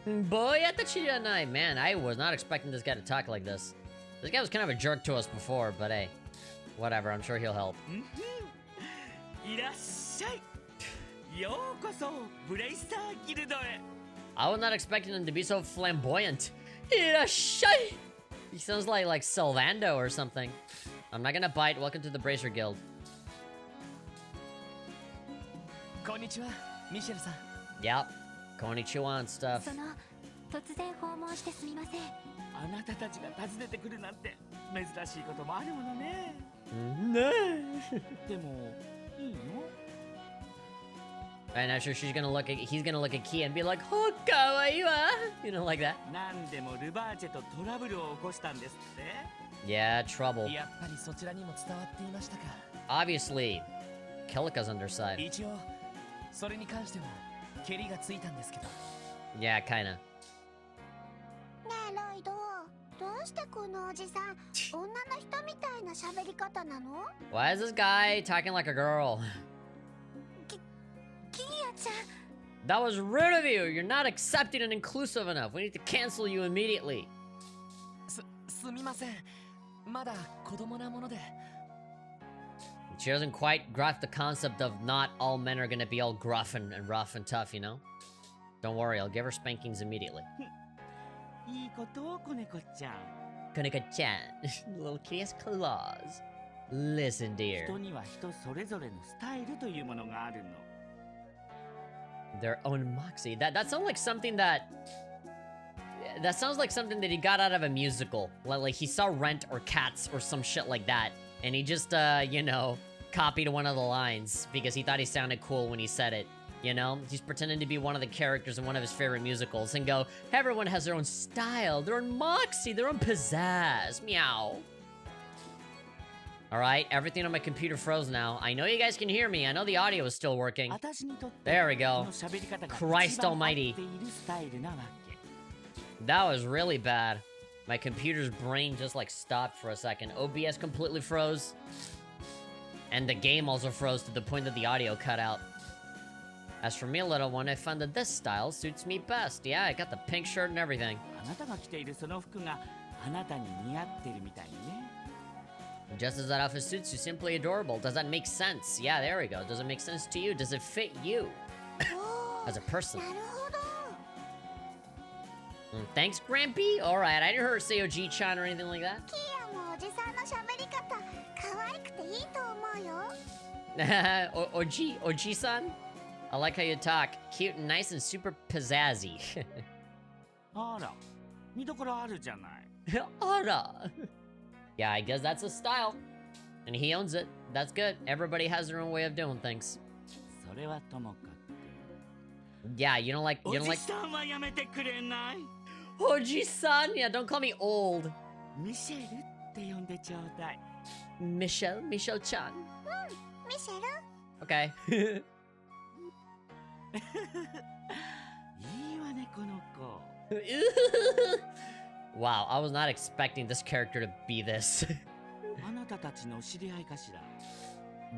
い。 Boy at the Chiyanai. Man, I was not expecting this guy to talk like this. This guy was kind of a jerk to us before, but hey. Whatever, I'm sure he'll help. いらっしゃい。ようこそブレイスターギルドへ。 I was not expecting him to be so flamboyant. Irashai! He sounds like Sylvando or something. I'm not gonna bite. Welcome to the Bracer Guild. こんにちは、ミシェルさん。 Yep. Konnichiwa and stuff. その突然訪問してすみません。あなたたちが訪ねてくるなんて珍しいこともあるものね。No. でもいいの？ And I'm sure he's gonna look at Kia and be like, "Oh, kawaii wa," you know, like that. なんでもルバーチェとトラブルを起こしたんですって。 Yeah, trouble. やっぱりそちらにも伝わっていましたか。 Obviously, Kelika's on their side. 一応それに関してはケリがついたんですけど。 Yeah, kinda. ねえロイド、どうしてこのおじさん女の人みたいな喋り方なの？ Why is this guy talking like a girl? キーヤちゃん、That was rude of you! You're not accepting and inclusive enough. We need to cancel you immediately. すみません。まだ子供なもので。 She doesn't quite grasp the concept of not all men are gonna be all gruff and rough and tough, you know? Don't worry, I'll give her spankings immediately. いいことを子猫ちゃん。 Koneka-chan, little kitty's claws. Listen, dear. 人には人それぞれのスタイルというものがあるの。 Their own moxie. That sounds like something that... That sounds like something that he got out of a musical. Like he saw Rent or Cats or some shit like that. And he just, you know, copied one of the lines because he thought he sounded cool when he said it. You know? He's pretending to be one of the characters in one of his favorite musicals and go, everyone has their own style, their own moxie, their own pizzazz. Meow. Alright, everything on my computer froze now. I know you guys can hear me. I know the audio is still working. There we go. Christ almighty. That was really bad. My computer's brain just like stopped for a second. OBS completely froze. And the game also froze to the point that the audio cut out. As for me, little one, I found that this style suits me best. Yeah, I got the pink shirt and everything. Just as that outfit suits you, simply adorable. Does that make sense? Yeah, there we go. Does it make sense to you? Does it fit you? As a person. Thanks, Grampy. Alright, I didn't hear her say OG-chan or anything like that. OG-san? I like how you talk. Cute and nice and super pizzazzy. Ara. Yeah, I guess that's his style. And he owns it. That's good. Everybody has their own way of doing things. Yeah, you don't like... Oji-san? Yeah, don't call me old. Michelle-chan? Okay. Wow, I was not expecting this character to be this.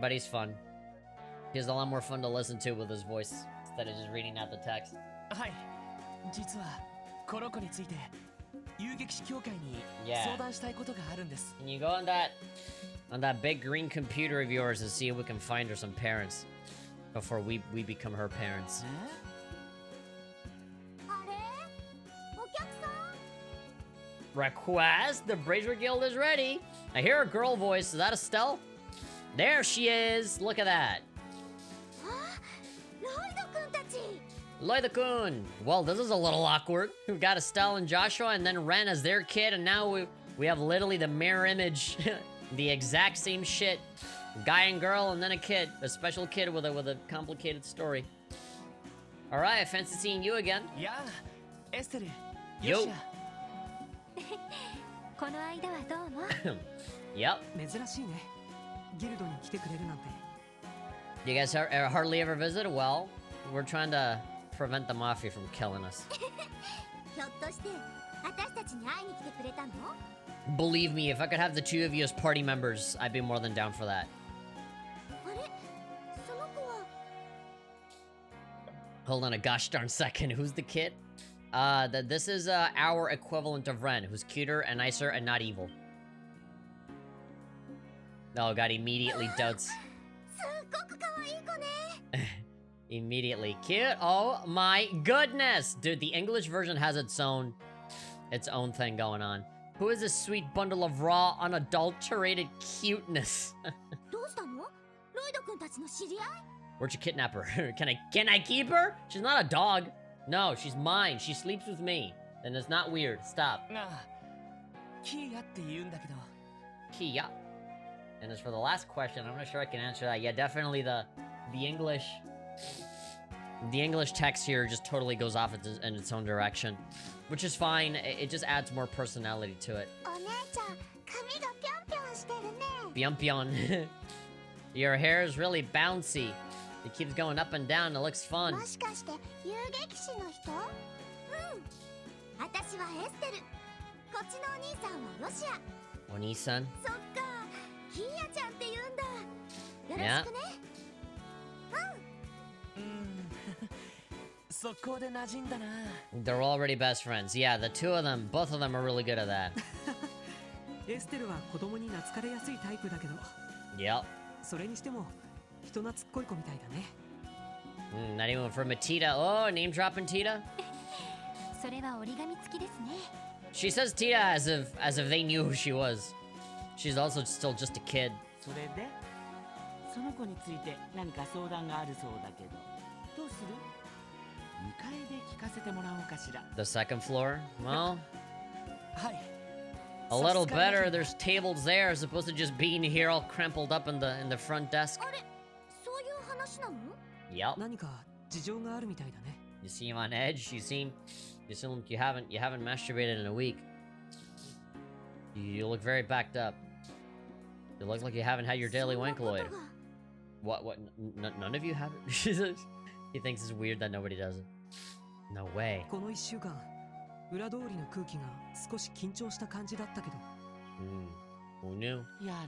But he's fun. He's a lot more fun to listen to with his voice instead of just reading out the text. はい。実はこの子について遊撃士協会に Yeah. 相談したいことがあるんです。 Can you go on that big green computer of yours and see if we can find her some parents before we become her parents? Request? The Brazier Guild is ready. I hear a girl voice. Is that Estelle? There she is. Look at that. Lloyd-kun. Well, this is a little awkward. We've got Estelle and Joshua and then Ren as their kid, and now we have literally the mirror image. The exact same shit. Guy and girl and then a kid. A special kid with a complicated story. Alright, I fancy seeing you again. Yeah, Estelle. Yo. Yep. 珍しいね。ギルドに来てくれるなんて。 You guys hardly ever visit? Well, we're trying to prevent the mafia from killing us. Believe me, if I could have the two of you as party members, I'd be more than down for that. Hold on a gosh darn second. Who's the kid? This is our equivalent of Ren, who's cuter and nicer and not evil. Oh god, immediately doubts. Immediately cute. Oh my goodness, dude. The English version has its own thing going on. Who is this sweet bundle of raw, unadulterated cuteness? Where'd you kidnap her? Can I keep her? She's not a dog. No, she's mine. She sleeps with me. And it's not weird. Stop. キーヤって言うんだけど。 Kia. And as for the last question, I'm not sure I can answer that. Yeah, definitely the English text here just totally goes off in its own direction, which is fine. It just adds more personality to it. Pion. Your hair is really bouncy. It keeps going up and down. It looks fun. Oni-san? Yeah. 速攻で馴染んだな。 They're already best friends. Yeah, the two of them, both of them are really good at that. エステルは子供に懐かれやすいタイプだけど、 Yep. それにしても人懐っこい子みたいだね。Not even from a Tita. Oh, name dropping Tita? それは折り紙付きですね。 She says Tita as if they knew who she was. She's also still just a kid. それでその子について何か相談があるそうだけど、どうする？2階で聞かせてもらおうかしら。 The second floor? Well, はい。 a little better. There's tables there as opposed to just being here all crumpled up in the front desk. あれ、そういう話なの？ Yep. 何か事情があるみたいだね。 You seem on edge. You seem like you haven't masturbated in a week. You look very backed up. You look like you haven't had your daily wankeloid. What? None of you have it? He thinks it's weird that nobody does it. No way. この1週間、裏通りの空気が少し緊張した感じだったけど。Who knew? や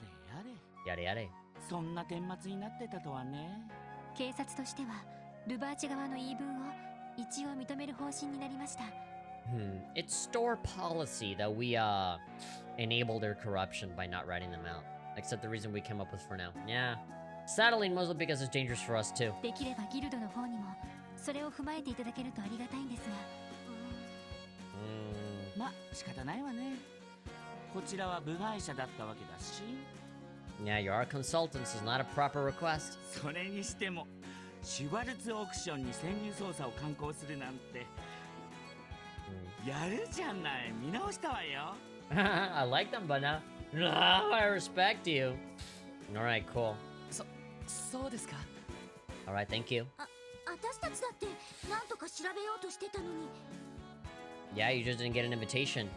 れやれ。 Yada yada. そんな顛末になってたとはね。警察としてはルバーチ側の言い分を一応認める方針になりました。It's store policy that we enable their corruption by not writing them out. Except the reason we came up with for now. Yeah. Settling mostly because it's dangerous for us too. できればギルドの方にもそれを踏まえていただけるとありがたいんですが。ま、仕方ないわね。こちらは部外者だったわけだし。 Yeah, you're our consultants is not a proper request. それにしてもシュバルツオークションに潜入捜査を敢行するなんて、やるじゃない。見直したわよ。I like them, but now no, I respect you. Alright, cool. そうですか。 Alright, thank you. 私たちだって何とか調べようとしてたのに。 Yeah, you just didn't get an invitation.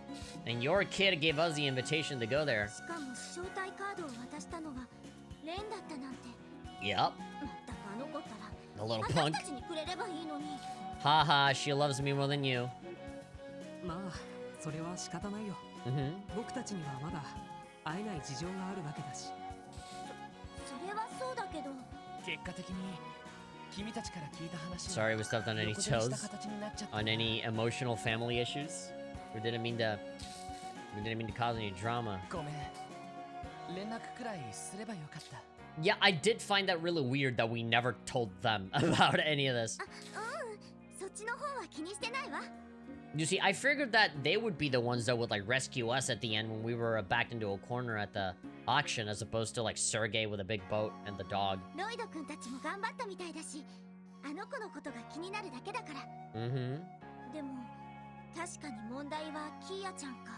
And your kid gave us the invitation to go there. しかも招待カードを渡したのがレンだったなんて。 Yep. まったくあの子ったら The little 私 punk. たちにくれればいいのに。 Haha, she loves me more than you. まあ、それは仕方ないよ。 僕たちにはまだ会えない事情があるわけだし。それはそうだけど。結果的に君たちから聞いた話。 Sorry we stepped on any 横取りした toes. 形になっちゃった。 On any emotional family issues. We didn't mean to cause any drama. ごめん。連絡くらいすればよかった。 Yeah, I did find that really weird that we never told them about any of this. そっちの方は気にしてないわ。 You see, I figured that they would be the ones that would like rescue us at the end when we were backed into a corner at the auction, as opposed to like Sergey with a big boat and the dog. ロイド君たちも頑張ったみたいだし、あの子のことが気になるだけだから。でも確かに問題はキーヤちゃんか。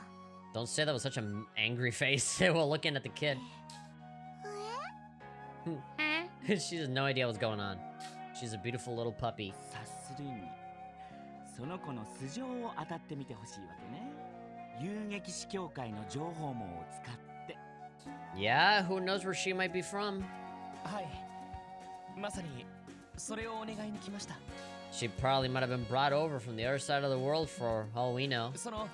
Don't say that with such an angry face while looking at the kid. She has no idea what's going on. She's a beautiful little puppy. 察するにその子の素性を当たってみてほしいわけね。遊撃士協会の情報網を使って。 Yeah, who knows where she might be from? はい。まさにそれをお願いに来ました。 She probably might have been brought over from the other side of the world for all we know. その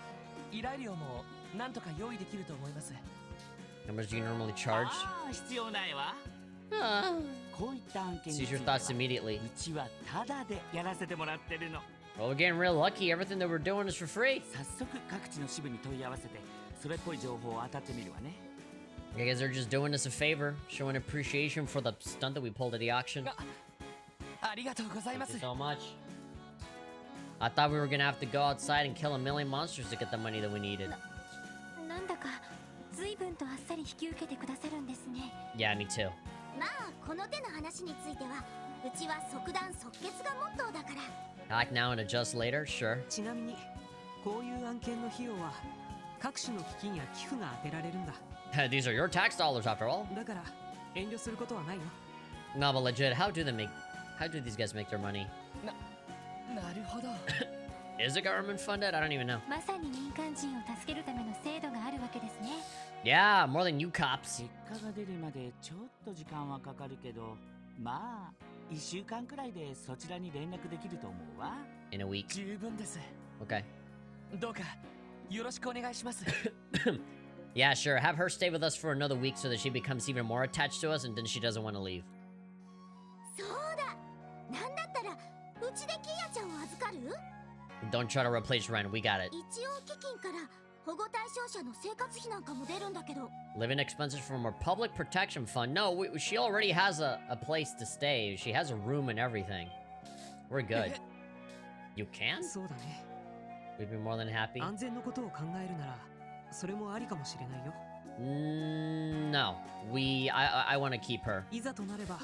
依頼料もなんとか用意できると思います。 How much do you normally charge? ああ、必要ないわ。こういった案件に Seize つい your ては thoughts immediately. うちはタダでやらせてもらってるの。 Well, we're getting real lucky. Everything that we're doing is for free. 早速各地の支部に問い合わせてそれっぽい情報を当たってみるわね。 I guess they're just doing us a favor, showing appreciation for the stunt that we pulled at the auction. ありがとうございま Thank す you。so much. I thought we were gonna have to go outside and kill a million monsters to get the money that we needed. なんだか随分とあっさり引き受けてくださるんですね。 Yeah, me too. まあこの手の話についてはうちは即断即決がモットーだから。 Act now and adjust later, sure. ちなみに、こういう案件の費用は各種の基金や寄付が当てられるんだ。These are your tax dollars after all. だから遠慮することはないよ。 No, but legit, how do these guys make their money? なるほど。Is it government funded? I don't even know. まさに民間人を助けるための制度があるわけですね。 Yeah, more than you cops. 結果が出るまでちょっと時間はかかるけど、まあ1週間くらいでそちらに連絡できると思うわ。 In a week. 十分です。 Okay. どうかよろしくお願いします。 Yeah, sure. Have her stay with us for another week so that she becomes even more attached to us and then she doesn't want to leave. そうだ。なんだったらウちでキーヤちゃんを預かる？ Don't try to replace Ren. We got it. 一応基金から保護対象者の生活費なんかも出るんだけど。 Living expenses from our public protection fund. No, she already has a place to stay. She has a room and everything. We're good. You can? そうだね。 We'd be more than happy. 安全のことを考えるなら、それもありかもしれないよ。No. I want to keep her. いざとなれば、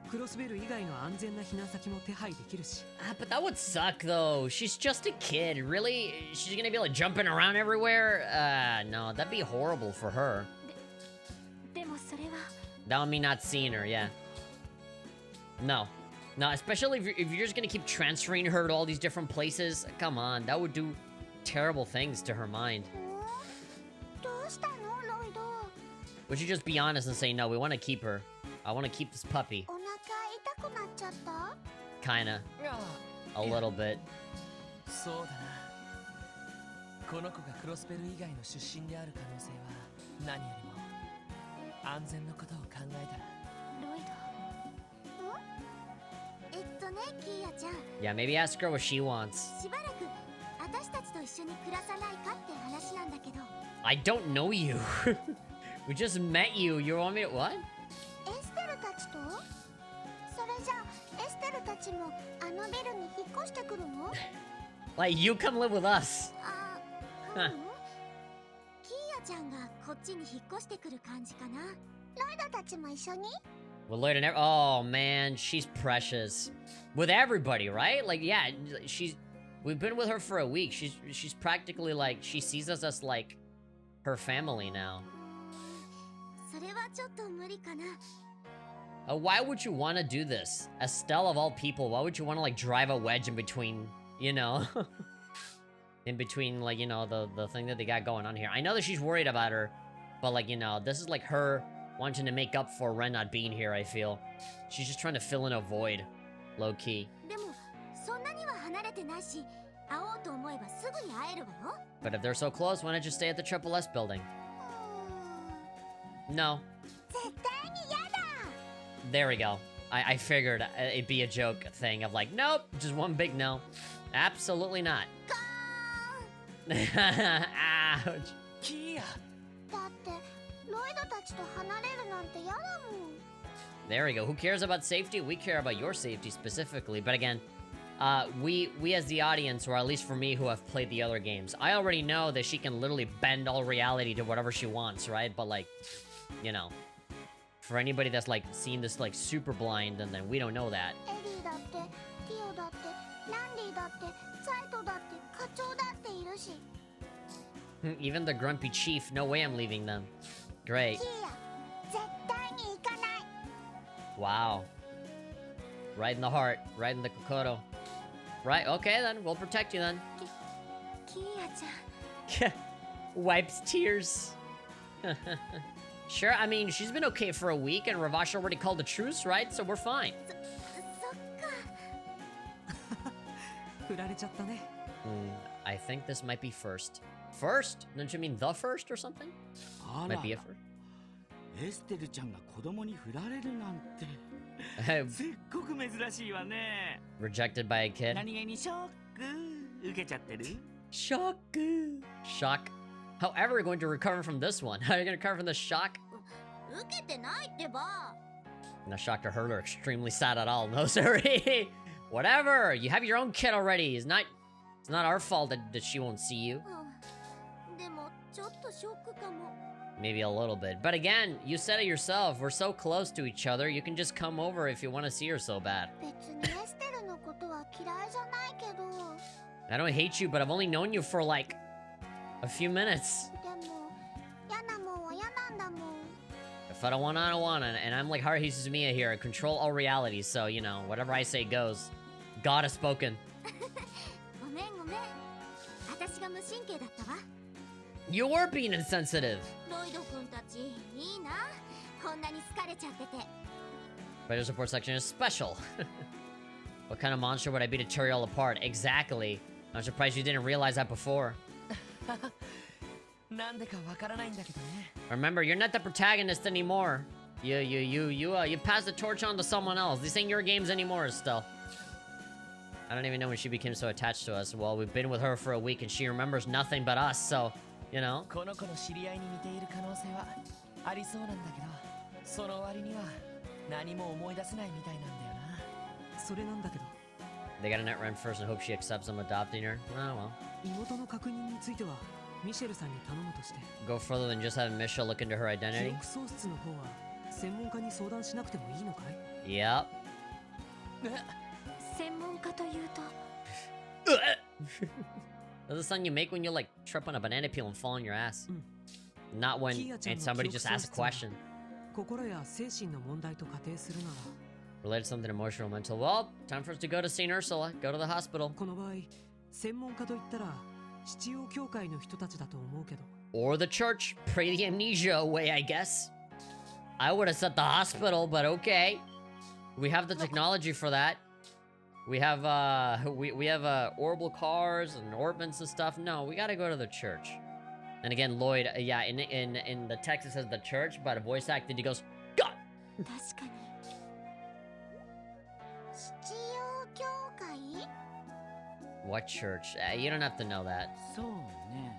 クロスベル以外の安全な避難先も手配できるし。But that would suck though. She's just a kid. Really? She's gonna be like jumping around everywhere? No, that'd be horrible for her. でもそれは。 That would mean not seeing her, yeah. No. No, especially if you're just gonna keep transferring her to all these different places. Come on, that would do terrible things to her mind. どうしたの、ロイド？ Would you just be honest and say, no, we want to keep her. I want to keep this puppy. お腹痛くなっちゃった？ Kinda. A little bit. そうだな。この子がクロスベル以外の出身である可能性は何よりも安全のことを考えたら。ロイド。キーヤちゃん。 Yeah, maybe ask her what she wants. しばらく私たちと一緒に暮らさないかって話なんだけど。 I don't know you. We just met you. You want me to what? エステルたちと？それじゃあエステルたちもあのビルに引っ越してくるの？ Like, you come live with us. あ、キーヤちゃんがこっちに引っ越してくる感じかな。ロイドたちも一緒に？ With Lloyd and oh man, she's precious. With everybody, right? Like, yeah, we've been with her for a week. She's practically like, she sees us as like her family now. それはちょっと無理かな。Why would you want to do this? Estelle of all people, why would you want to like drive a wedge in between, you know? In between, like, you know, the thing that they got going on here. I know that she's worried about her, but like, you know, this is like her wanting to make up for Ren not being here, I feel. She's just trying to fill in a void, low-key. でもそんなには離れてないし、会おうと思えばすぐに会えるわよ。 But if they're so close, why not just stay at the Triple S building? No. 絶対に嫌だ。 There we go. I figured it'd be a joke thing of like, nope, just one big no. Absolutely not. Ouch. キーヤ。だってロイドたちと離れるなんて嫌だもん。 There we go. Who cares about safety? We care about your safety specifically. But again, we as the audience, or at least for me who have played the other games, I already know that she can literally bend all reality to whatever she wants, right? But like, you know, for anybody that's like seen this like super blind, and then we don't know that. エリーだってティオだってランディだってサイトだって課長だっているし。 Even the grumpy chief, no way I'm leaving them. Great. キーヤ、絶対に行かない。 Wow. Right in the heart, right in the Kokoro. Right, okay then, we'll protect you then. キーヤちゃん。 Wipes tears. Sure, I mean, she's been okay for a week, and Ravash already called a truce, right? So we're fine. そっか。振られちゃったね。I think this might be first. First? Don't you mean the first or something? あら Might be a first. エステルちゃんが子供に振られるなんて Hey, すっごく珍しいわね。 rejected by a kid. 何気にショック受けちゃってる？ Shock. Shock. How ever going to recover from this one? How are you going to recover from the shock? 受けてないってば。 No shock to her or extremely sad at all. No, sorry. Whatever. You have your own kid already. It's not our fault that she won't see you. でもちょっとショックかも。 Maybe a little bit. But again, you said it yourself. We're so close to each other. You can just come over if you want to see her so bad. 別にエステルのことは嫌いじゃないけど。 I don't hate you, but I've only known you for like a few minutes. でも嫌なもんは嫌なんだもん。 If I don't want, I don't want. And I'm like Haruhi Suzumiya here. I control all reality. So, you know, whatever I say goes. God has spoken. ごめんごめん。私が無神経だったわ。 You were being insensitive. ロイド君たちいいな。こんなに好かれちゃってて。 Writer support section is special. What kind of monster would I be to tear you all apart? Exactly. I'm surprised you didn't realize that before. なんでかわからないんだけどね。 Remember, you're not the protagonist anymore. You passed the torch on to someone else. These ain't your games anymore, Estelle. I don't even know when she became so attached to us. Well, we've been with her for a week and she remembers nothing but us, so, you know. この子の知り合いに似ている可能性はありそうなんだけど、その割には何も思い出せないみたいなんだよな。それなんだけど。They gotta net rent first and hope she accepts them adopting her. Oh well. 妹の確認についてはミシェルさんに頼むとして。Go further than just having Michelle look into her 記 identity. 憶喪失の方は専門家に相談しなくてもいいのかい？ Yep. 専門家というと That's the sound you make when you like trip on a banana peel and fall on your ass. Not when and somebody just asks a question. 心や精神の問題と仮定するなら Related to something emotional, mental. Well, time for us to go to St. Ursula. Go to the hospital. この場合専門家といったら七曜教会の人たちだと思うけど Or the church. Pray the amnesia away, I guess. I would have said the hospital, but okay. We have the technology for that. We have we have orbital cars and orbits and stuff. No, we gotta go to the church. And again, Lloyd, yeah, in the text it says the church, but voice acted he goes, God. 確かに七曜教会 What church? You don't have to know that. そうね。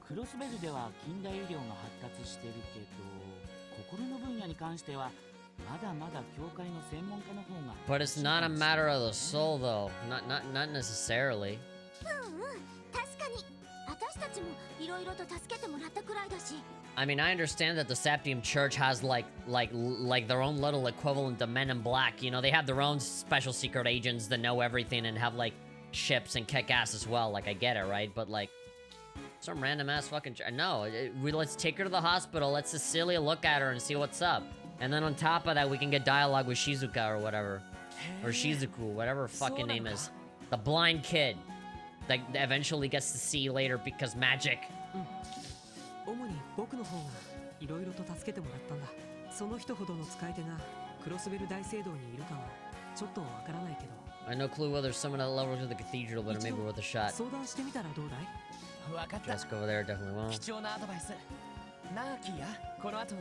クロスベルでは近代医療が発達してるけど、心の分野に関してはまだまだ教会の専門家の方が。But it's not a matter of the soul, though. Not necessarily. 確かに私たちもいろいろと助けてもらったくらいだし I mean, I understand that the Septium Church has like their own little equivalent to Men in Black. You know, they have their own special secret agents that know everything and have like ships and kick ass as well. Like, I get it, right? But like, some random ass fucking no. Let's take her to the hospital. Let Cecilia look at her and see what's up. And then on top of that, we can get dialogue with Shizuka or whatever, or Shizuku, whatever her fucking name is, the blind kid that eventually gets to see later because magic. 主に僕の方がいろいろと助けてもらったんだその人ほどの使い手がクロスベル大聖堂にいるかはちょっとわからないけど I have no clue whether someone at the levels of the cathedral, but it may be worth a shot. 相談してみたらどうだいわかった。 Let's go over there, definitely won't. 貴重なアドバイス。なあキーや、この後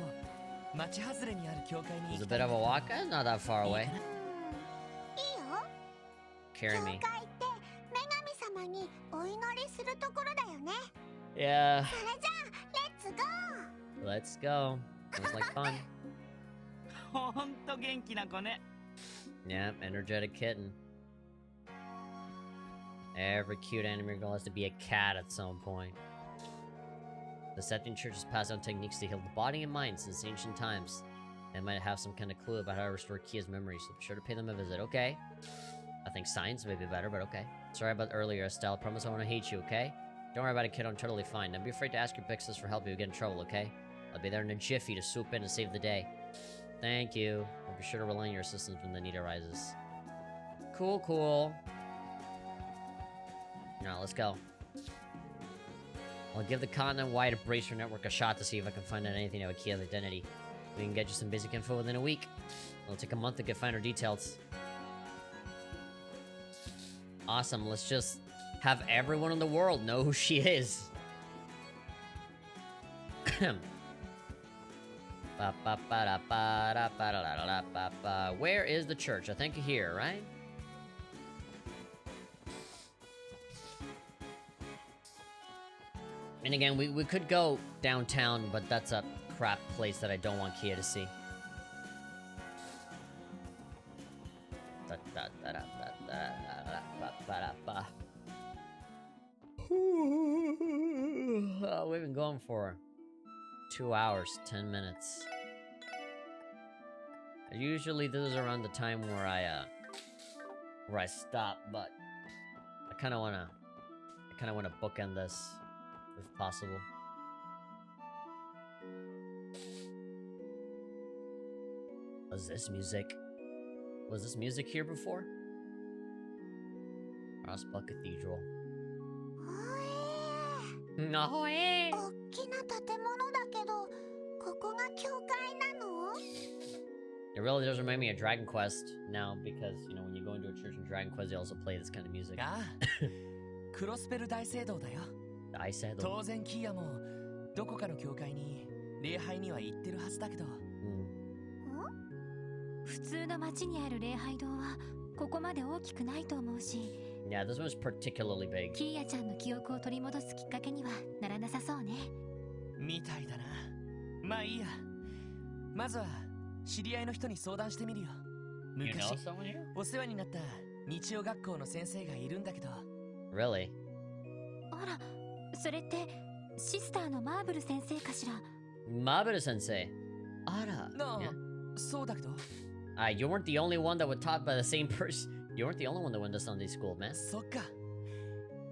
町外れにある教会に It's 行 a きた bit いん of だ a けど walk, not that far いい away. かな？いいよ Carry 教会 me. って女神様にお祈りするところだよね Yeah, それじゃあレッツゴー let's go. Sounds like fun. ほんと元気な子ね。 Yeah, energetic kitten. Every cute anime girl has to be a cat at some point. The Septian Church has passed down techniques to heal the body and mind since ancient times. They might have some kind of clue about how to restore Kia's memories, so be sure to pay them a visit, okay? I think science may be better, but okay. Sorry about earlier, Estelle. Promise I won't hate you, okay? Don't worry about it, kid. I'm totally fine. Don't be afraid to ask your big sis for help if you get in trouble, okay? I'll be there in a jiffy to swoop in and save the day. Thank you. I'll be sure to rely on your assistance when the need arises. Cool, cool. Now, let's go. I'll give the continent-wide Bracer Network a shot to see if I can find out anything about Kia's identity. We can get you some basic info within a week. It'll take a month to get finer details. Awesome, let's just have everyone in the world know who she is. Where is the church? I think here, right? And again, we could go downtown, but that's a crap place that I don't want Kia to see. Oh, we've been going for 2 hours, 10 minutes. Usually this is around the time where I stop, but I kind of wanna bookend this if possible. Was this music here before? Rosbach Cathedral. おえ No. 大きな建物だけどここが教会なの It really does remind me of Dragon Quest now because, you know, when you go into a church in Dragon Quest, they also play this kind of music. ああクロスペル大聖堂だよ I said. 当然キーヤもどこかの教会に礼拝には行ってるはずだけど 普通の町にある礼拝堂はここまで大きくないと思うし。Yeah, this one's particularly big. キーヤちゃんの記憶を取り戻すきっかけにはならなさそうね。みたいだな。まあいいや。まずは知り合いの人に相談してみるよ。You know 昔 someone here? お世話になった日曜学校の先生がいるんだけど。 Really? あら、それってシスターのマーブル先生かしら。Mabuda sensei. Ara. なあ、 Yeah. そうだけど。You weren't the only one that was taught by the same person. You weren't the only one that went to Sunday school, man. そっか。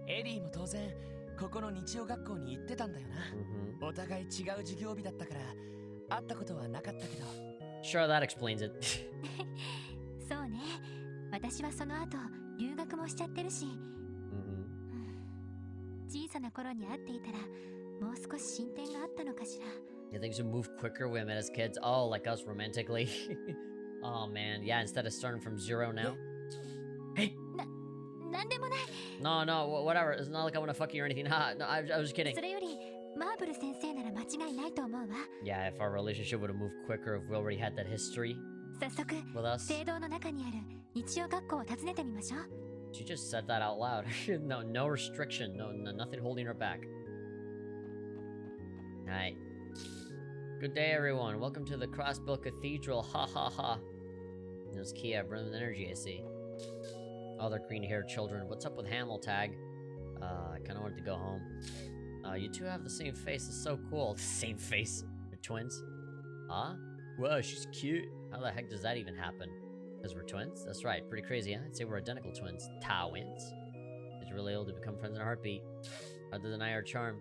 エリーも当然ここの日曜学校に行ってたんだよな。 Mm-hmm. お互い違う授業日だったから会ったことはなかったけど。 Sure, that explains it. そうね。私はその後留学もしちゃってるし。Mm-hmm. 小さな頃に会っていたらもう少し進展があったのかしら。 You think should move quicker when we met as kids? Oh, like us romantically. Oh man, yeah. Instead of starting from zero now. Hey. なんでもない。 No, no, whatever. It's not like I want to fuck you or anything. Ha, no, I was just kidding. それよりマーブル先生なら間違いないと思うわ。 Yeah, if our relationship would have moved quicker if we already had that history 早速 with us. 聖堂の中にある日曜学校を訪ねてみましょう。 She just said that out loud. No restriction. No, nothing holding her back. Alright. Good day, everyone. Welcome to the Crossbill Cathedral. Ha ha ha. There's Kia, brilliant energy, I see. Other green-haired children. What's up with Hamiltag? I kind of wanted to go home. You two have the same face. It's so cool. Same face. You're twins. Huh? Whoa, she's cute. How the heck does that even happen? Because we're twins? That's right. Pretty crazy, huh? I'd say we're identical twins. Twins. It's really old to become friends in a heartbeat. Hard to deny our charm.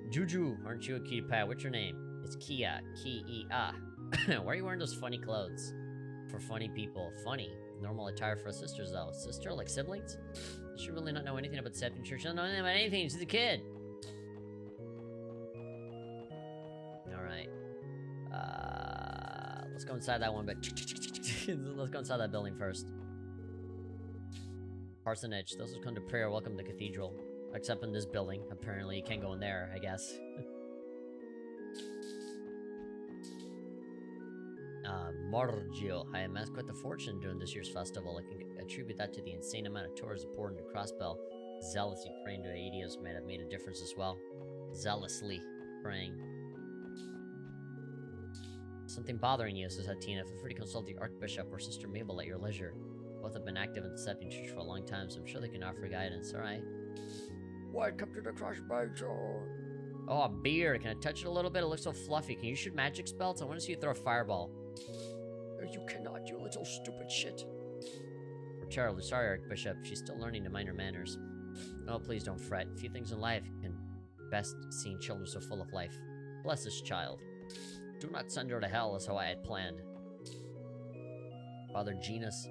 Juju, aren't you a cutie pie? What's your name? It's Kia. Ki-E-A. Why are you wearing those funny clothes? For funny people. Funny. Normal attire for sisters, though. Sister? Like siblings? Does she really not know anything about the Septon Church? She doesn't know anything about anything. She's a kid. Alright. Let's go inside that one, but... Let's go inside that building first. Parsonage. Those who come to prayer welcome to the cathedral. Except in this building. Apparently, you can't go in there, I guess. Morgio. I amassed quite the fortune during this year's festival. I can attribute that to the insane amount of tours that poured into Crossbell. Zealously praying to Aetius might have made a difference as well. Zealously praying. Something bothering you, says Hatina. Feel free to consult the Archbishop or Sister Mabel at your leisure. Both have been active in the Septon Church for a long time, so I'm sure they can offer guidance, alright? Welcome to the Crossbell. Oh, a beard. Can I touch it a little bit? It looks so fluffy. Can you shoot magic spells? I want to see you throw a fireball. You cannot, you little stupid shit. We're terribly sorry, Archbishop. She's still learning to mind her manners. Oh, please don't fret. Few things in life can best seeing children so full of life. Bless this child. Do not send her to hell as how I had planned. Father Genus.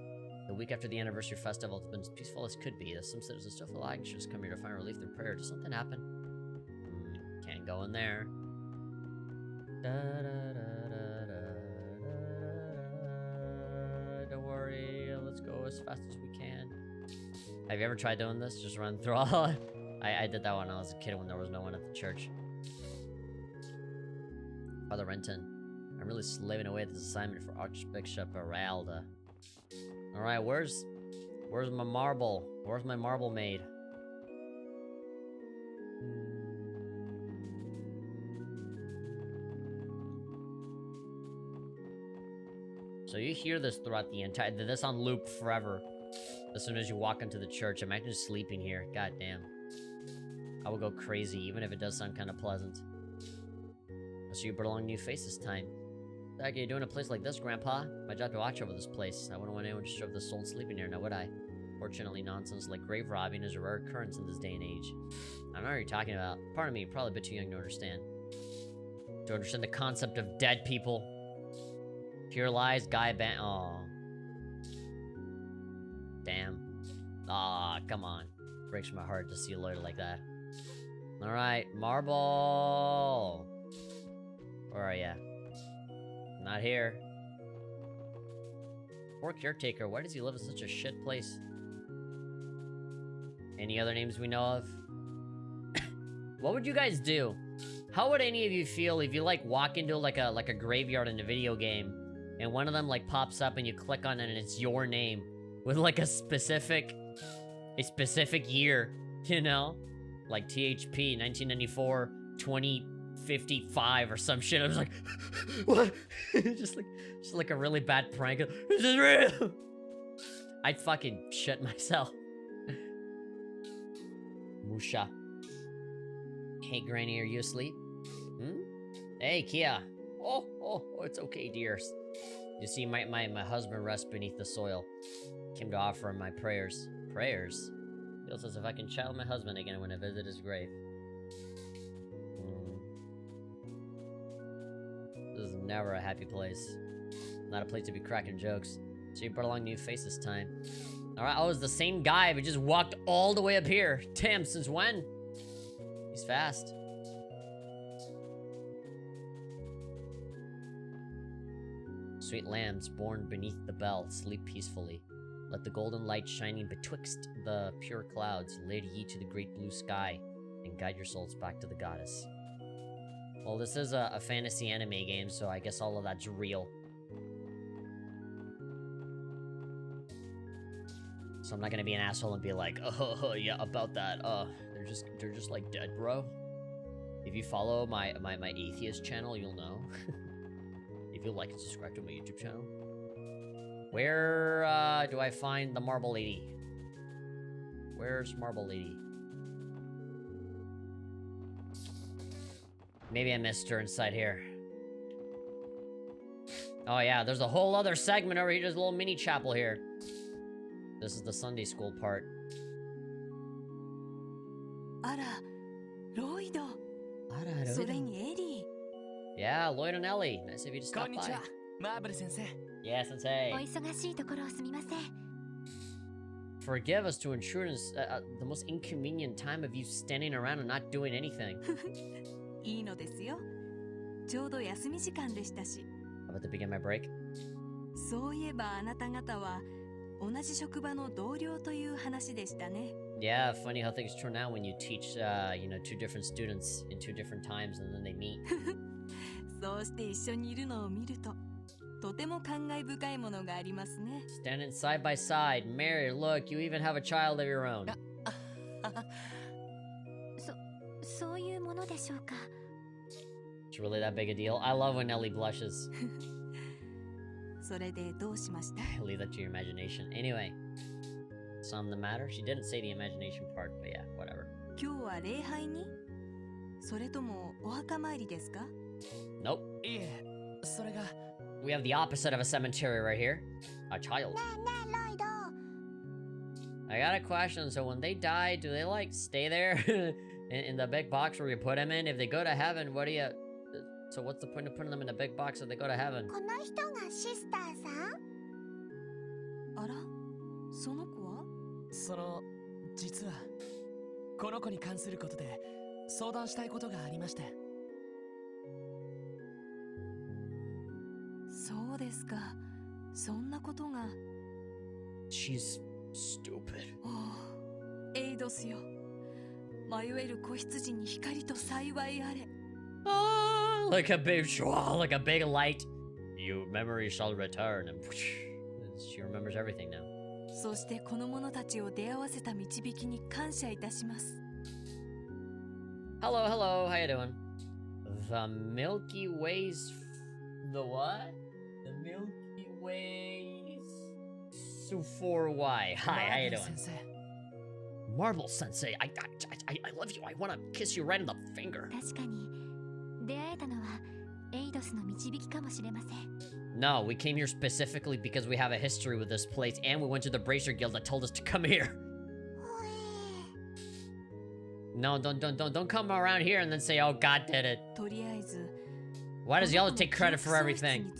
The week after the anniversary festival has been as peaceful as could be. Some citizens still feel anxious, come here to find relief through prayer. Did something happen? Can't go in there. Don't worry, let's go as fast as we can. Have you ever tried doing this? Just run through all... I did that when I was a kid when there was no one at the church. Father Renton. I'm really slaving away at this assignment for Archbishop Aralda. Alright, where's my marble? Where's my marble maid? So you hear this throughout the entire... This on loop forever. As soon as you walk into the church. Imagine sleeping here. God damn. I will go crazy, even if it does sound kind of pleasant. So you brought along a new face this time. What are you doing in a place like this, Grandpa? My job to watch over this place. I wouldn't want anyone to disturb the soul sleeping here, now would I? Fortunately, nonsense like grave robbing is a rare occurrence in this day and age. I don't know what you're talking about. Pardon me, you're probably a bit too young to understand. To understand the concept of dead people. Pure lies, guy ban- Aw. Damn. Aw, come on. Breaks my heart to see a lawyer like that. Alright, marble! Where are ya? Not here. Poor caretaker, why does he live in such a shit place? Any other names we know of? What would you guys do? How would any of you feel if you like walk into like a graveyard in a video game and one of them like pops up and you click on it and it's your name with like a specific year, you know? Like THP 1994 2055 or some shit. I was like, what? just like a really bad prank. This is real. I'd fucking shit myself. Musha. Hey, Granny, are you asleep? Hmm? Hey, Kia. Oh, it's okay, dears. You see, my husband rests beneath the soil. Came to offer him my prayers. Prayers? Feels as if I can chat with my husband again when I visit his grave. This is never a happy place. Not a place to be cracking jokes. So you brought along new face this time. Alright, oh, it's the same guy, but just walked all the way up here. Damn, since when? He's fast. Sweet lambs born beneath the bell, sleep peacefully. Let the golden light shining betwixt the pure clouds lead ye to the great blue sky, and guide your souls back to the goddess. Well, this is a fantasy anime game, so I guess all of that's real. So I'm not gonna be an asshole and be like, oh yeah, about that. They're just like dead, bro. If you follow my atheist channel, you'll know. If you like and subscribe to my YouTube channel. Where do I find the Marble Lady? Where's Marble Lady? Maybe I missed her inside here. Oh yeah, there's a whole other segment over here. There's a little mini chapel here. This is the Sunday school part. Ara, Lloyd. Yeah, Lloyd and Ellie. Nice of you to stop by. Yeah, Sensei. Forgive us to ensure the most inconvenient time of you standing around and not doing anything. About to begin my break. Yeah, funny how things turn out when you teach, you know, two different students in two different times and then they meet. Standing side by side, married, look, you even have a child of your own. It's really that big a deal? I love when Ellie blushes. Leave that to your imagination. Anyway, something the matter? She didn't say the imagination part, but yeah, whatever. Nope. We have the opposite of a cemetery right here. A child. I got a question. So when they die, do they like stay there in the big box where you put them in? If they go to heaven, what do you... So what's the point of putting them in a big box if they go to heaven? She's stupid. Oh, like a big light. Your memory shall return, and whoosh, she remembers everything now. Hello, how you doing? The Milky Way's... The what? The Milky Way's... Su4Y. Hi, how you doing? Marble Sensei, I love you. I want to kiss you right in the finger. No, we came here specifically because we have a history with this place, and we went to the Bracer Guild that told us to come here. No, don't come around here and then say, oh, God did it. Why does y'all take credit for everything?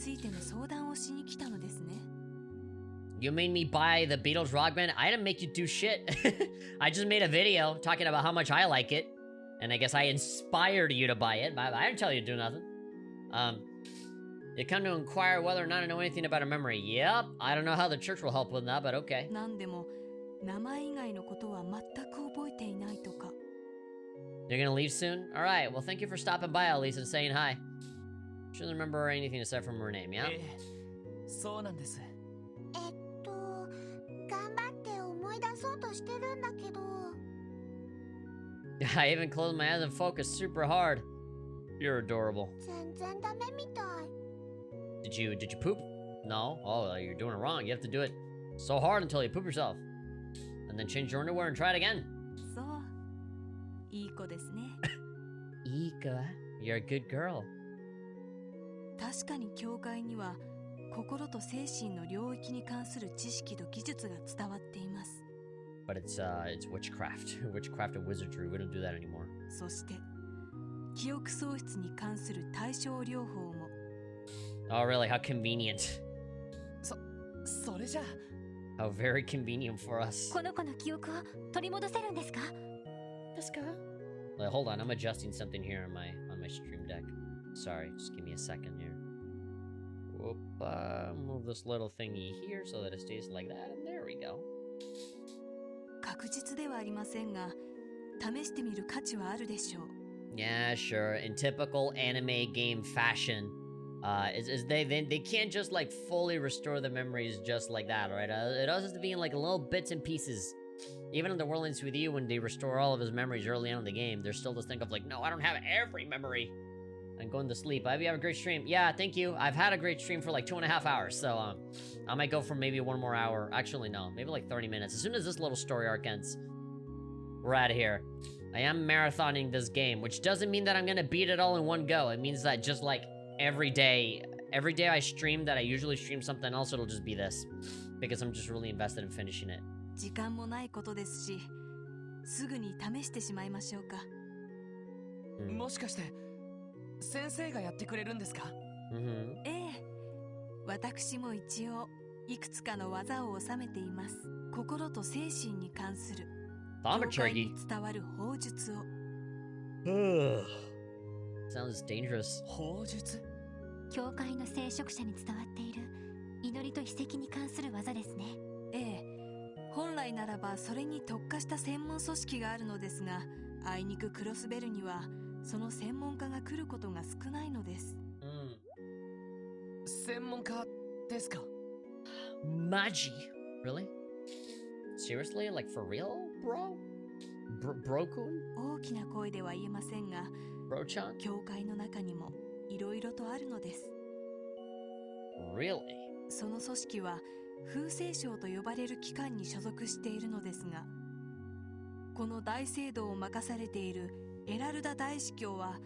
You made me buy the Beatles Rock Band? I didn't make you do shit. I just made a video talking about how much I like it. And I guess I inspired you to buy it. I didn't tell you to do nothing. You come to inquire whether or not I know anything about a memory. Yep, I don't know how the church will help with that, but okay. You're gonna leave soon? Alright, well thank you for stopping by at least and saying hi. She doesn't remember anything aside from her name, yeah? そうとしてるんだけど。I even closed my eyes and focused super hard. You're adorable. 全然ダメみたい。Did you poop? No? Oh, you're doing it wrong. You have to do it so hard until you poop yourself. And then change your underwear and try it again. そう。いい子ですね。Ika, you're a good girl. 確かに教会には心と精神の領域に関する知識と技術が伝わっています。But it's witchcraft. Witchcraft and wizardry. We don't do that anymore. そして記憶喪失に関する対症療法も。Oh, really? How convenient. それじゃあ How very convenient for us. この子の記憶を取り戻せるんですか？ Wait, hold on. I'm adjusting something here on my stream deck. Sorry, just give me a second here. Whoop, move this little thingy here so that it stays like that, and there we go. 確実ではありませんが、試してみる価値はあるでしょう。Yeah, sure. In typical anime game fashion, they can't just like fully restore the memories just like that, right? It also has to be in like little bits and pieces. Even in the World Ends With You, when they restore all of his memories early on in the game, there's still this thing of like, no, I don't have every memory. I'm going to sleep. I hope you have a great stream. Yeah, thank you. I've had a great stream for like 2.5 hours, so I might go for maybe 1 more hour. Actually, no, maybe like 30 minutes. As soon as this little story arc ends, we're out of here. I am marathoning this game, which doesn't mean that I'm gonna beat it all in one go. It means that just like every day I stream that I usually stream something else, it'll just be this. Because I'm just really invested in finishing it. 時間もないことですし、すぐに試してしまいましょうか。もしかして先生がやってくれるんですか？ええ、私も一応いくつかの技を収めています。心と精神に関する教会に伝わる法術を。Sounds dangerous. 法術？教会の聖職者に伝わっている祈りと秘跡に関する技ですね。ええ。本来ならばそれに特化した専門組織があるのですが、あいにくクロスベルにはその専門家が来ることが少ないのです。専門家ですか？ Magi? Really? Seriously? Like for real, bro? Bro-kun? 大きな声では言えませんが、Bro-chan? 教会の中にもいろいろとあるのです。Really? その組織は風聖省と呼ばれる機関に所属しているのですが、この大聖堂を任されているエラルダ大司教は、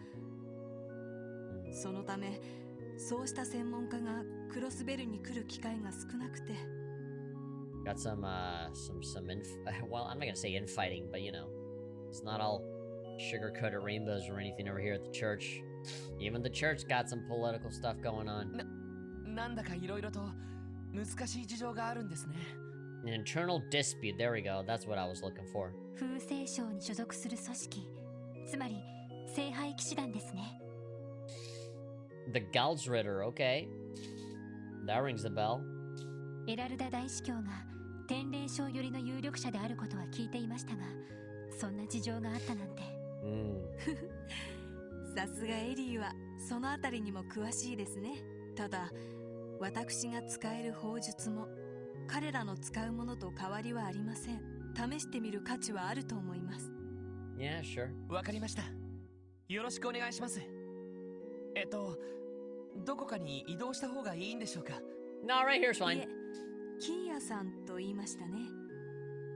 そのためそうした専門家がクロスベルに来る機会が少なくて。Got some well, I'm not gonna say infighting, but you know, it's not all sugar-coated rainbows or anything over here at the church. Even the church got some political stuff going on. なんだかいろいろと難しい事情があるんですね。An internal dispute. There we go. That's what I was looking for. 風聖省に所属する組織、つまり聖杯騎士団ですね。The Galsritter, okay. That rings the bell. エラルダ大司教が天霊省寄りの有力者であることは聞いていましたが、そんな事情があったなんて。さすがエリーはそのあたりにも詳しいですね。ただ私が使える法術も彼らの使うものと変わりはありません。試してみる価値はあると思います。Yeah, sure. わかりました。よろしくお願いします。どこかに移動した方がいいんでしょうか？ No, right here's fine. キーヤさんと言いましたね。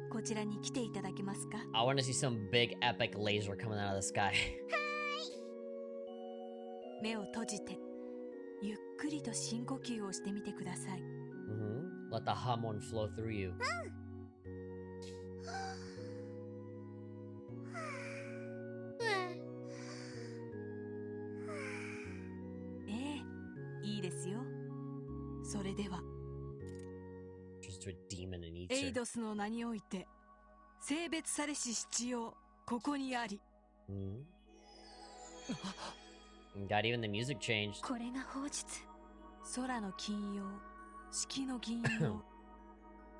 こちらに来ていただけますか？ I want to see some big epic laser coming out of the sky. 目を閉じてゆっくりと深呼吸をしてみてください。Let the hamon flow through you. いいですよ。それでは Just a demon in each. エイドスの名において性別されし必要ここにあり。God, even the music changed. これが法術。空の金曜、式の銀曜。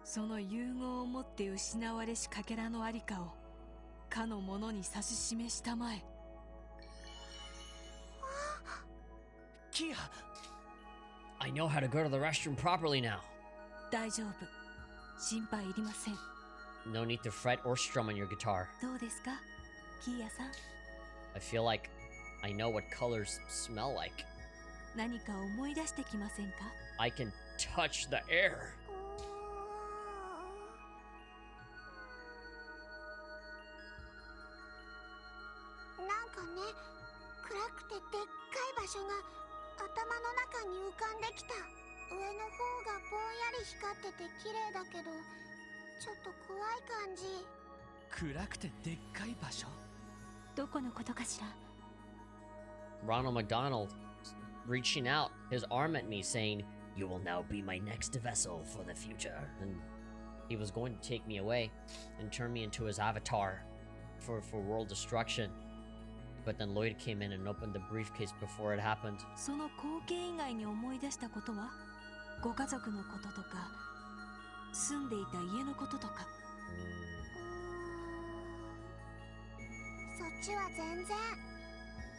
その融合をもって失われしかけらのありかをかの者に指し示したまえ。キア。I know how to go to the restroom properly now. 大丈夫。心配いりません。no need to fret or strum on your guitar. どうですか、キーヤさん。 I feel like I know what colors smell like. 何か思い出してきませんか？ I can touch the air. なんかね、暗くてでっかい場所が頭の中に浮かんできた。上の方がぼんやり光ってて綺麗だけど、ちょっと怖い感じ。暗くてでっかい場所？どこのことかしら。 Ronald McDonald reaching out his arm at me saying, "You will now be my next vessel for the future." And he was going to take me away and turn me into his avatar for world destruction. But then Lloyd came in and opened the briefcase before it happened. その光景以外に思い出したことは？ご家族のこととか、住んでいた家のこととか。そっちは全然。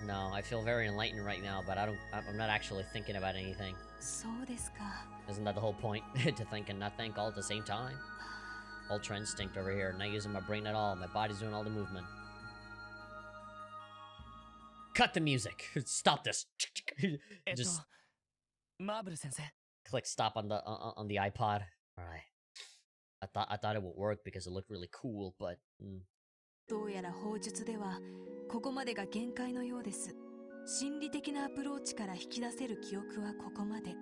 No, I feel very enlightened right now, but I'm not actually thinking about anything. そうですか。 Isn't that the whole point? To think and not think all at the same time? Ultra instinct over here, not using my brain at all. My body's doing all the movement. Cut the music. Stop this. Just マーブル先生。 click stop on the iPod. All right. I thought it would work because it looked really cool, but どうやら法術ではここまでが限界のようです。心理的なアプローチから引き出せる記憶はここまで。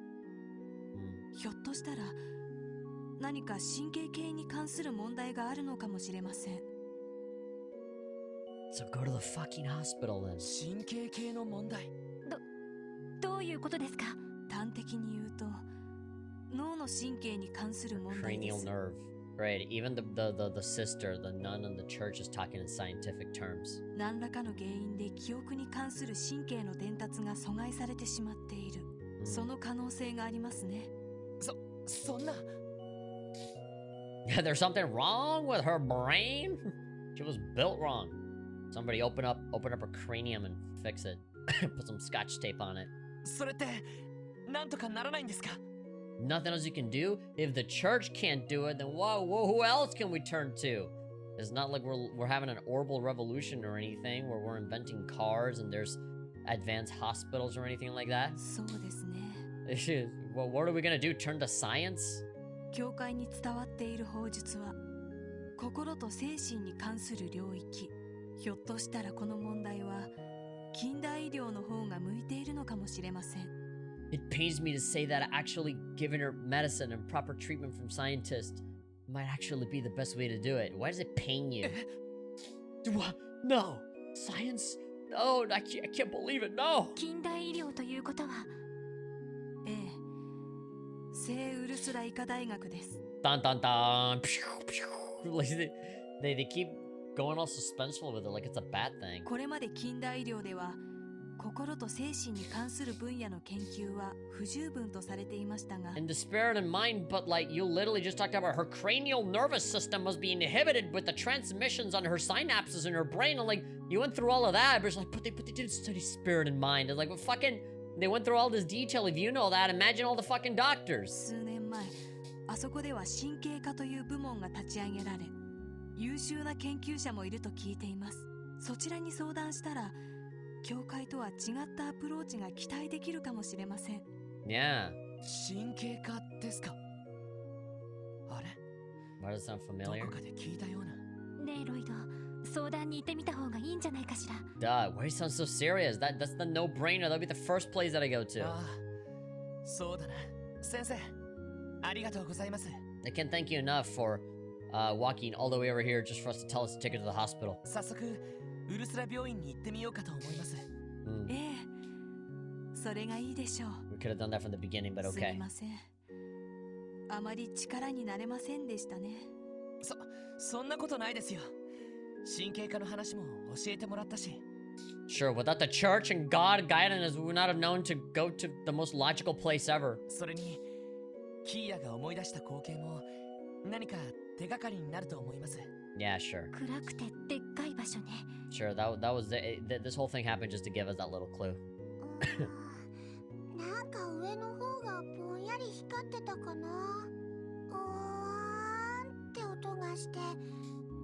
ひょっとしたら何か神経系に関する問題があるのかもしれません。 So go to the fucking hospital then. 神経系の問題？どういうことですか？端的に言うと脳の神経に関する問題で Cranial す。 nerve. Right, even the sister, the nun in the church is talking in scientific terms. 何らかの原因で記憶に関する神経の伝達が阻害されてしまっている。その可能性がありますね。そんな。Yeah, there's something wrong with her brain. She was built wrong. Somebody open up her cranium and fix it. Put some scotch tape on it. それってなんとかならないんですか？ Nothing else you can do? If the church can't do it, then who else can we turn to? It's not like we're having an orbital revolution or anything where we're inventing cars and there's advanced hospitals or anything like that. そうですね。Well, what are we gonna do? Turn to science? 教会に伝わっている法術は心と精神に関する領域。ひょっとしたらこの問題は近代医療の方が向いているのかもしれません。 It pains me to say that actually giving her medicine and proper treatment from scientists might actually be the best way to do it. Why does it pain you? What? No! Science? No, I can't believe it, no! 近代医療ということは。ええ。聖ウルスラ医科大学です。 Dun dun dun! Like they keep going all suspenseful with it like it's a bad thing. これまで近代医療では心と精神に関する分野の研究は不十分とされていましたが In the spirit and mind, but like you literally just talked about her cranial nervous system was being inhibited with the transmissions on her synapses in her brain, and like you went through all of that, but it's like, but they didn't study spirit and mind. It's like, well, fucking, they went through all this detail. If you know that, imagine all the fucking doctors. 数年前あそこでは神経科という部門が立ち上げられ優秀な研究者もいると聞いています。そちらに相談したら教会とは違ったアプローチが期待できるかもしれません。Yeah. 神経科ですか？あれ？ Why does it sound ど familiar? こかで聞いたような。ねえロイド、相談に行ってみた方がいいんじゃないかしら。Duh, why do you sound so serious? That's the no-brainer. That'll be the first place that I go to. ああ、そうだな。先生、ありがとうございます。 I can't thank you enough for walking all the way over here just for us to tell us to take her to the hospital. 早速ウルスラ病院に行ってみようかと思います。ええ、それがいいでしょう。 We could have done that from the beginning, but す okay. みません。あまり力になれませんでしたね。そんなことないですよ。神経科の話も教えてもらったし。 Sure, without the church and God guiding us, we would not have known to go to the most logical place ever. それにキーヤが思い出した光景も何か手がかりになると思います。 Yeah, sure. 暗くてでっかい場所ね。Sure, that was this whole thing happened just to give us that little clue. なんか上の方がぼんやり光ってたかな。って音がして。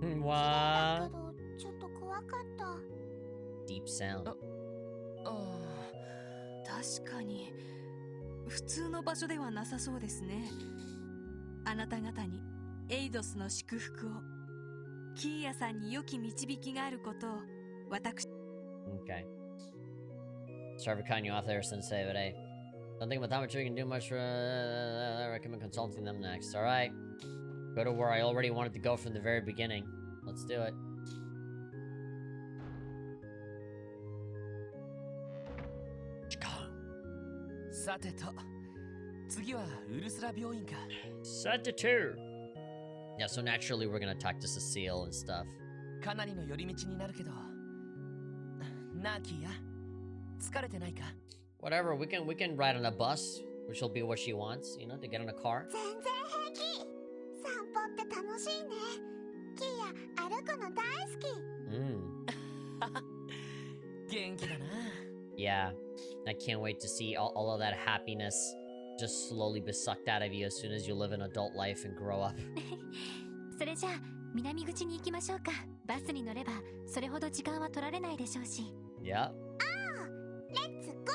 What? だけどちょっと怖かった。 Deep sound. 確かに普通の場所ではなさそうですね。あなた方にエイドスの祝福を、キーヤさんに良き導きがあることを私。 Okay. Sorry for cutting you off there, Sensei, but hey. Don't think about that much. We can do much for. I recommend consulting them next. Alright. Go to where I already wanted to go from the very beginning. Let's do it. さてと、次はウルスラ病院か。さてと。Yeah, so naturally we're gonna talk to Cecile and stuff. かなりの寄り道になるけど。なあキーヤ、疲れてないか？ Whatever, we can ride on a bus, which will be what she wants, you know, to get in a car. 全然平気。散歩って楽しいね。キーヤ歩くの大好き。元気だな。Yeah, I can't wait to see all of that happiness just slowly be sucked out of you as soon as you live an adult life and grow up. それじゃあ南口に行きましょうか。バスに乗ればそれほど時間は取られないでしょうし。Yep. Let's go.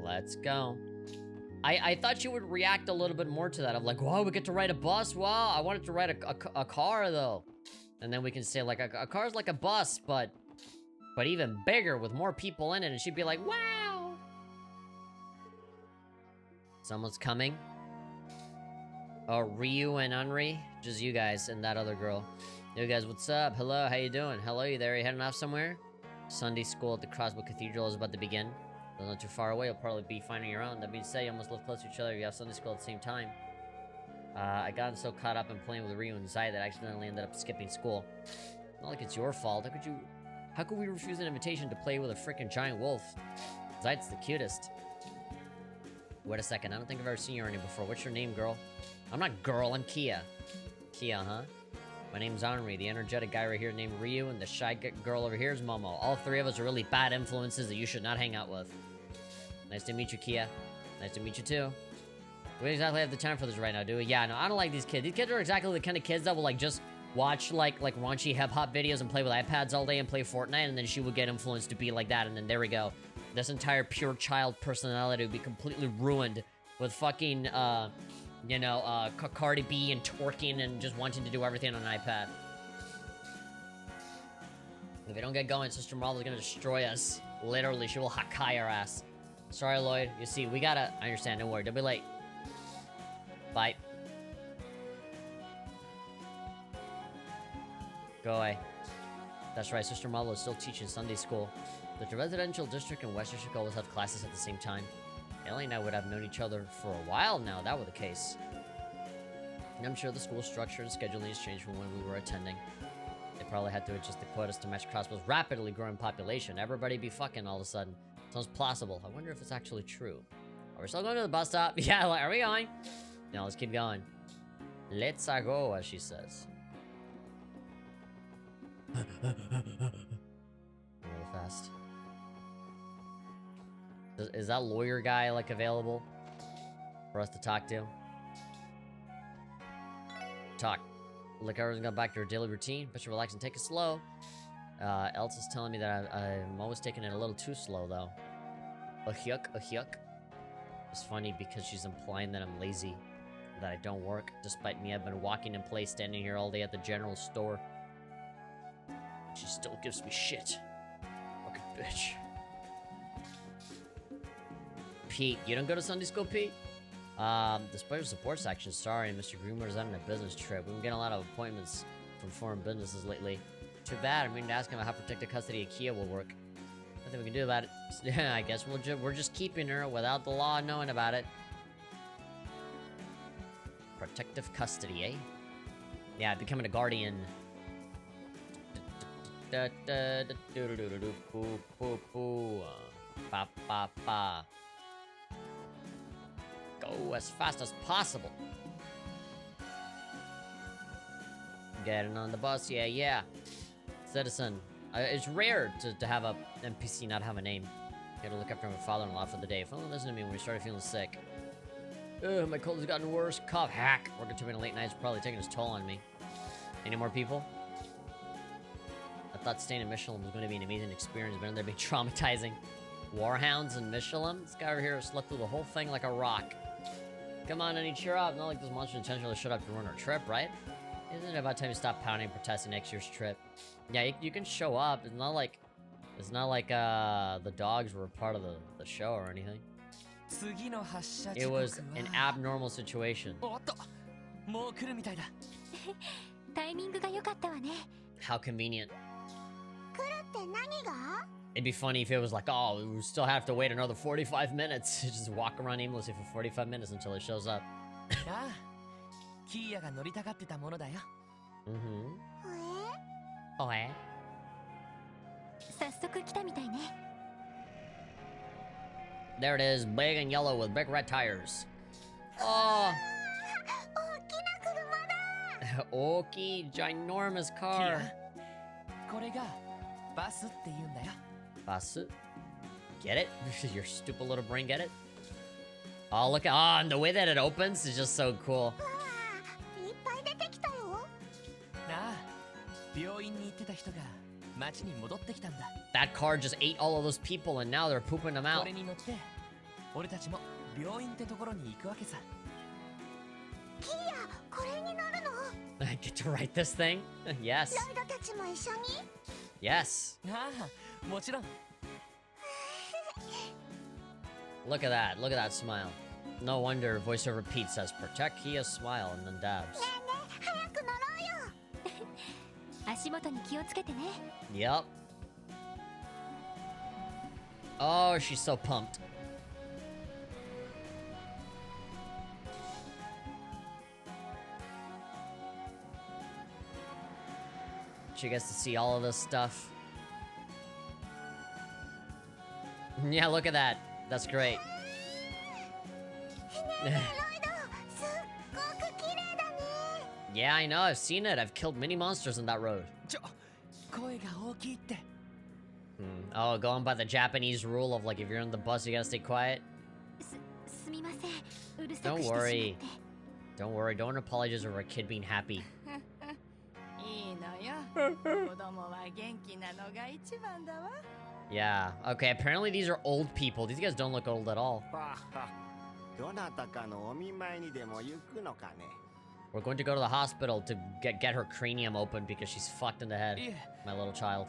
Let's go. I thought you would react a little bit more to that. I'm like, wow, we get to ride a bus. Wow, I wanted to ride a car though. And then we can say like a car's like a bus, but even bigger with more people in it. And she'd be like, wow. Someone's coming. Oh, Ryu and Unri. Just you guys and that other girl. Yo guys, what's up? Hello, how you doing? Hello, you there? You heading off somewhere? Sunday school at the Crossbow Cathedral is about to begin. Not too far away, you'll probably be finding your own. That being said, you almost live close to each other. You have Sunday school at the same time. I got so caught up in playing with Ryu and Zai that I accidentally ended up skipping school. Not like it's your fault. How could we refuse an invitation to play with a freaking giant wolf? Zai's the cutest. Wait a second, I don't think I've ever seen you already before. What's your name, girl? I'm not girl, I'm Kia. Kia, huh? My name's Henri, the energetic guy right here named Ryu, and the shy girl over here is Momo. All three of us are really bad influences that you should not hang out with. Nice to meet you, Kia. Nice to meet you, too. We don't exactly have the time for this right now, do we? Yeah, no, I don't like these kids. These kids are exactly the kind of kids that will, like, just watch, like raunchy hip-hop videos and play with iPads all day and play Fortnite, and then she would get influenced to be like that, and then there we go. This entire pure child personality would be completely ruined with fucking, Cardi B and twerking and just wanting to do everything on an iPad. If we don't get going, Sister Marvel is gonna destroy us. Literally, she will Hakai our ass. Sorry, Lloyd. You see, we gotta... I understand, don't worry. Don't be late. Bye. Go away. That's right, Sister Marvel is still teaching Sunday school. But the residential district in Western should always have classes at the same time. Ellie and I would have known each other for a while now, that were the case. And I'm sure the school structure and scheduling has changed from when we were attending. They probably had to adjust the quotas to match Crossbow's rapidly growing population. Everybody be fucking all of a sudden. Sounds plausible. I wonder if it's actually true. Are we still going to the bus stop? Yeah, are we going? No, let's keep going. Let's go, as she says. Really fast. Is that lawyer guy, like, available for us to talk to? Talk. Like everyone's gone back to her daily routine, but should relax and take it slow. Elsa's telling me that I'm always taking it a little too slow, though. A hyuk. It's funny because she's implying that I'm lazy, that I don't work, despite me. I've been walking in place, standing here all day at the general store. She still gives me shit. Fucking bitch. Pete, you don't go to Sunday school, Pete? The special support section, sorry, Mr. Greenwood is on a business trip. We've been getting a lot of appointments from foreign businesses lately. Too bad, I'm going to ask him how protected custody of Kia will work. Nothing we can do about it. Yeah, I guess we're just keeping her without the law knowing about it. Protective custody, eh? Yeah, becoming a guardian. Go as fast as possible. Getting on the bus, yeah. Citizen. It's rare to have a NPC not have a name. You gotta look after my father-in-law for the day. If only listened to me when we started feeling sick. Ugh, my cold has gotten worse. Cough, hack. Working too many late nights probably taking its toll on me. Any more people? thought staying in Michelin was going to be an amazing experience, but ended up being traumatizing. Warhounds and Michelin? This guy over here slept through the whole thing like a rock. Come on, Annie, cheer up. Not like this monster intentionally showed up to ruin our trip, right? Isn't it about time you stop pounding and protesting next year's trip? Yeah, you can show up. It's not like the dogs were part of the show or anything. It was an abnormal situation. How convenient. It'd be funny if it was like, oh, we still have to wait another 45 minutes. Just walk around aimlessly for 45 minutes until it shows up. Oh, eh? There it is, big and yellow with big red tires. Oh! Oki, ginormous car. Basu? Get it? Your stupid little brain, get it? Oh, look at, and the way that it opens is just so cool. That car just ate all of those people and now they're pooping them out. I get to write this thing? Yes. Yes. Look at that. Look at that smile. No wonder voiceover Pete says, protect Kia's smile, and then dabs. Yep. Oh, she's so pumped. She gets to see all of this stuff. Yeah, look at that. That's great. Yeah, I know. I've seen it. I've killed many monsters on that road. Oh, going by the Japanese rule of like, if you're in the bus, you gotta stay quiet. Don't worry. Don't worry. Don't apologize over a kid being happy. Yeah, okay, apparently these are old people. These guys don't look old at all. We're going to go to the hospital to get her cranium open because she's fucked in the head. My little child.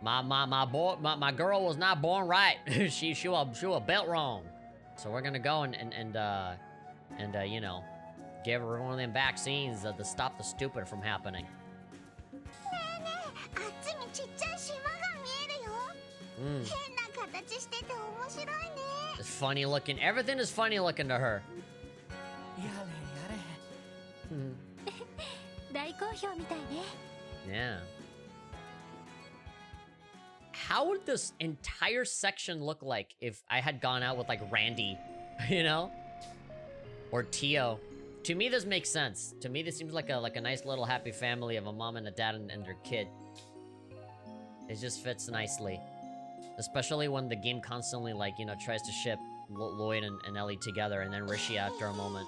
My girl was not born right. she was built wrong. So we're gonna go and you know, give her one of them vaccines to stop the stupid from happening. It's funny looking. Everything is funny looking to her. Yeah. How would this entire section look like if I had gone out with like Randy, you know? Or Tio. To me, this makes sense. To me, this seems like a nice little happy family of a mom and a dad and their kid. It just fits nicely. Especially when the game constantly, like, you know, tries to ship Lloyd and Ellie together, and then Rishi after a moment.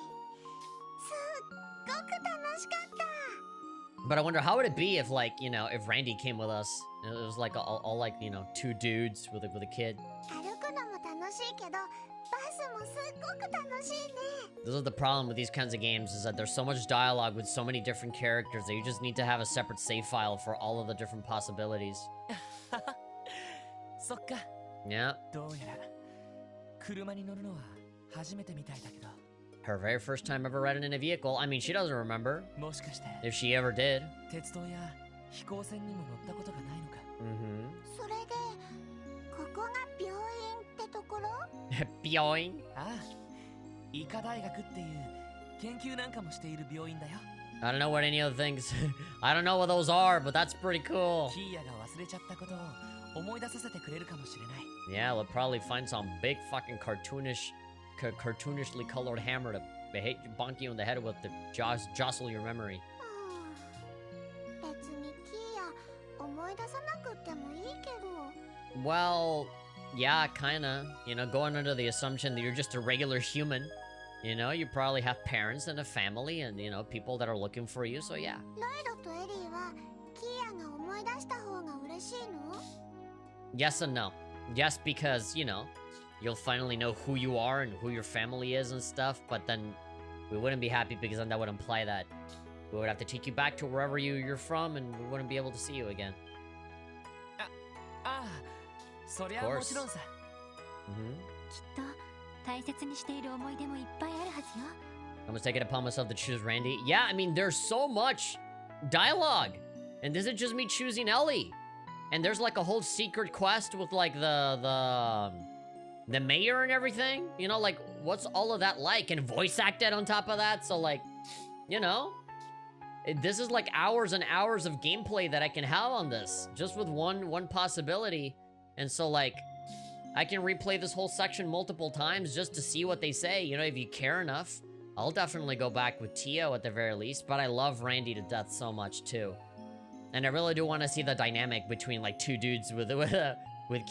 But I wonder, how would it be if, like, you know, if Randy came with us? It was like all like, you know, two dudes with a kid. This is the problem with these kinds of games, is that there's so much dialogue with so many different characters that you just need to have a separate save file for all of the different possibilities. Yeah. Her very first time ever riding in a vehicle. I mean, she doesn't remember. If she ever did. Byoing? I don't know what any other things. I don't know what those are, but that's pretty cool. Yeah, we'll probably find some big fucking cartoonishly colored hammer to bonk you in the head with to jostle your memory. Well, yeah, kinda. You know, going under the assumption that you're just a regular human. You know, you probably have parents and a family and, you know, people that are looking for you, so yeah. ロイドとエリーはキーヤが思い出した方が嬉しいの？ Yes and no. Yes, because, you know, you'll finally know who you are and who your family is and stuff, but then we wouldn't be happy because then that would imply that we would have to take you back to wherever you're from and we wouldn't be able to see you again. ああ、そりゃもちろんさ。きっと大切にしている思い出もいっぱいあるはずよ。 I'm gonna take it upon myself to choose Randy. Yeah, I mean, there's so much dialogue. And this is just me choosing Ellie. And there's like a whole secret quest with like the mayor and everything. You know, like, what's all of that like? And voice acted on top of that. So like, you know, this is like hours and hours of gameplay that I can have on this. Just with one possibility. And so like, I can replay this whole section multiple times just to see what they say. You know, if you care enough, I'll definitely go back with Tio at the very least. But I love Randy to death so much too. And I really do want to see the dynamic between like two dudes with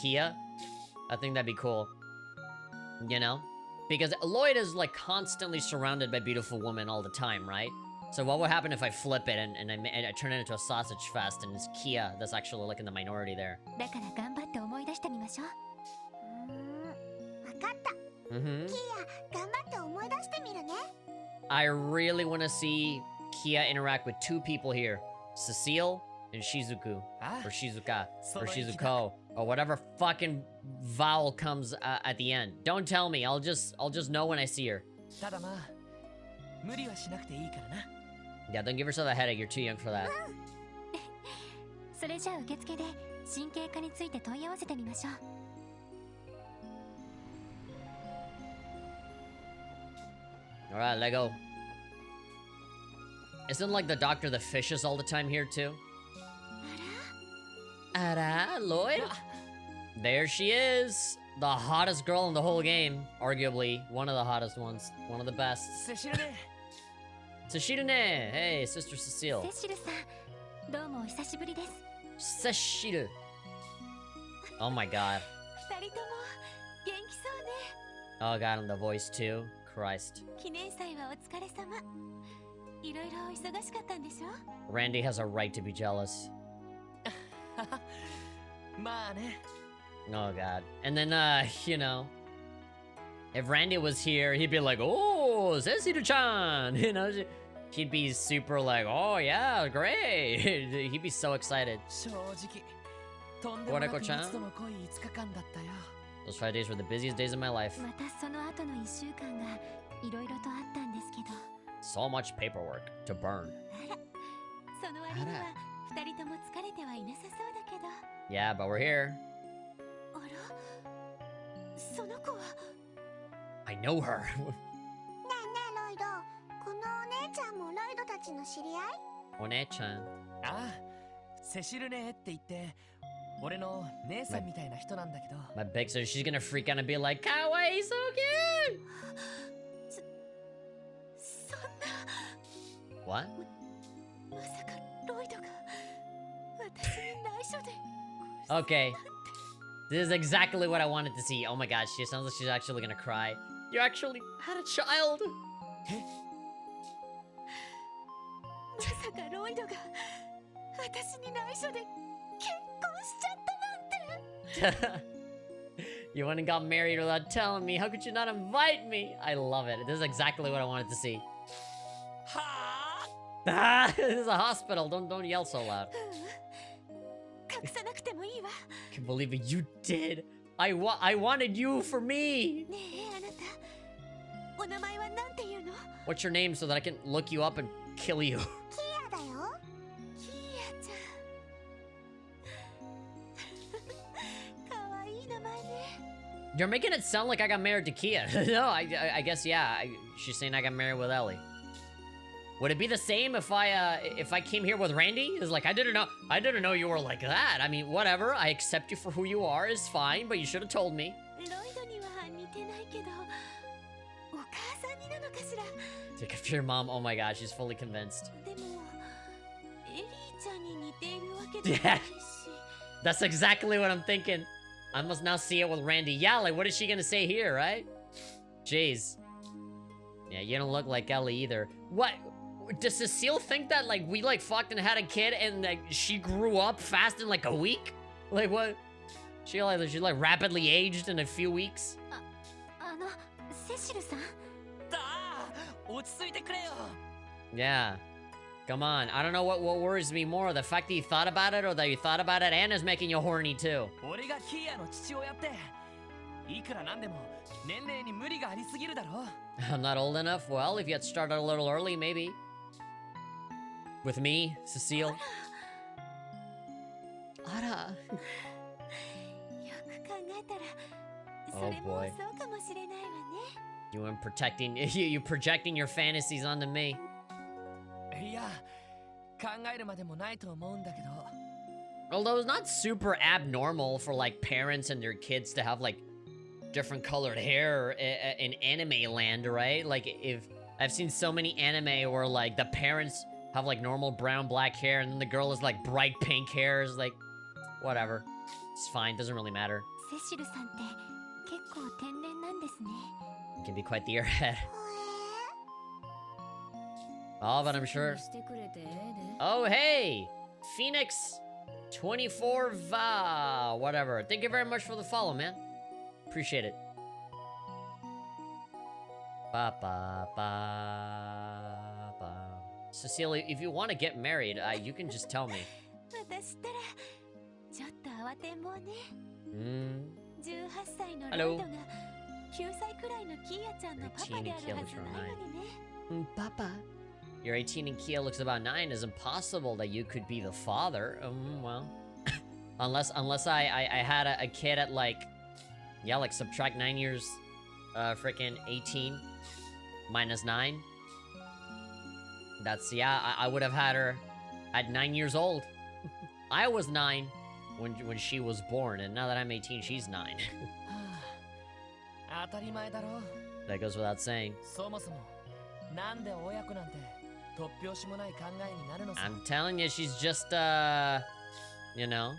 Kia. I think that'd be cool. You know? Because Lloyd is like constantly surrounded by beautiful women all the time, right? So what would happen if I flip it and I turn it into a sausage fest and it's Kia that's actually like in the minority there? だから頑張って思い出してみましょう。わかった。キーヤ、頑張って思い出してみるね。 I really want to see Kia interact with two people here. Cecile and Shizuku. Or Shizuka. Or Shizuko. Or whatever fucking vowel comes at the end. Don't tell me. I'll just know when I see her. ただまあ、無理はしなくていいからな。Yeah, don't give yourself a headache. You're too young for that. それじゃあ受付で神経科について問い合わせてみましょう。 Alright, let go. Isn't like the doctor the fishes all the time here too? Ara, Lloyd? There she is! The hottest girl in the whole game. Arguably, one of the hottest ones. One of the best. セシルね。 Sashirune! Hey, Sister Cecile. セシルさん、どうもお久しぶりです。 Sashiru. Oh my god. 二人とも元気そうね。 Oh god, and the voice too. Christ. 記念祭はお疲れ様。いろいろ忙しかったんでしょ？ Randy has a right to be jealous. まあね。 Oh god. And then, you know, if Randy was here, he'd be like, oh, Sesiru-chan! You know, he'd be super like, oh yeah, great! He'd be so excited. 正直、とんでもなく密度の濃い5日間だったよ。 Those 5 days were the busiest days of my life. またその後の1週間がいろいろとあったんですけど。 So much paperwork to burn. あら、その割には2人とも疲れてはいなさそうだけど。 Yeah, but we're here. あら、その子は。 I know her. ねえねえロイド、このお姉ちゃんもロイドたちの知り合い？ One-chan. ああ、セシルねって言って、俺の姉さんみたいな人なんだけど。 My big sister, she's gonna freak out and be like, Kawaii, so cute! そんな。 What? まさかロイドが私に内緒で。 Okay. This is exactly what I wanted to see. Oh my god, she sounds like she's actually gonna cry. You actually had a child! まさかロイドが私に内緒で結婚しちゃったなんて。 You went and got married without telling me. How could you not invite me? I love it. This is exactly what I wanted to see. Ah, this is a hospital. Don't yell so loud. 隠さなくてもいいわ。 I can't believe it. You did. I wanted you for me. ねえあなた、お名前はなんていうの？ What's your name so that I can look you up and kill you? キーヤだよ。キーヤちゃん。かわいい名前ね。 You're making it sound like I got married to Kia. No, I guess yeah. She's saying I got married with Ellie. Would it be the same if I came here with Randy? It's like I didn't know you were like that. I mean, whatever. I accept you for who you are. It's fine, but you should have told me. ロイドには似てないけど、お母さんになのかしら。 Take after your mom. Oh my god, she's fully convinced. でも、エリーちゃんに似ているわけでもないし。 That's exactly what I'm thinking. I must now see it with Randy. Yeah, like what is she gonna say here, right? Jeez. Yeah, you don't look like Ellie either. What? Does Cecile think that, like, we, like, fucked and had a kid and, like, she grew up fast in, like, a week? Like, what? She, like, rapidly aged in a few weeks? セシルさん 落ち着いてくれよ Yeah. Come on. I don't know what worries me more. The fact that you thought about it or that you thought about it and is making you horny too. 俺がキアの父親っていくらなんでも年齢に無理がありすぎるだろ I'm not old enough? Well, if you had started a little early, maybe. With me, Cecile. あらよく考えたらそれもそうかもしれないわね You and you projecting your fantasies onto me. いや考えるまでもないと思うんだけど Although it's not super abnormal for, like, parents and their kids to have, like, different colored hair in anime land, right? Like, if I've seen so many anime where, like, the parents have, like, normal brown, black hair, and then the girl is, like, bright pink hair. It's like, whatever. It's fine. Doesn't really matter. セシルさんって結構天然なんですね It can be quite the airhead. Oh, but I'm sure. Oh, hey! Phoenix 24 Va. Whatever. Thank you very much for the follow, man. Appreciate it. Ba ba ba ba. Cecilia, if you want to get married, you can just tell me. 私ったらちょっと慌てんぼうね 18歳の Hello. ロイドが9歳くらいのキーヤちゃんのパパであるはずないのにね Papa. You're 18 and Kia looks about 9. It's impossible that you could be the father. Well, unless I had a kid at, like, yeah, like, subtract 9 years, freaking 18 minus 9. That's, yeah, I would have had her at 9 years old. I was 9 when she was born, and now that I'm 18, she's 9. 当たり前だろ That goes without saying. そもそもなんで親子なんて突拍子もない考えになるのさ I'm telling you, she's just, you know,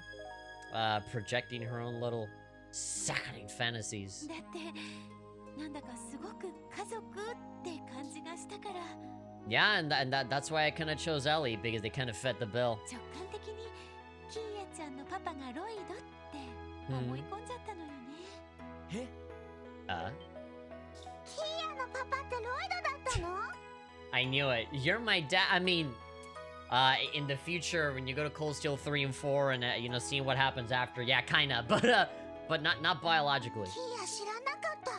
projecting her own little sickening fantasies. だってなんだかすごく家族って感じがしたから Yeah, and that's why I kind of chose Ellie, because they kind of fit the bill. 直感的にキーヤちゃんのパパがロイドって思い込んじゃったのよね、え キーヤのパパってロイドだったの I knew it. You're my dad. I mean, in the future, when you go to Cold Steel 3 and 4 and, you know, seeing what happens after, yeah, kinda, but not biologically. キーヤ知らなかった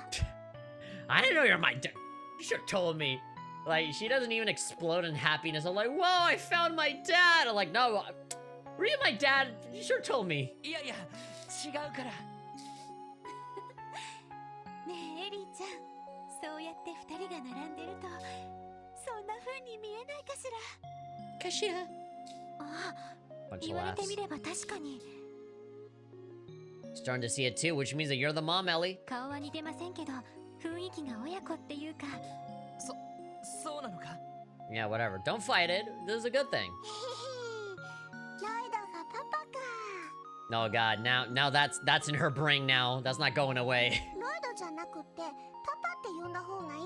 I didn't know you're my dad. You should have told me. Like, she doesn't even explode in happiness. I'm like, whoa, I found my dad. I'm like, no, were you my dad? You should have told me. いやいや違うからねえエリーちゃんそうやって二人が並んでるとそんな風に見えないかしらかしらあ Bunch 言 of われて laughs. みれば確かに Starting to see it too, which means that you're the mom, Ellie. 顔は似てませんけど雰囲気が親子っていうかそうなのか Yeah, whatever. Don't fight it. This is a good thing. ロイドがパパか Oh god, now that's in her brain now. That's not going away. ロイドじゃなくてパパって呼んだ方がいい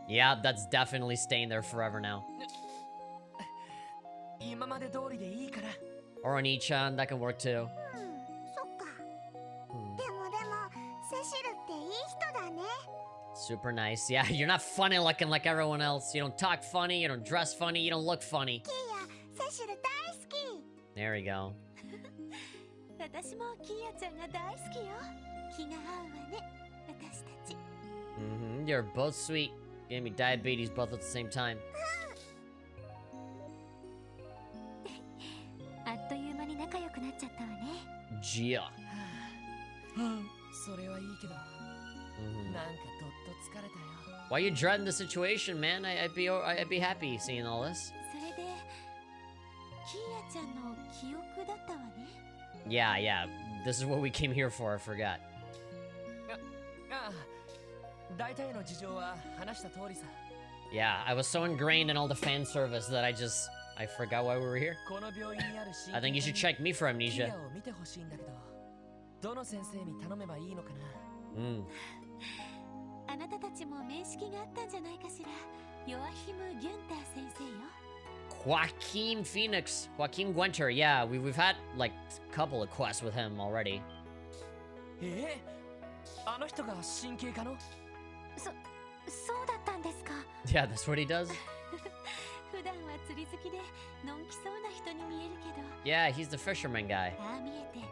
Yeah, that's definitely staying there forever now. 今まで通りでいいから Or Oni-chan, that can work too. そっかでもセシルっていい人だね Super nice. Yeah, you're not funny looking like everyone else. You don't talk funny, you don't dress funny, you don't look funny. キーヤセシル大好き There we go. 私もキーヤちゃんが大好きよ気が合うわね私たち You're both sweet. Gave me diabetes both at the same time. あっという間に仲良くなっちゃったわね Gia. それはいいけどなんかどっと疲れたよ Why you dreading the situation, man? I'd be happy seeing all this. それでキーヤちゃんの記憶だったわね Yeah. This is what we came here for, I forgot. ああ大体の事情は話した通りさ Yeah, I was so ingrained in all the fan service that I forgot why we were here. この病院にある I think you should check me for キ amnesia. アを見てほしいんだけどどの先生に頼めばいいのかななたたちも面識があったんじゃないかしら。ヨアヒム・ギュンター先生よ。Joaquin Phoenix. Joaquin Gwenter. Yeah, we've had like a couple of quests with him already. あの人が神経科の？そうだったんですか。Yeah, that's what he does. 普段は釣り好きでのんきそうな人に見えるけど。Yeah, he's the fisherman guy. ああ見えて、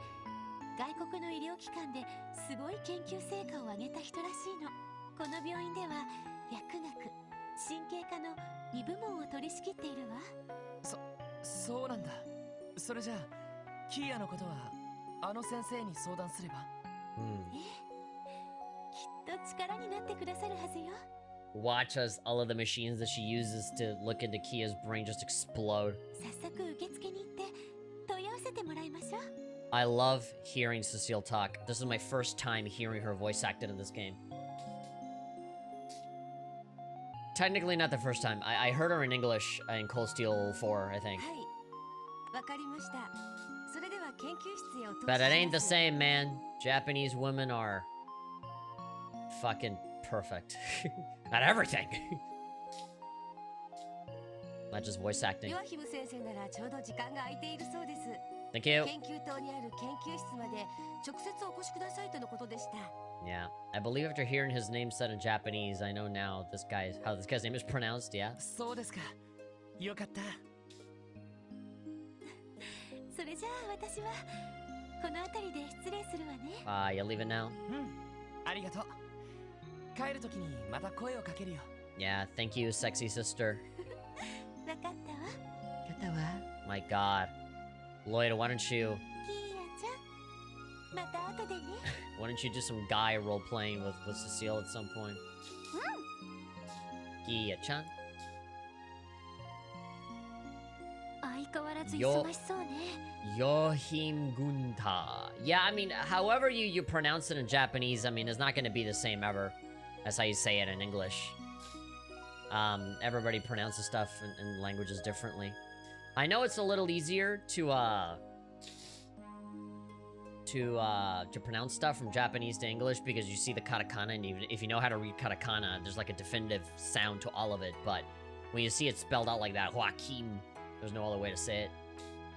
外国の医療機関ですごい研究成果を上げた人らしいの。この病院では薬学、神経科の2部門を取り仕切っているわ。そうなんだ。それじゃあキーヤのことはあの先生に相談すれば。きっと力になってくださるはずよ。Watch as all of the machines that she uses to look into Kia's brain just explode. 早速受付に行って問い合わせてもらいましょう。I love hearing Cecile talk. This is my first time hearing her voice acted in this game. Technically not the first time. I heard her in English in Cold Steel 4, I think. はい、わかりました。それでは研究室へお通しします。 But it ain't the same, man. Japanese women are fucking perfect at everything. Not just voice acting. ヨアヒム先生ならちょうど時間が空いているそうです。 Thank you. 研究棟にある研究室まで直接お越しくださいとのことでした。 Yeah, I believe after hearing his name said in Japanese, I know now how this guy's name is pronounced, yeah? そうですか。よかった。それじゃあ私はこの辺りで失礼するわね。You leave it now? ありがとう。帰るときにまた声をかけるよ。Yeah, thank you, sexy sister. わかったわ。My god. Lloyd, why don't you... キーヤちゃん、また後でね。Why don't you do some guy role-playing with Cecile at some point? Kia-chan? 相変わらず忙しそうね。 Yohim Gunta. Yeah, I mean, however you pronounce it in Japanese, I mean, it's not going to be the same ever as how you say it in English. Everybody pronounces stuff in languages differently. I know it's a little easier to pronounce stuff from Japanese to English because you see the katakana, and even if you know how to read katakana, there's like a definitive sound to all of it. But when you see it spelled out like that, Joaquin, there's no other way to say it.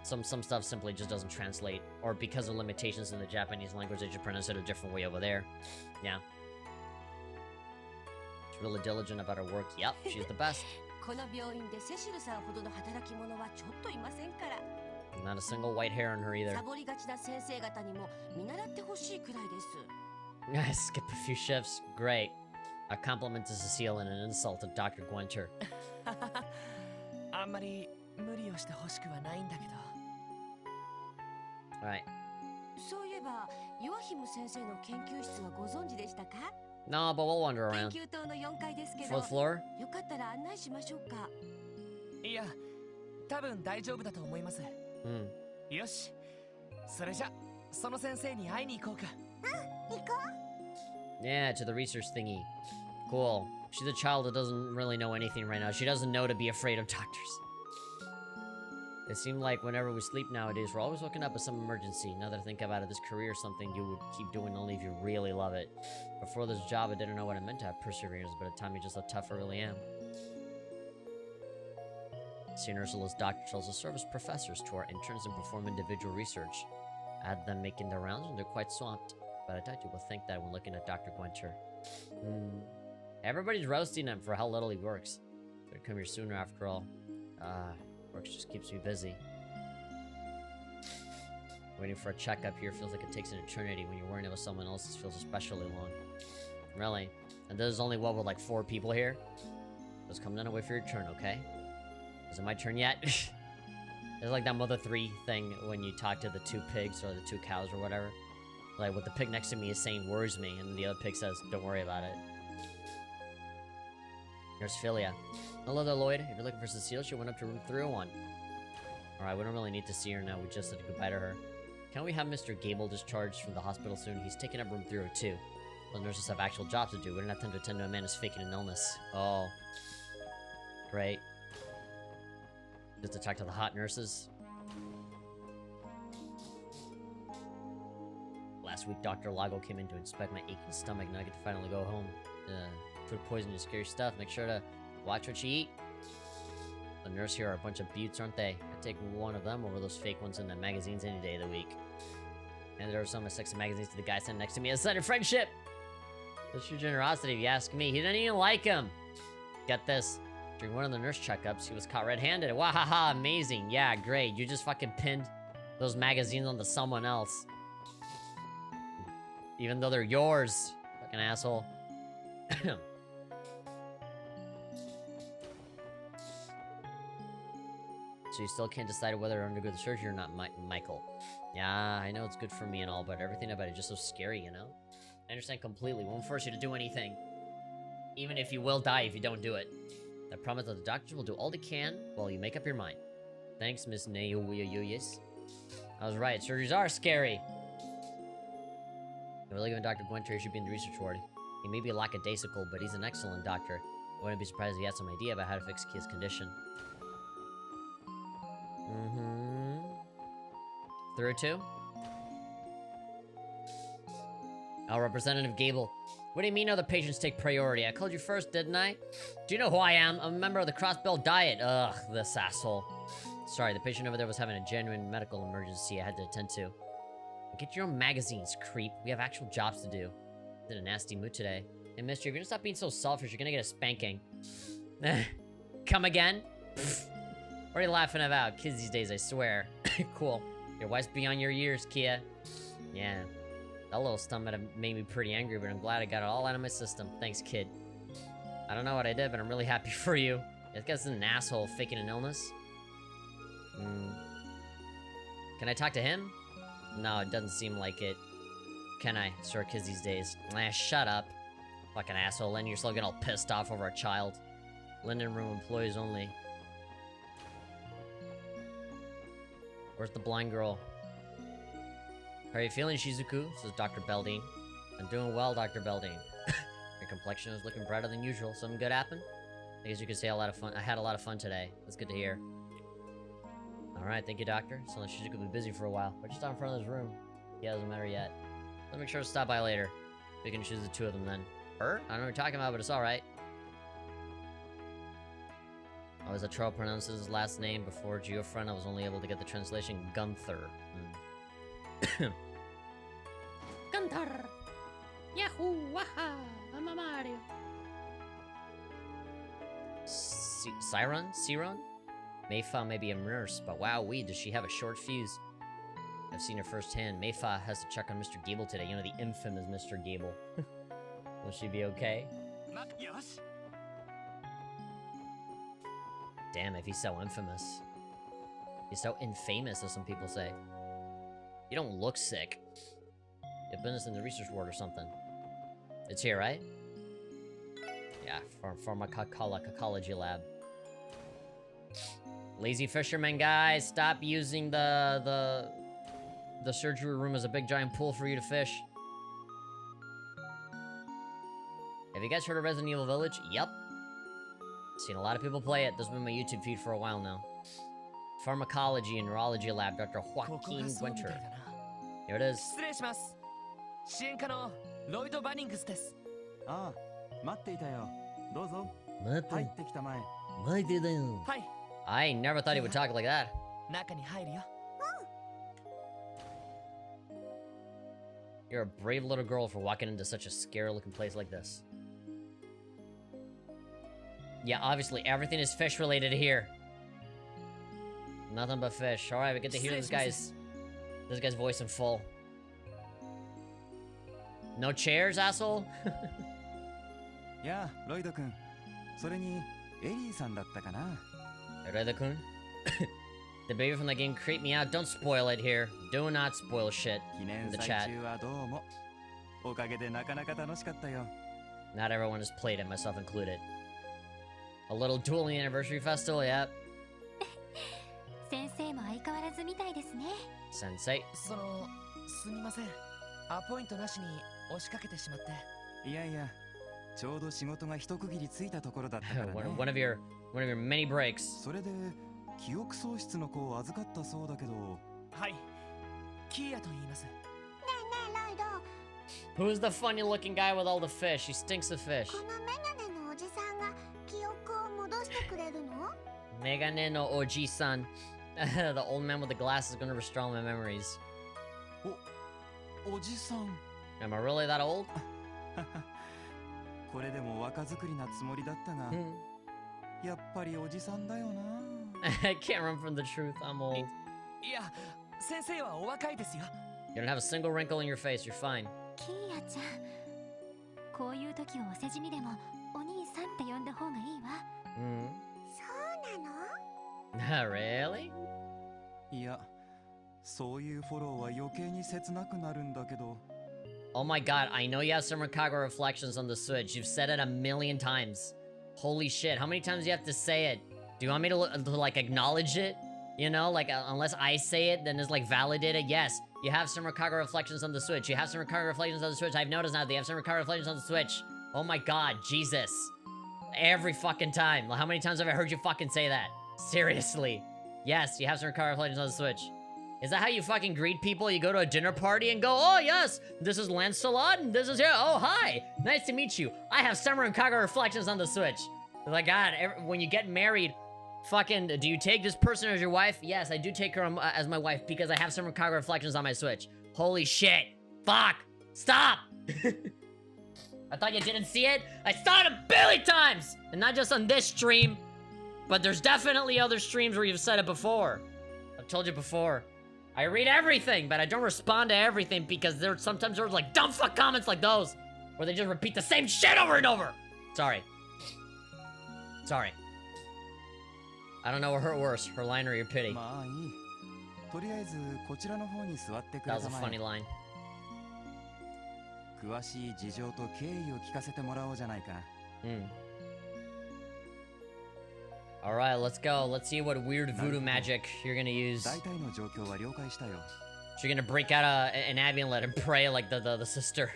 Some stuff simply just doesn't translate, or because of limitations in the Japanese language, they just pronounce it a different way over there. Yeah. She's really diligent about her work. Yep, she's the best. この病院でセシルさんほどの働き者はちょっといませんから。 Not a single white hair on her either. サボりがちな先生方にも見習ってほしいくらいです。 Skip a few shifts. Great. A compliment to Cecile and an insult to Dr. Gwenter. あんまり無理をしてほしくはないんだけど。Alright. そういえば、ヨアヒム先生の研究室はご存知でしたか？ No, but we'll wander 研 around. 究棟の4階ですけど、 Fourth floor? よかったら案内しましょうか。いや、多分大丈夫だと思います。よし。それじゃ、その先生に会いに行こうか。行こう。Yeah, to the research thingy. Cool. She's a child that doesn't really know anything right now. She doesn't know to be afraid of doctors. It seems like whenever we sleep nowadays, we're always waking up with some emergency. Now that I think about it, this career is something you would keep doing only if you really love it. Before this job, I didn't know what it meant to have perseverance, but at times, just how tough I really am. St. Ursula's doctor tells us serve as professors to our interns and perform individual research. Add them making their rounds, and they're quite swamped. But I doubt you will think that when looking at Dr. Gwenter. Everybody's roasting him for how little he works. Better come here sooner after all. Work just keeps me busy. Waiting for a checkup here feels like it takes an eternity. When you're worrying about someone else, it feels especially long. Really? And there's only, what, with like 4 people here? Just come down and wait for your turn, okay? Is it my turn yet? It's like that Mother 3 thing when you talk to the 2 pigs or the 2 cows or whatever. Like, what the pig next to me is saying worries me, and the other pig says, don't worry about it. Here's Philia. Hello there, Lloyd. If you're looking for Cecile, she went up to room 301. Alright, we don't really need to see her now. We just said goodbye to her. Can't we have Mr. Gable discharged from the hospital soon? He's taking up room 302. Well, nurses have actual jobs to do. We don't have time to attend to a man who's faking an illness. Oh. Great. Just to talk to the hot nurses. Last week, Dr. Lago came in to inspect my aching stomach. Now I get to finally go home. food poisoning is scary stuff. Make sure to watch what you eat. The nurse here are a bunch of buttes, aren't they? I'd take one of them over those fake ones in the magazines any day of the week. And there are some sexy magazines to the guy sitting next to me as a sign of friendship. That's your generosity, if you ask me. He didn't even like him. Get this. During one of the nurse checkups, he was caught red-handed. Wahaha, amazing. Yeah, great. You just fucking pinned those magazines onto someone else. Even though they're yours. Fucking asshole. So you still can't decide whether to undergo the surgery or not, Michael. Yeah, I know it's good for me and all, but everything about it is just so scary, you know? I understand completely. Won't force you to do anything. Even if you will die if you don't do it. I promise that the doctors will do all they can while you make up your mind. Thanks, Miss Neoyuyuyus. I was right, surgeries are scary. If we're looking at Dr. Gwenter, he should be in the research ward. He may be lackadaisical, but he's an excellent doctor. I wouldn't be surprised if he had some idea about how to fix Kia's condition. Through two? Oh, Representative Gable. What do you mean other patients take priority? I called you first, didn't I? Do you know who I am? I'm a member of the Crossbell Diet. Ugh, this asshole. Sorry, the patient over there was having a genuine medical emergency I had to attend to. Get your own magazines, creep. We have actual jobs to do. I'm in a nasty mood today. Hey, mister, if you're gonna stop being so selfish, you're gonna get a spanking. Come again? What are you laughing about? Kids these days, I swear. Cool. Your wife's beyond your years, Kia. Yeah. That little stunt might have made me pretty angry, but I'm glad I got it all out of my system. Thanks, kid. I don't know what I did, but I'm really happy for you. This guy's an asshole faking an illness. Can I talk to him? No, it doesn't seem like it. Can I? Sure, kids these days. Shut up. Fucking asshole. Letting yourself get all pissed off over a child. Linen room employees only. Where's the blind girl? How are you feeling, Shizuku? Says Dr. Belding. I'm doing well, Dr. Belding. Your complexion is looking brighter than usual. Something good happened? I guess you could say I had a lot of fun today. That's good to hear. Alright, thank you, doctor. Sounds like Shizuku will be busy for a while. We're just out in front of this room. Yeah, doesn't matter yet. Let's make sure to stop by later. We can choose the two of them then. Her? I don't know what you're talking about, but it's alright. I was a troll pronounces his last name before Geofriend. I was only able to get the translation Gunther. Gunther! Yahoo! Waha! I'm a Mario! Siron? Mayfa may be a nurse, but wowee, does she have a short fuse? I've seen her firsthand. Mayfa has to check on Mr. Gable today. You know, the infamous Mr. Gable. Will she be okay? Damn, if he's so infamous. He's so infamous, as some people say. You don't look sick. You have business in the research ward or something. It's here, right? Yeah, pharmacology lab. Lazy fisherman, guys, stop using the surgery room as a big giant pool for you to fish. Have you guys heard of Resident Evil Village? Yep. Seen a lot of people play it. This has been my YouTube feed for a while now. Pharmacology and Neurology Lab, Dr. Joaquin Winter. Here it is. 失礼します。支援課のロイド・バニングスです。ああ、待っていたよ。どうぞ。入ってきたまえ。待ってたよ。はい。I never thought he would talk like that. 中に入るよ。You're a brave little girl for walking into such a scary-looking place like this. Yeah, obviously, everything is fish-related here. Nothing but fish. Alright, we get to hear this guy's voice in full. No chairs, asshole? やあ、ロイド君。それに、エリーさんだったかな。Loida-kun? The baby from the game creeped me out. Don't spoil it here. Do not spoil shit in the chat. 記念祭中はどうも。おかげでなかなか楽しかったよ。Not everyone has played it, myself included. A little dueling anniversary festival, yep. 先生も相変わらずみたいですね。Sensei. すみません。アポイントなしに押しかけてしまって。いやいや、ちょうど仕事が一区切りついたところだったからね。one of your many breaks. それで記憶喪失の子を預かったそうだけど。はい。キーヤと言います。ねえねえロイド。 Who's the funny looking guy with all the fish? He stinks of fish. このメガネ Megane no Oji-san. The old man with the glasses is gonna restore all my memories. おじさん Am I really that old? これでも若作りなつもりだったがやっぱりおじさんだよな I can't run from the truth. I'm old. いや先生はお若いですよ You don't have a single wrinkle in your face. You're fine. キーヤちゃん、こういう時はお世辞にでもお兄さんって呼んだ方がいいわ。そうなの？ Really? いやそういうフォローは余計に切なくなるんだけど Oh my god, I know you have some Rikaga reflections on the Switch. You've said it a million times. Holy shit, how many times do you have to say it? Do you want me to like acknowledge it? You know, like unless I say it, then it's like validated. Yes, you have some Rikaga reflections on the Switch. You have some Rikaga reflections on the Switch. I've noticed now that you have some Rikaga reflections on the Switch. Oh my god, Jesus. Every fucking time. How many times have I heard you fucking say that? Seriously. Yes, you have some Rikaga reflections on the Switch. Is that how you fucking greet people? You go to a dinner party and go, oh yes, this is Lancelot and this is here. Oh, hi, nice to meet you. I have Summer and Kaga reflections on the Switch. Like, God, when you get married, fucking, do you take this person as your wife? Yes, I do take her as my wife because I have Summer and Kaga reflections on my Switch. Holy shit. Fuck. Stop. I thought you didn't see it. I saw it a billion times. And not just on this stream, but there's definitely other streams where you've said it before. I've told you before. I read everything, but I don't respond to everything because sometimes there's like dumb fuck comments like those where they just repeat the same shit over and over. Sorry. Sorry. I don't know what hurt worse, her line or your pity. まあいいとりあえずこちらの方に座ってく That れ was た a ま funny え line. 詳しい事情と経緯を聞かせてもらおうじゃないか Alright, let's go. Let's see what weird voodoo magic you're gonna use. 大体の状況は了解したよ You're gonna break out an amulet and pray like the sister.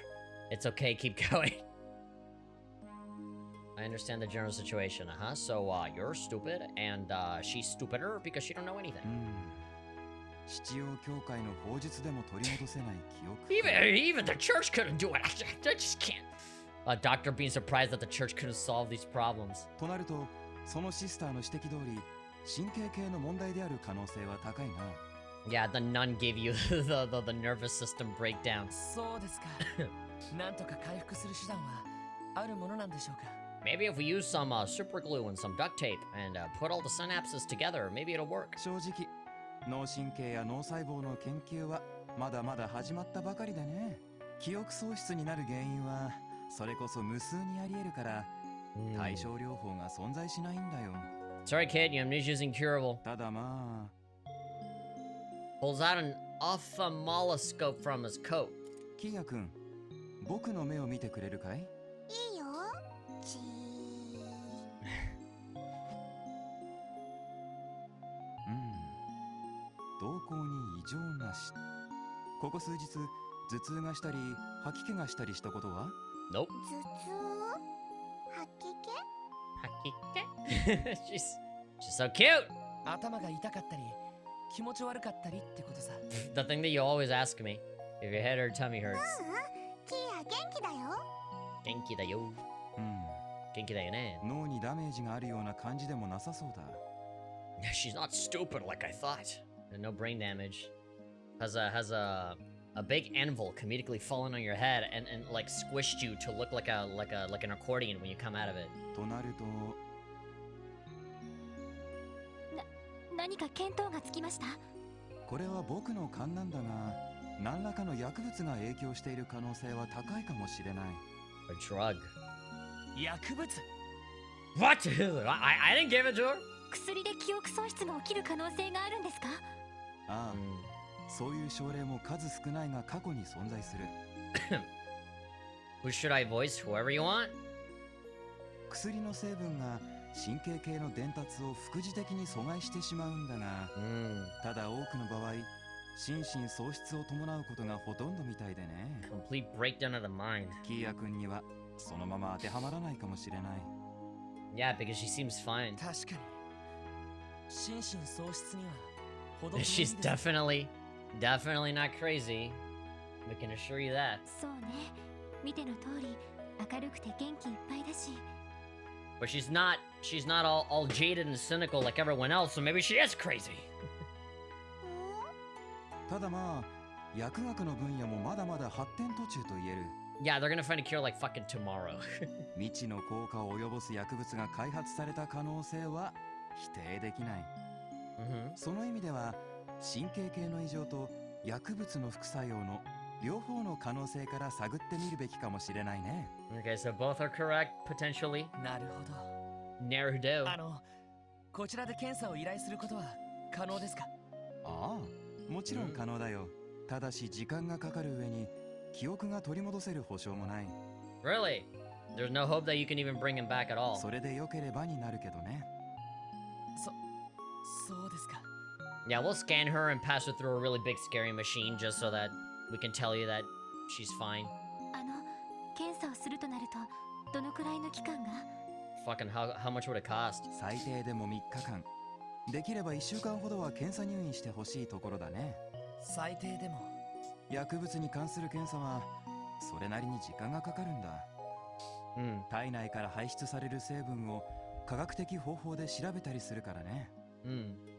It's okay, keep going. I understand the general situation, So, you're stupid, and, she's stupider because she don't know anything. 七曜教会の法術でも取り戻せない記憶 Even the church couldn't do it. I just can't. A doctor being surprised that the church couldn't solve these problems. となるとそのシスターの指摘通り神経系の問題である可能性は高いな Yeah, the nun gave you the nervous system breakdown. そうですかなんとか回復する手段はあるものなんでしょうか Maybe if we use some super glue and some duct tape and put all the synapses together, maybe it'll work. 正直脳神経や脳細胞の研究はまだまだ始まったばかりでね記憶喪失になる原因はそれこそ無数にあり得るから対症療法が存在しないんだよ Sorry, kid, your amnesia is incurable. ただまあ Pulls out an ophthalmoscope from his coat. キーヤ君僕の目を見てくれるかいいいよ。チー。動向に異常なしここ数日頭痛がしたり吐き気がしたりしたことは Nope. 頭痛？吐き気？ Hakike? She's so cute! 頭が痛かったり気持ち悪かったりってことさ The thing that you always ask me. If your head or tummy hurts. キーヤ元気だよ。元気だよ。元気だよね。脳にダメージがあるような感じでもなさそうだ She's not stupid like I thought. No brain damage. Has a big anvil comedically fallen on your head and like squished you to look like an accordion when you come out of it. となると何か見当がつきました？これは僕の勘なんだが何らかの薬物が影響している可能性は高いかもしれない A drug. 薬物 What? I didn't give it to her. 薬で記憶喪失が起きる可能性があるんですか？ああ、そういう症例も数少ないが過去に存在する Who should I voice? Whoever you want? 薬の成分が神経系の伝達を副次的に阻害してしまうんだが、ただ多くの場合心身喪失を伴うことがほとんどみたいでね Complete breakdown of the mind. キーヤ君にはそのまま当てはまらないかもしれない Yeah, because she seems fine. 確かに心身喪失には程遠い She's です definitely not crazy. We can assure you that. そうね、見ての通り明るくて元気いっぱいだし But she's not all jaded and cynical like everyone else, so maybe she is crazy. ただまあ薬学の分野もまだまだ発展途中と言える。 Yeah, they're gonna find a cure like fucking tomorrow. 未知の効果を及ぼす薬物が開発された可能性は否定できない。その意味では神経系の異常と薬物の副作用の両方の可能性から探ってみるべきかもしれないね。Okay, so both are correct, potentially. なるほど。 Naruto. こちらで検査を依頼することは可能ですか？ああ、もちろん可能だよ。ただし時間がかかる上に記憶が取り戻せる保証もない。 Really? There's no hope that you can even bring him back at all. それで良ければになるけどね。そうですか。 Yeah, we'll scan her and pass her through a really big scary machine just so that we can tell you that she's fine. 検査をするとなるとどのくらいの期間が？ Fucking how much would it cost? 最低でも3日間。できれば1週間ほどは検査入院してほしいところだね。最低でも。薬物に関する検査はそれなりに時間がかかるんだ。体内から排出される成分を科学的方法で調べたりするからね。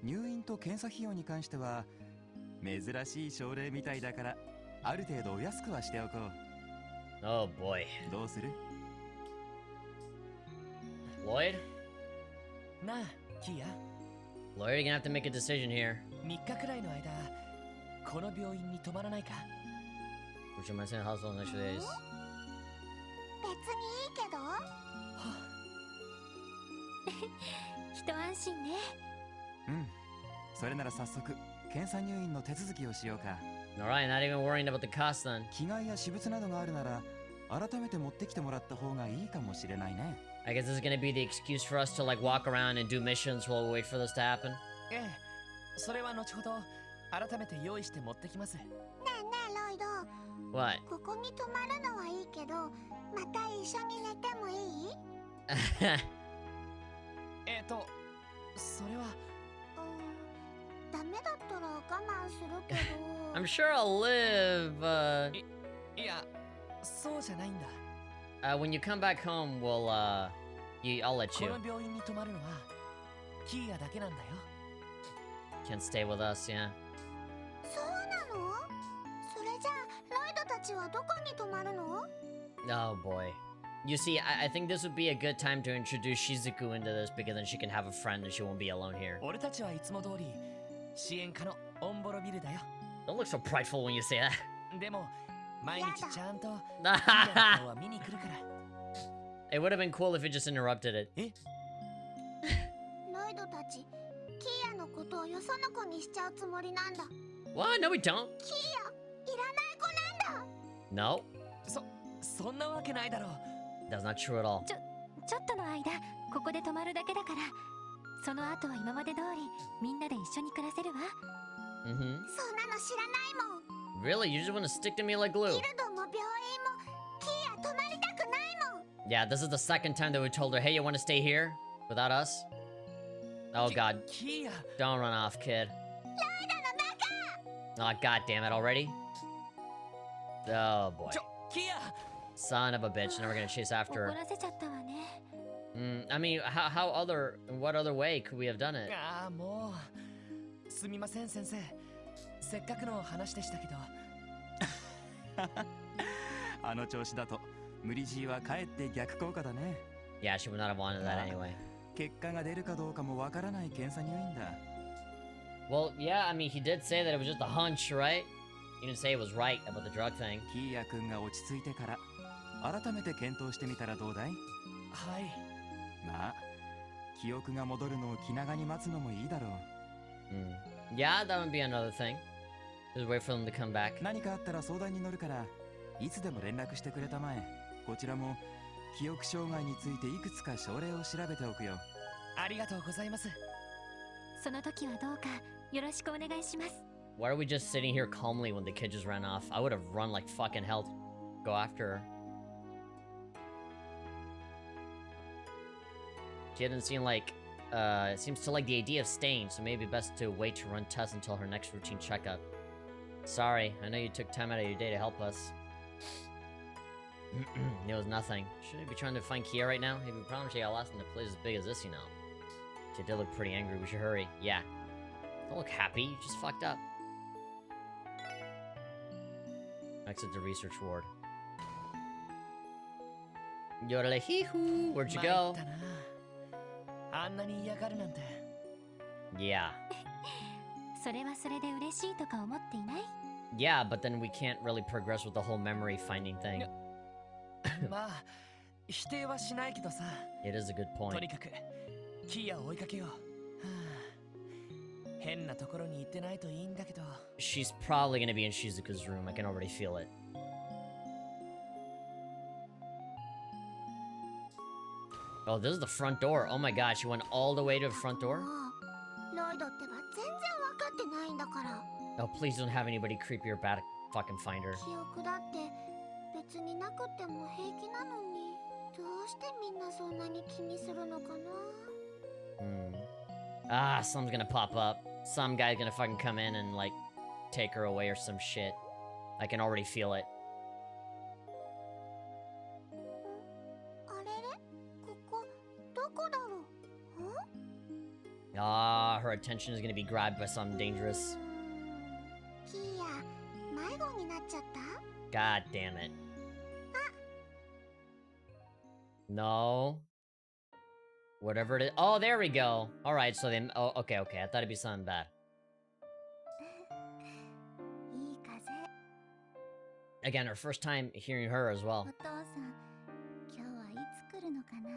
入院と検査費用に関しては珍しい症例みたいだからある程度お安くはしておこう。 Oh boy. どうする？ Lloyd? なあ、キーヤ。 Lloyd, you're gonna have to make a decision here. 3日くらいの間、この病院に泊まらないか？ Which am I saying hospital in the next few days? 別にいいけど。一安心ね。それなら早速検査入院の手続きをしようか。 Alright, not even worrying about the cost then. 着替えや私物などがあるなら改めて持ってきてもらった方がいいかもしれないね。 I guess this is gonna be the excuse for us to like walk around and do missions while we wait for this to happen. ええ、それは後ほど改めて用意して持ってきます。ねえねえロイド。 What? ここに泊まるのはいいけど、また一緒に寝てもいい？それは。ダメだったら我慢するけど。I'm sure I'll live. いや、そうじゃないんだ。When you come back home, I'll let you. この病院に泊まるのはキーヤだけなんだよ。 Can't stay with us, yeah. そうなの？それじゃあロイドたちはどこに泊まるの？ Oh boy. You see, I think this would be a good time to introduce Shizuku into this because then she can have a friend and she won't be alone here. 俺たちはいつも通り支援課のオンボロビルだよ。 Don't look so prideful when you say that. でも毎日ちゃんとキーヤの顔は見に来るから。 It would have been cool if you just interrupted it. ロイドたち、キーヤのことをよその子にしちゃうつもりなんだ。 What? No, we don't. キーヤ、いらない子なんだ。 No, そんなわけないだろう。 that's not true at all. ちょっとの間ここで泊まるだけだから、その後は今まで通りみんなで一緒に暮らせるわ。そんなの知らないもん。 Really? You just want to stick to me like glue? ギルドも病院もキーヤ泊まりたくないもん。 Yeah, this is the second time that we told her, hey, you want to stay here without us? Oh god. キーヤ。 Don't run off, kid. ロイドの中。 Oh, god damn it already. Oh boy. キーヤ。 Son of a bitch. Now we're gonna chase after 怒らせちゃったわね。her. I mean, what other way could we have done it? ああ、もうすみません先生。せっかくの話でしたけど。あの調子だと無理強いはかえって逆効果だね。 Yeah, she would not have wanted that anyway. 結果が出るかどうかもわからない検査入院だ。 Well, yeah, I mean, he did say that it was just a hunch, right? He didn't say it was right about the drug thing. キーヤ君が落ち着いてから改めて検討してみたらどうだい？はい。まあ記憶が戻るのを気長に待つのもいいだろう。Yeah, that would be another thing. Just wait for them to come back. 何かあったら相談に乗るからいつでも連絡してくれたまえ。こちらも記憶障害についていくつか症例を調べておくよ。ありがとうございます。その時はどうかよろしくお願いします。 Why are we just sitting here calmly when the kid just ran off? I would have run like fucking hell to go after her. She didn't seem like, seems to like the idea of staying, so maybe best to wait to run tests until her next routine checkup. Sorry, I know you took time out of your day to help us. It was nothing. Should we be trying to find Kia right now? Hey, we promised you got lost in a place as big as this, you know. She did look pretty angry. We should hurry. Yeah. Don't look happy. You just fucked up. Exit the research ward. Yodele hee hoo. Where'd you go? Yeah. それはそれで嬉しいとか思っていない？ Yeah, but then we can't really progress with the whole memory finding thing. まあ否定はしないけどさ。 It is a good と point. にかくキアを追いかけよう。はあ、変なところに行ってないといいんだけど。 She's probably gonna be in Shizuku's room. I can already feel it. Oh, this is the front door. Oh my god, she went all the way to the front door? ロイドってば全然分かってないんだから。 Oh, please don't have anybody creepy or bad fucking find her. 記憶だって別になくても平気なのに、どうしてみんなそんなに気にするのかな。Someone's gonna pop up. Some guy's gonna fucking come in and, like, take her away or some shit. I can already feel it. あれれ、ここどこだろう。Her attention is gonna be grabbed by something dangerous. キア、迷子になっちゃった？ God damn it. No. Whatever it is. Oh, there we go. Alright, so then. Oh, okay, okay. I thought it'd be something bad. いい風。 Again, our first time hearing her as お well. 父さん、今日はいつ来るのかな。ね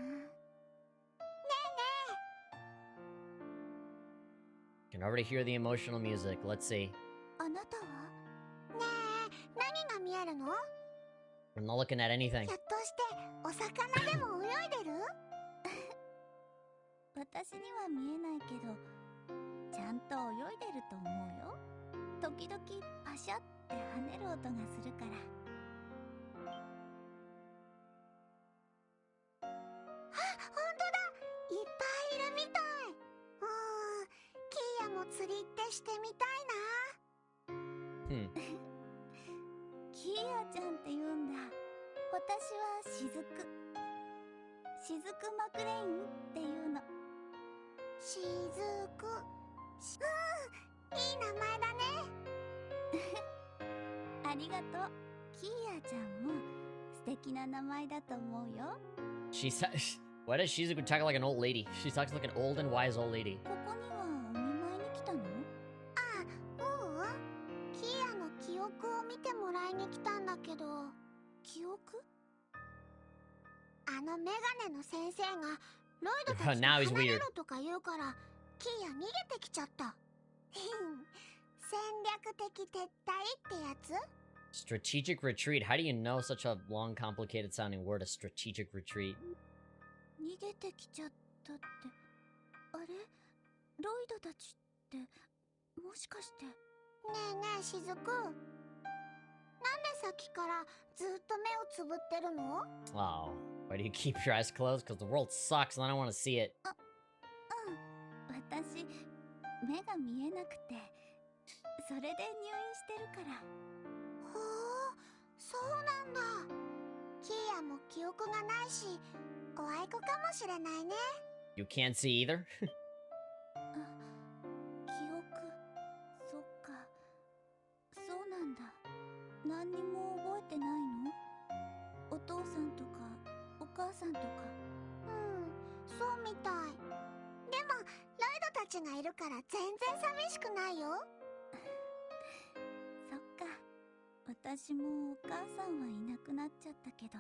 Can already hear the emotional music. Let's see. えねえ、あなたは？ねえ、何が見えるの？ I'm not looking at anything. ひょっとしてお魚でも泳いでる？私には見えないけど、ちゃんと泳いでると思うよ。時々パシャって跳ねる音がするから。あ、本当だ！いっぱいいるみたい。キーヤも釣りってしてみたいな。キーヤちゃんって言うんだ。私はしずく。しずくマクレインっていうの。しずく。いい名前だね。ありがとう。キーヤちゃんも素敵な名前だと思うよ。She says. Why does Shizuku talk like an old lady? She talks like an old and wise old lady. ここにはお見舞いに来たの？あ、キーヤの記憶を見てもらいに来たんだけど。記憶？あのメガネの先生がロイドたちに Now 離 he's れ weird. ろとか言うからキーヤ逃げてきちゃった。戦略的撤退ってやつ？ Strategic retreat. How do you know such a long, complicated sounding word, a strategic retreat? 逃げてきちゃったって。あれ？ロイドたちってもしかして。ねえねえしずく。なんでさっきからずっと目をつぶってるの？ Oh, why do you keep your eyes closed? Because the world sucks and I don't want to see it. 私、目が見えなくて、それで入院してるから。ほう、そうなんだ。キーヤも記憶がないし、おあいこかもしれないね。You can't see either? 記憶、そっか。そうなんだ。何にも覚えてないの？お父さんとか、お母さんとか。そうみたい。でも、ロイドたちがいるから全然寂しくないよ。そっか。私もお母さんはいなくなっちゃったけど。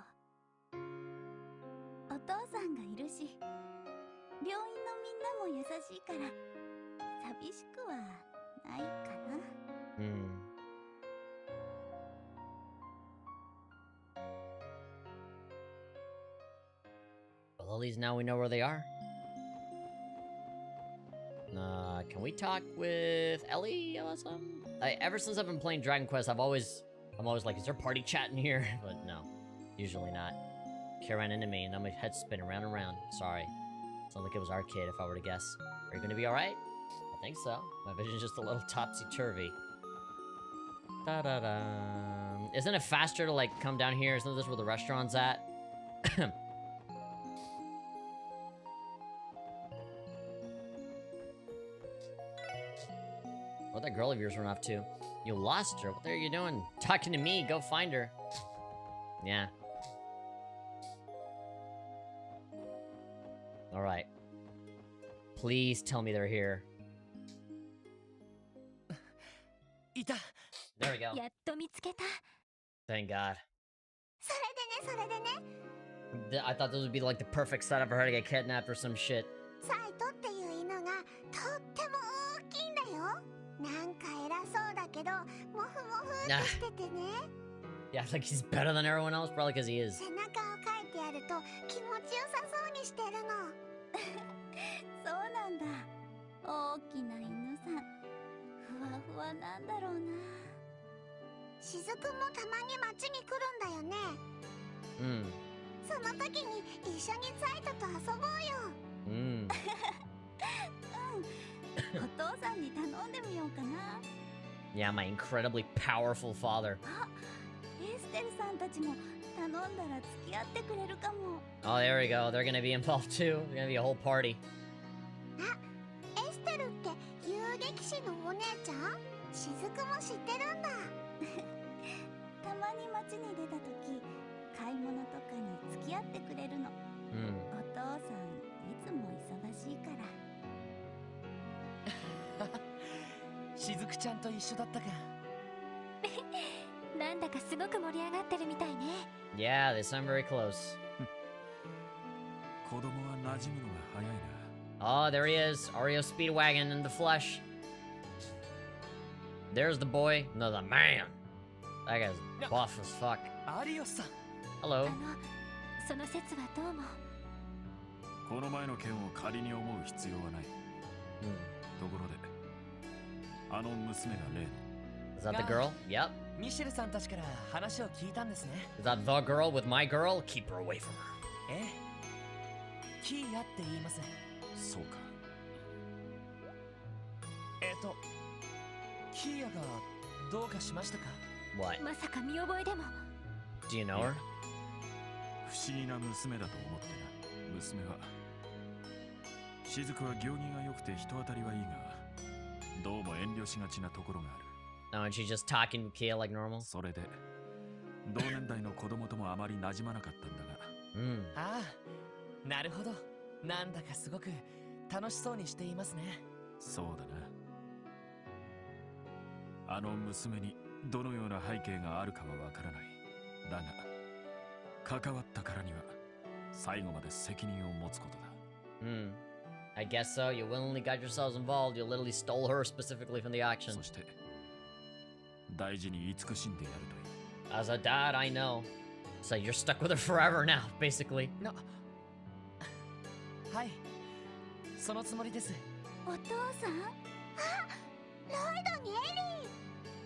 お父さんがいるし、病院のみんなも優しいから、寂しくはないかな。Well, at least now we know where they are. Can we talk with Ellie or something? Ever since I've been playing Dragon Quest, I'm always like, is there party chat in here? But no, usually not. Kira ran into me and now my head's spinning round and round. Sorry. Sounds like it was our kid if I were to guess. Are you gonna be alright? I think so. My vision's just a little topsy-turvy. Da-da-da. Isn't it faster to like come down here? Isn't this where the restaurant's at? What that girl of yours run off to? You lost her. What the hell are you doing? Talking to me. Go find her. Yeah. All right. Please tell me they're here. いた。 There we go. やっと見つけた。 Thank God. それでね I thought this would be like the perfect setup for her to get kidnapped or some shit. サイトっていう犬がとっても大きいんだよ。なんか偉そうだけどモフモフってしててね。 Yeah, like he's better than everyone else, probably because he is. 背中をかいてやると気持ちよさそうにしてるの。そうなんだ。大きな犬さん。ふわふわなんだろうな。しずくもたまに街に来るんだよね。その時に一緒にサイトと遊ぼうよ。お父さんに頼んでみようかな。 Yeah, my incredibly powerful father. あ、エステルさんたちも頼んだら付き合ってくれるかも。 Oh, there we go. They're gonna be involved too. They're gonna be a whole party. あ、エステルって遊撃士のお姉ちゃん？しずくも知ってるんだ。たまに街に出た時、買い物とかに付き合ってくれるの。お父さんいつも忙しいから。しずくちゃんと一緒だったか。なんだかすごく盛り上がってるみたいね。 Yeah, they sound very close. 子供は馴染むのが早いな。 Oh, there he is. Oreo Speedwagon in the flesh. There's the boy. No, the man. That guy's buff as fuck. 有吉さん。 Hello. その説はどうも。この前の件を仮に思う必要はない。ところで、あの娘が例の。 Is that the girl? Yep. ミシェルさんたちから話を聞いたんですね。 Is that the girl with my girl? Keep her away from her. ええ。キーヤって言います。そうか。キーヤがどうかしましたか？ What? まさか見覚えでも。 Do you know her? 不思議な娘だと思ってな。娘は。雫は行儀が良くて人当たりはいいが、どうも遠慮しがちなところがある。 No, and she's just talking to Kia like normal. それで、同年代の子供ともあまり馴染まなかったんだが。ああ、なるほど。なんだかすごく楽しそうにしていますね。そうだな。あの娘にどのような背景があるかはわからない。だが、関わったからには最後まで責任を持つことだ。I guess so. You willingly got yourselves involved. You literally stole her specifically from the auction. そして、大事に慈しんでやるという。As a dad, I know. So you're stuck with her forever now, basically. はい、そのつもりです。お父さん？あ、ロイドにエ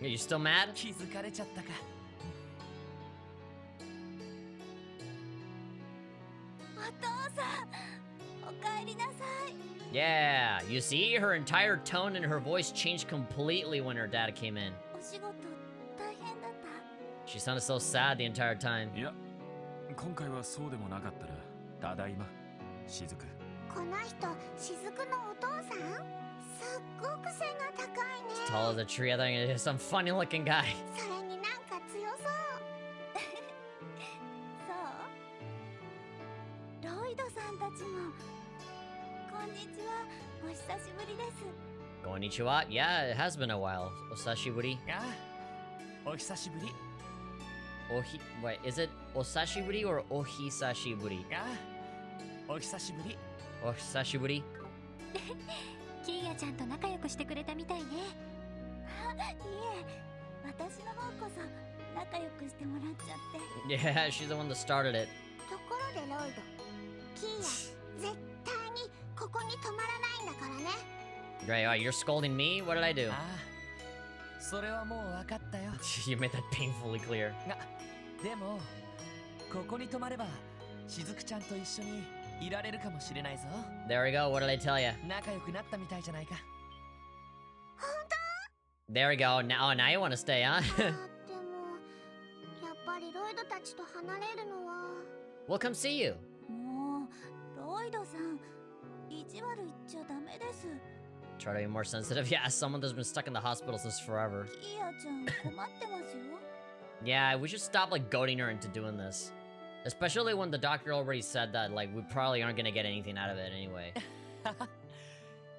リー。 Are you still mad? 気づかれちゃったか。お父さん、おかえりなさい。 Yeah, you see, her entire tone and her voice changed completely when her dad came in. お仕事大変だった？ She sounded so sad the entire time. いや、今回はそうでもなかったら、ただいま、雫。この人、しずくのお父さん？すっごく背が高いね。 Tall as a tree. I think it is some funny looking guy. それになんか強そう。そう？ロイドさんたちも。こんにちは。お久しぶりです。 Konnichiwa? Yeah, it has been a while. Osashiburi? ああ、お久しぶり。Wait, is it osashiburi or ohisashiburi? ああ、お久しぶり。Osashiburi? キーヤちゃんと仲良くしてくれたみたいね。あ、いえ、私の方こそ仲良くしてもらっちゃって。 Yeah, she's the one that started it. ところでロイド、キーヤ、絶対にここに泊まらないんだからね。Right, you're scolding me? What did I do? ああ、それはもう分かったよ。You made that painfully clear. でも、ここに泊まれば、しずくちゃんと一緒にいられるかもしれないぞ。 There we go, what did I tell you? 仲良くなったみたいじゃないか。本当？ There we go, now you want to stay, huh? でも、たちと離れるのは。 We'll come see you. もうロイドさん、意地悪言っちゃダメです。 Try to be more sensitive. Yeah, as someone that's been stuck in the hospital since forever. キアちゃん困ってますよ。 Yeah, we should stop like goading her into doing this. Especially when the doctor already said that like we probably aren't gonna get anything out of it anyway.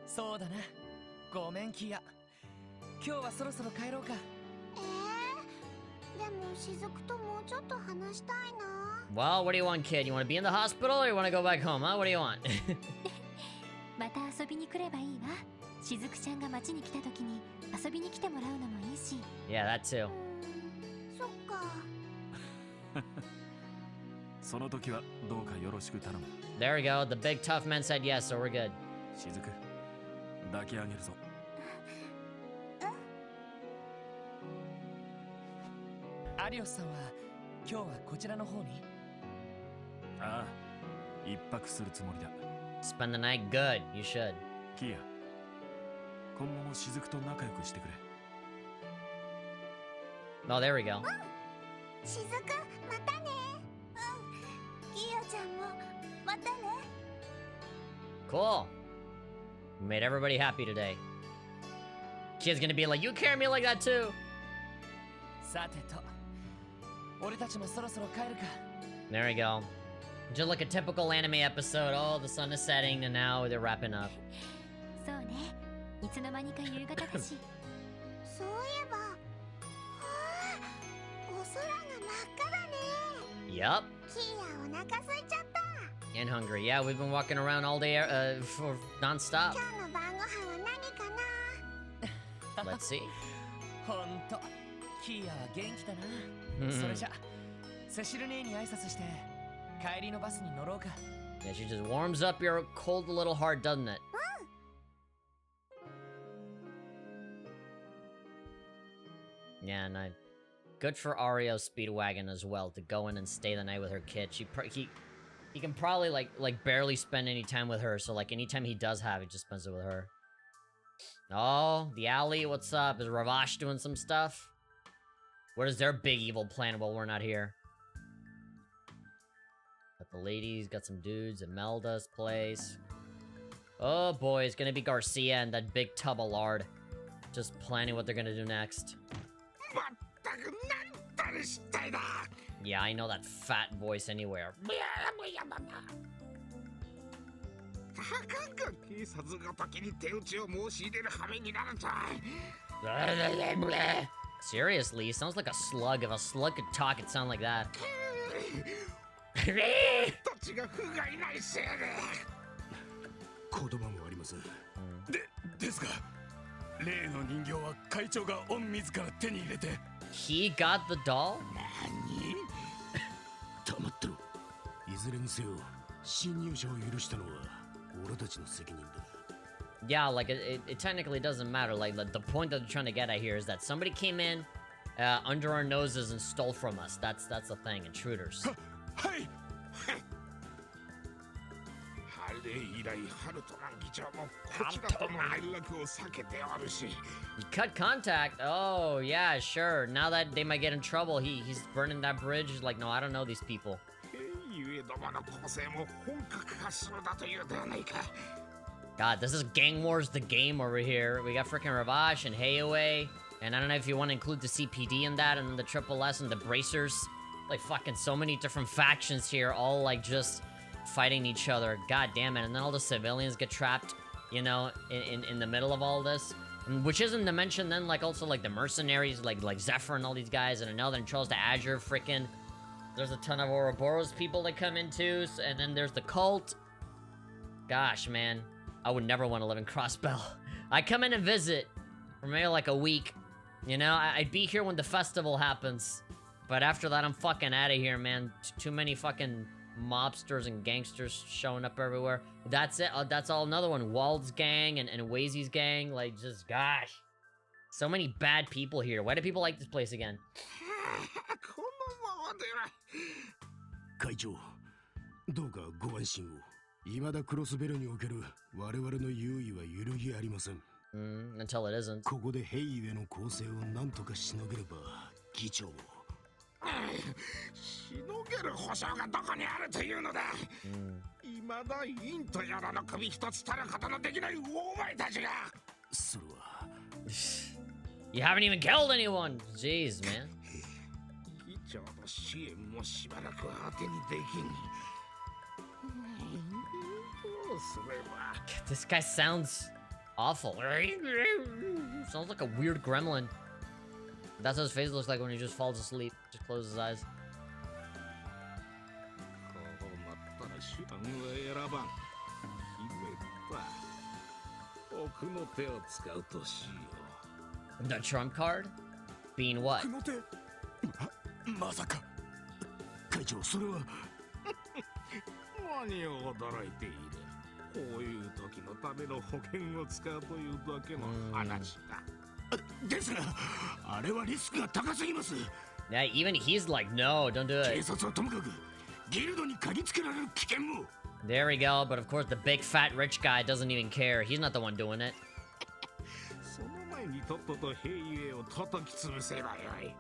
そうだな。ごめんキア。今日はそろそろ帰ろうか。でも雫ともうちょっと話したいな。 Well, what do you want, kid? You want to be in the hospital or you want to go back home, huh? What do you want? また遊びに来ればいいわ。しずくちゃんが町に来た時に遊びに来てもらうのもいいし。 Yeah, that too. そっか。その時はどうかよろしく頼む。 There we go. The big tough man said yes, so we're good. しずく、抱き上げるぞ。アリオスさんは今日はこちらの方に。ああ、一泊するつもりだ。 Spend the night? Good. You should. キア、今後もしずくと仲良くしてくれ。 Oh, there we go. 雫、またね。キアちゃんもまたね。 Cool. We made everybody happy today. Kid's gonna be like, you carry me like that too. さてと、俺たちもそろそろ帰るか。 There we go. Just like a typical anime episode. Oh, the sun is setting and now they're wrapping up. そうね。いつの間にか夕方だし。そういえば、お空が真っ赤だね。 Yup. キアお腹空いちゃった。 And hungry. Yeah, we've been walking around all day for non-stop. 今日の晩ご飯は何かな。 Let's see. ほんと、キアは元気だうんな。それじゃ、セシル姉に挨拶して帰りのバスに乗ろうか。 Yeah, she just warms up your cold little heart, doesn't it? Yeah, and good for Ario Speedwagon as well to go in and stay the night with her kid. He can probably like barely spend any time with her, so like anytime he does have, he just spends it with her. Oh, the alley, what's up? Is Ravash doing some stuff? What is their big evil plan while we're not here? Got the ladies, got some dudes at Melda's place. Oh boy, it's gonna be Garcia and that big tub of lard. Just planning what they're gonna do next. Yeah, I know that fat voice anywhere. たかが警察が時に手打ちを申し入れる羽目になると。 Seriously, it sounds like a slug. If a slug could talk, it'd sound like that. たちが不甲斐ないせいで。言葉もありません。ですが、例の人形は会長が御自ら手に入れて。 He got the doll? 何？黙ってろ。いずれにせよ、侵入者を許したのは俺たちの責任だ。 Yeah, like it technically doesn't matter. Like the point that they're trying to get at here is that somebody came in under our noses and stole from us. That's the thing. Intruders. はい。あれ以来、ハルトマン議長もこちらとの連絡を避けておるし。 You cut contact? Oh, yeah, sure. Now that they might get in trouble, he's burning that bridge. He's like, no, I don't know these people. ゆえどもの構成も本格化しそうだというではないか。 God, this is Gang Wars the game over here. We got freaking Ravash and Heiawei. And I don't know if you want to include the CPD in that and then the Triple S and the Bracers. Like fucking so many different factions here, all like just fighting each other. God damn it. And then all the civilians get trapped, you know, in the middle of all this. Which isn't to mention then like also like the mercenaries, like Zephyr and all these guys. And another in Charles to Azure, freaking. There's a ton of Ouroboros people that come in too. And then there's the cult. Gosh, man. I would never want to live in Crossbell. I come in and visit for maybe like a week. You know, I'd be here when the festival happens. But after that, I'm fucking out of here, man. Too many fucking mobsters and gangsters showing up everywhere. That's it. That's all another one. Wald's gang and Wazy's gang. Like, just, gosh. So many bad people here. Why do people like this place again? このままでは。会長、どうかご安心を。未だクロスベルにおける我々の優位は揺るぎありません。Until it isn't. ここでヘイウェイの攻勢を何とかしのげれば、議長も。しのげる保証がどこにあるというのだ。いまだ陰とやらの首一つ取ることのできない大前たちが。それは You haven't even killed anyone. Jeez, man. 議長の支援もしばらく当てにできん。どうすれば。 This guy sounds awful. Sounds like a weird gremlin. That's what his face looks like when he just falls asleep. Just closes his eyes. こうなったら手段は選ばん。決めた。奥の手を使うとしよう。 The trump card? Being what? 奥の手まさか会長それは何を驚いている。こういう時のための保険を使うというだけの話だ。ですがあれはリスクが高すぎます。 Yeah, even he's like, no, don't do 警 it. 察はともかくギルドに嗅ぎつけられる危険も。 There we go. But of course, the big fat rich guy doesn't even care. He's not the one doing it. その前にとっとと兵ゆえを叩き潰せばよい。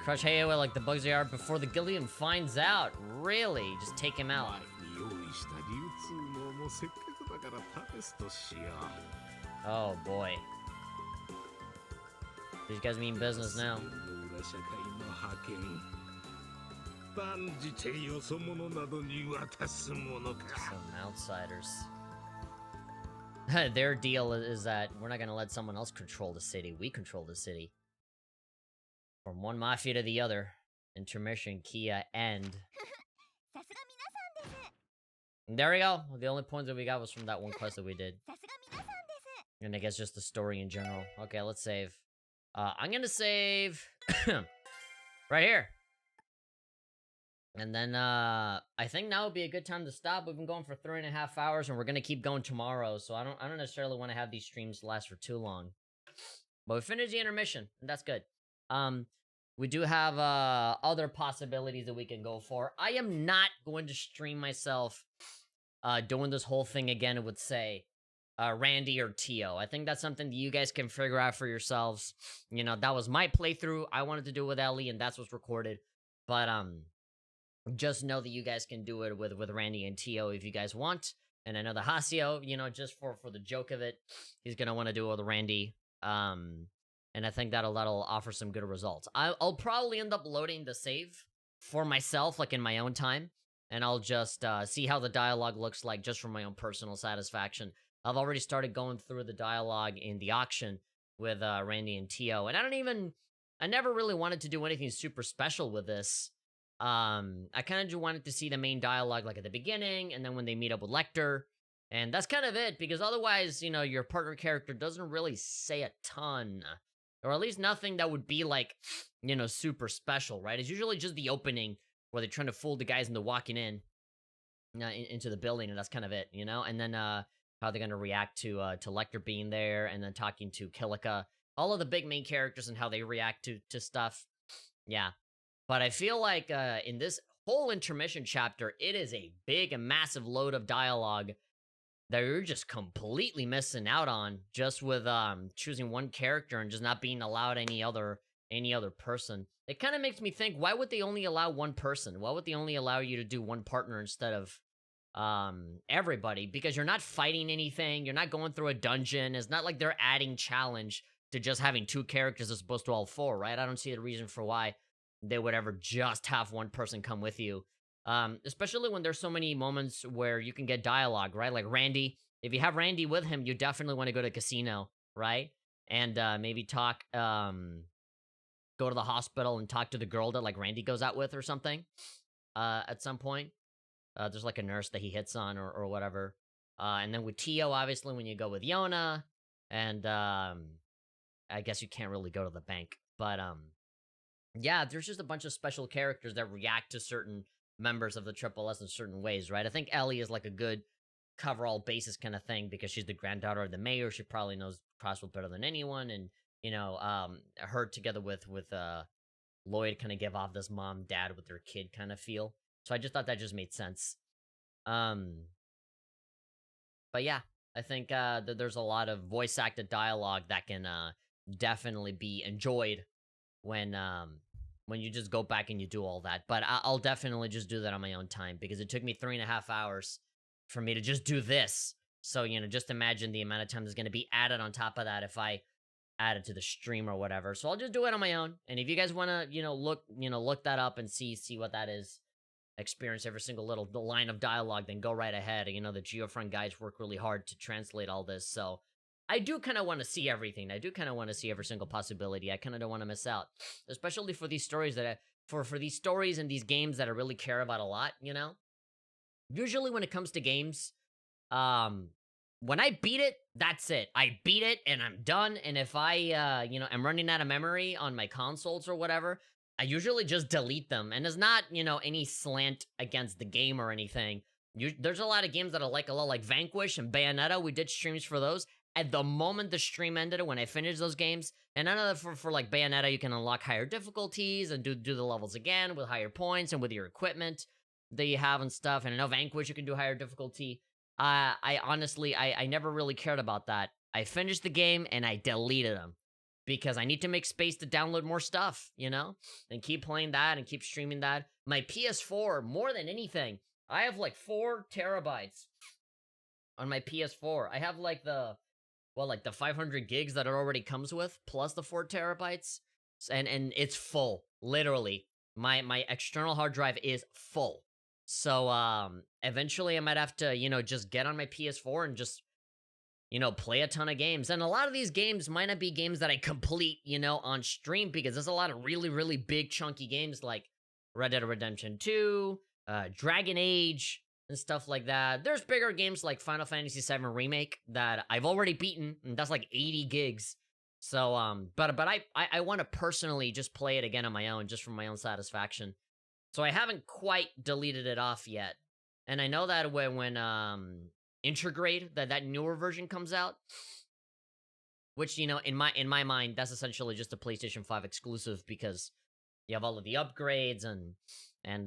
Crush Heiwa like the bugs they are before the Gillian finds out. Really? Just take him out. 前に用意した流通網もせっかくだから試すとしよう。 Oh boy. These guys mean business now. 裏社会の派遣。断じてよそ者などに渡すものか。 Some outsiders. Their deal is that we're not gonna let someone else control the city. We control the city. From one mafia to the other. Intermission, Kia, end. There we go. The only points that we got was from that one quest that we did. And I guess just the story in general. Okay, let's save. I'm gonna save right here. And then I think now would be a good time to stop. We've been going for 3.5 hours and we're gonna keep going tomorrow, so I don't necessarily want to have these streams last for too long. But we finished the intermission, and that's good. We do have other possibilities that we can go for. I am not going to stream myself doing this whole thing again with, say, Randy or Tio. I think that's something that you guys can figure out for yourselves. You know, that was my playthrough. I wanted to do it with Ellie, and that's what's recorded. But just know that you guys can do it with Randy and Tio if you guys want. And I know the Hasio, you know, just for the joke of it, he's gonna want to do it with Randy. And I think that'll offer some good results. I'll probably end up loading the save for myself, like in my own time, and I'll just see how the dialogue looks like just for my own personal satisfaction. I've already started going through the dialogue in the auction with Randy and Tio, and I never really wanted to do anything super special with this. I kind of just wanted to see the main dialogue like at the beginning, and then when they meet up with Lecter, and that's kind of it, because otherwise, you know, your partner character doesn't really say a ton. Or at least nothing that would be like, you know, super special, right? It's usually just the opening where they're trying to fool the guys into walking into the building, and that's kind of it, you know? And then how they're going to react to Lecter being there, and then talking to Kilika. All of the big main characters and how they react to stuff. Yeah. But I feel like in this whole intermission chapter, it is a big and massive load of dialogue that you're just completely missing out on just with choosing one character and just not being allowed any other person. It kind of makes me think, why would they only allow one person? Why would they only allow you to do one partner instead of everybody? Because you're not fighting anything, you're not going through a dungeon. It's not like they're adding challenge to just having 2 characters as opposed to all 4, right? I don't see the reason for why they would ever just have one person come with you. Especially when there's so many moments where you can get dialogue, right? Like Randy, if you have Randy with him, you definitely want to go to casino, right? And maybe talk, go to the hospital and talk to the girl that like Randy goes out with or something. At some point, there's like a nurse that he hits on or whatever. And then with Tio, obviously, when you go with Yona, and I guess you can't really go to the bank, but yeah, there's just a bunch of special characters that react to certain members of the Triple S in certain ways, right? I think Ellie is like a good cover all bases kind of thing because she's the granddaughter of the mayor. She probably knows Crossroad better than anyone, and you know, her together with Lloyd kind of give off this mom dad with their kid kind of feel. So I just thought that just made sense. But yeah, I think that there's a lot of voice acted dialogue that can definitely be enjoyed when you just go back and you do all that. But I'll definitely just do that on my own time, because it took me 3.5 hours for me to just do this. So, you know, just imagine the amount of time that's going to be added on top of that if I add it to the stream or whatever. So I'll just do it on my own. And if you guys want to, look that up and see what that is, experience every single little line of dialogue, then go right ahead. You know, the Geofront guys work really hard to translate all this. So I do kind of want to see everything. I do kind of want to see every single possibility. I kind of don't want to miss out, especially for these stories for these stories and these games that I really care about a lot, you know? Usually when it comes to games, when I beat it, that's it. I beat it and I'm done. And if I, am running out of memory on my consoles or whatever, I usually just delete them. And it's not, any slant against the game or anything. There's a lot of games that I like a lot, like Vanquish and Bayonetta. We did streams for those. At the moment the stream ended, when I finished those games, and I know that for like Bayonetta, you can unlock higher difficulties and do the levels again with higher points and with your equipment that you have and stuff. And I know Vanquish, you can do higher difficulty. I honestly, I never really cared about that. I finished the game and I deleted them because I need to make space to download more stuff, and keep playing that and keep streaming that. My PS4, more than anything, I have like 4 terabytes on my PS4. I have like the 500 gigs that it already comes with, plus the 4 terabytes, and it's full, literally. My external hard drive is full. So, eventually I might have to, just get on my PS4 and just, play a ton of games. And a lot of these games might not be games that I complete, on stream, because there's a lot of really, really big chunky games like Red Dead Redemption 2, Dragon Age, and stuff like that. There's bigger games like Final Fantasy VII Remake that I've already beaten, and that's like 80 gigs. So, but I want to personally just play it again on my own, just for my own satisfaction. So I haven't quite deleted it off yet. And I know that when Intergrade, that newer version comes out, which, in my mind, that's essentially just a PlayStation 5 exclusive, because you have all of the upgrades and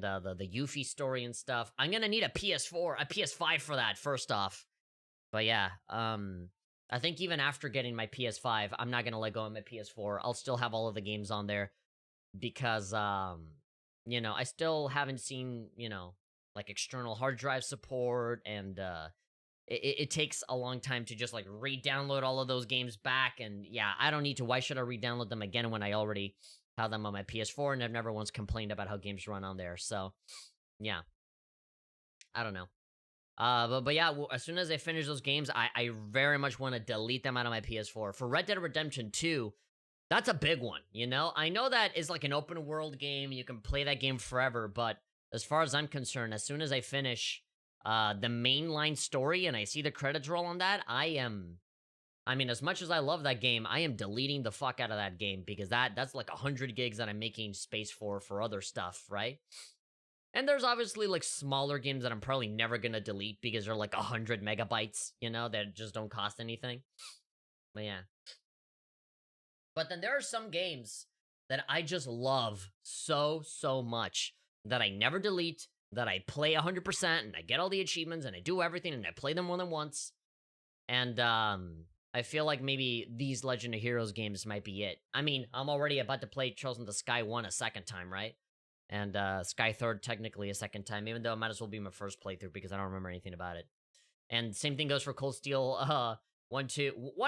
the Yuffie story and stuff. I'm gonna need a PS5 for that, first off. But yeah, I think even after getting my PS5, I'm not gonna let go of my PS4. I'll still have all of the games on there, because I still haven't seen, like external hard drive support, and it takes a long time to just like re-download all of those games back. And yeah, I don't need to. Why should I re-download them again when I already have them on my PS4 and I've never once complained about how games run on there? So yeah, I don't know. But yeah, as soon as I finish those games, I very much want to delete them out of my PS4. For Red Dead Redemption 2, that's a big one, I know that is like an open world game. You can play that game forever, but as far as I'm concerned, as soon as I finish the mainline story and I see the credits roll on that, as much as I love that game, I am deleting the fuck out of that game, because that's like 100 gigs that I'm making space for other stuff, right? And there's obviously like smaller games that I'm probably never gonna delete because they're like 100 megabytes, that just don't cost anything. But yeah. But then there are some games that I just love so much that I never delete, that I play 100%, and I get all the achievements, and I do everything, and I play them more than once. And I feel like maybe these Legend of Heroes games might be it. I'm already about to play Trails in the Sky 1 a second time, right? And Sky Third technically a second time, even though it might as well be my first playthrough because I don't remember anything about it. And same thing goes for Cold Steel 1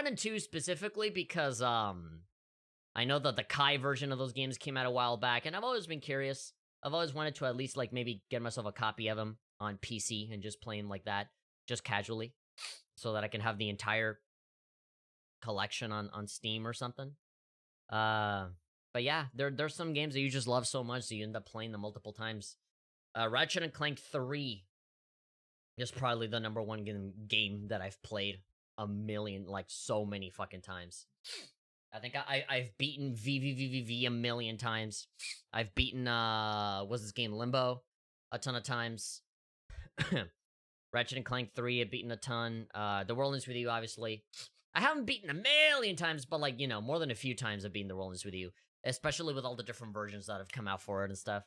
and 2 specifically, because I know that the Kai version of those games came out a while back, and I've always been curious. I've always wanted to at least like maybe get myself a copy of them on PC and just playing like that, just casually, so that I can have the entire collection on Steam or something. But yeah, there's some games that you just love so much that you end up playing them multiple times. Ratchet and Clank 3 is probably the number one game that I've played a million, like so many fucking times. I think I've beaten VVVVV a million times. I've beaten, what's this game, Limbo, a ton of times. Ratchet and Clank 3, I've beaten a ton. The World Ends With You, obviously. I haven't beaten a million times, but like, more than a few times I've beaten The World Ends With You. Especially with all the different versions that have come out for it and stuff.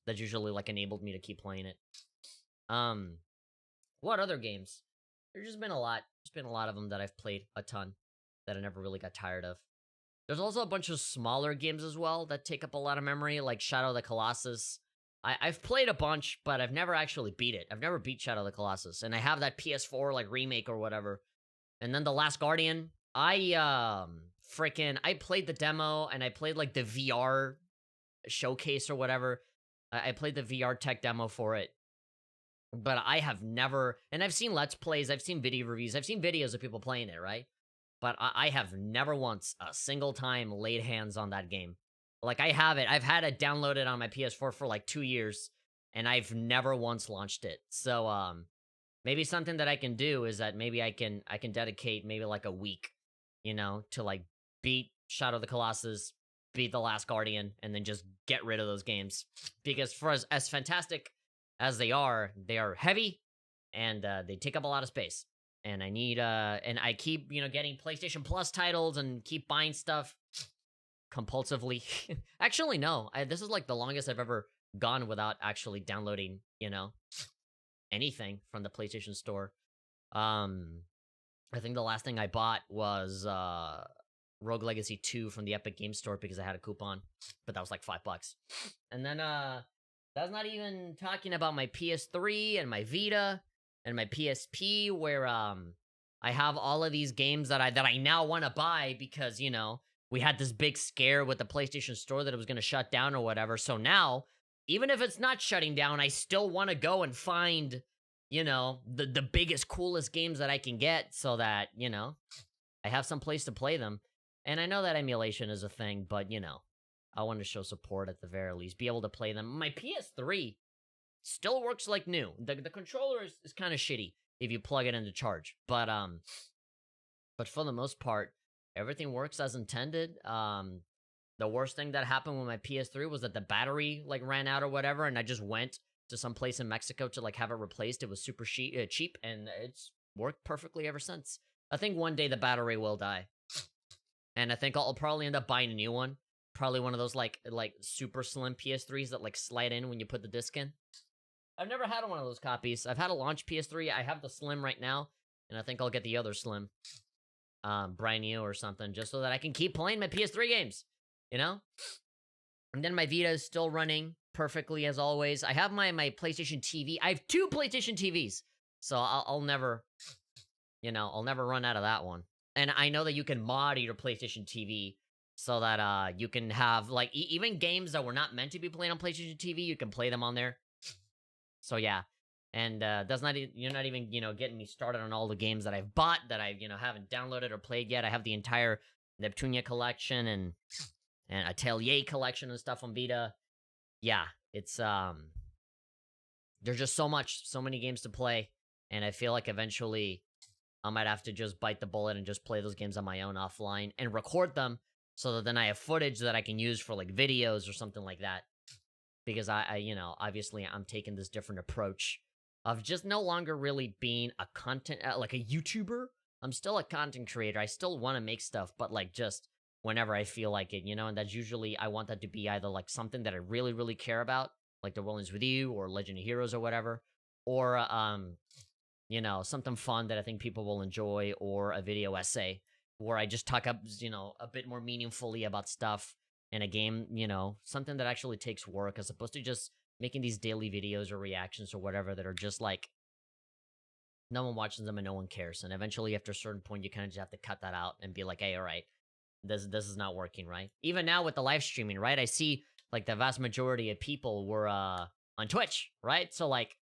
That usually, like, enabled me to keep playing it. What other games? There's just been a lot. There's been a lot of them that I've played a ton that I never really got tired of. There's also a bunch of smaller games as well that take up a lot of memory, like Shadow of the Colossus. I've played a bunch, but I've never actually beat it. I've never beat Shadow of the Colossus, and I have that PS4 like remake or whatever. And then The Last Guardian, I played the demo and I played like the VR showcase or whatever. I played the VR tech demo for it. But I have never, and I've seen Let's Plays, I've seen video reviews, I've seen videos of people playing it, right? But I have never once, a single time, laid hands on that game. Like, I have it, I've had it downloaded on my PS4 for like 2 years, and I've never once launched it. So, maybe something that I can do is that maybe I can dedicate maybe like a week, you know, to like beat Shadow of the Colossus, beat The Last Guardian, and then just get rid of those games. Because for as fantastic as they are heavy, and they take up a lot of space. And I need, and I keep, you know, getting PlayStation Plus titles and keep buying stuff compulsively. Actually, no, this is like the longest I've ever gone without actually downloading, you know, anything from the PlayStation Store. I think the last thing I bought was Rogue Legacy 2 from the Epic Game Store because I had a coupon, but that was like $5. And then that's not even talking about my PS3 and my Vita and my PSP, where I have all of these games that I now want to buy because, you know, we had this big scare with the PlayStation Store that it was going to shut down or whatever. So now, even if it's not shutting down, I still want to go and find, you know, the biggest, coolest games that I can get so that, you know, I have some place to play them. And I know that emulation is a thing, but, you know, I want to show support at the very least, be able to play them. My PS3 still works like new. The controller is kind of shitty if you plug it into charge, but for the most part, everything works as intended. The worst thing that happened with my PS3 was that the battery like ran out or whatever, and I just went to some place in Mexico to like have it replaced. It was super cheap, and it's worked perfectly ever since. I think one day the battery will die, and I think I'll probably end up buying a new one. Probably one of those like super slim PS3s that like slide in when you put the disc in. I've never had one of those copies. I've had a launch PS3. I have the slim right now, and I think I'll get the other slim, brand new or something, just so that I can keep playing my PS3 games, you know? And then my Vita is still running perfectly as always. I have my PlayStation TV. I have 2 PlayStation TVs, so I'll never, you know, I'll never run out of that one. And I know that you can mod your PlayStation TV so that you can have like even games that were not meant to be played on PlayStation TV, you can play them on there. So yeah, and that's not you're not even, you know, getting me started on all the games that I've bought that I, you know, haven't downloaded or played yet. I have the entire Neptunia collection and Atelier collection and stuff on Vita. Yeah, it's there's just so many games to play, and I feel like eventually I might have to just bite the bullet and just play those games on my own offline and record them so that then I have footage that I can use for like videos or something like that. Because I you know, obviously I'm taking this different approach of just no longer really being a content, like a YouTuber. I'm still a content creator. I still want to make stuff, but like just whenever I feel like it, you know, and that's usually, I want that to be either like something that I really, really care about, like The Rollins with You or Legend of Heroes or whatever, or, you know, something fun that I think people will enjoy, or a video essay where I just talk up, you know, a bit more meaningfully about stuff in a game, you know, something that actually takes work as opposed to just making these daily videos or reactions or whatever that are just like, no one watches them and no one cares. And eventually after a certain point, you kind of just have to cut that out and be like, hey, all right, this is not working, right? Even now with the live streaming, right? I see like the vast majority of people were on Twitch, right? So like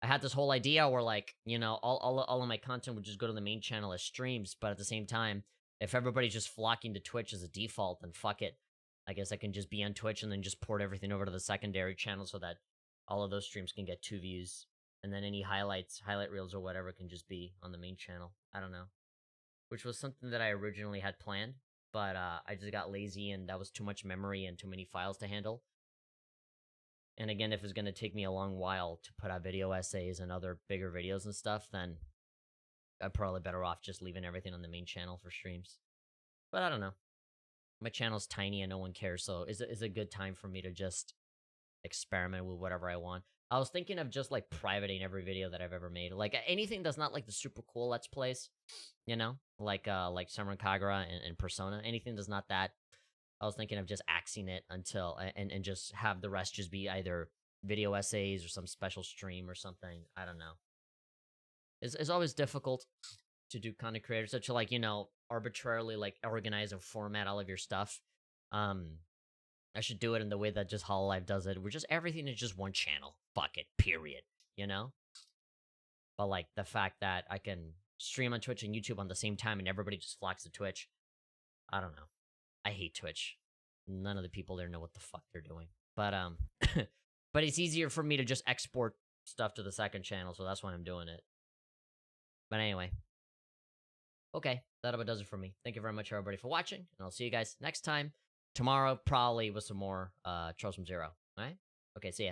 I had this whole idea where like, you know, all of my content would just go to the main channel as streams, but at the same time, if everybody's just flocking to Twitch as a default, then fuck it. I guess I can just be on Twitch and then just port everything over to the secondary channel so that all of those streams can get 2 views. And then any highlight reels or whatever can just be on the main channel. I don't know. Which was something that I originally had planned, but I just got lazy and that was too much memory and too many files to handle. And again, if it's going to take me a long while to put out video essays and other bigger videos and stuff, then I'm probably better off just leaving everything on the main channel for streams. But I don't know. My channel's tiny and no one cares, so it's a good time for me to just experiment with whatever I want. I was thinking of just like privating every video that I've ever made. Like anything that's not like the super cool Let's Plays, you know? Like Summer Kagura and Persona. Anything that's not that. I was thinking of just axing it until and just have the rest just be either video essays or some special stream or something. I don't know. It's always difficult to do content creators, such to like, you know, arbitrarily like organize and format all of your stuff. I should do it in the way that just Hololive does it, where just everything is just one channel. Fuck it, period. You know? But like the fact that I can stream on Twitch and YouTube on the same time and everybody just flocks to Twitch. I don't know. I hate Twitch. None of the people there know what the fuck they're doing. But but it's easier for me to just export stuff to the second channel, so that's why I'm doing it. But anyway. Okay, that about does it for me. Thank you very much, everybody, for watching, and I'll see you guys next time. Tomorrow, probably with some more Charles from Zero. Alright? Okay, see ya.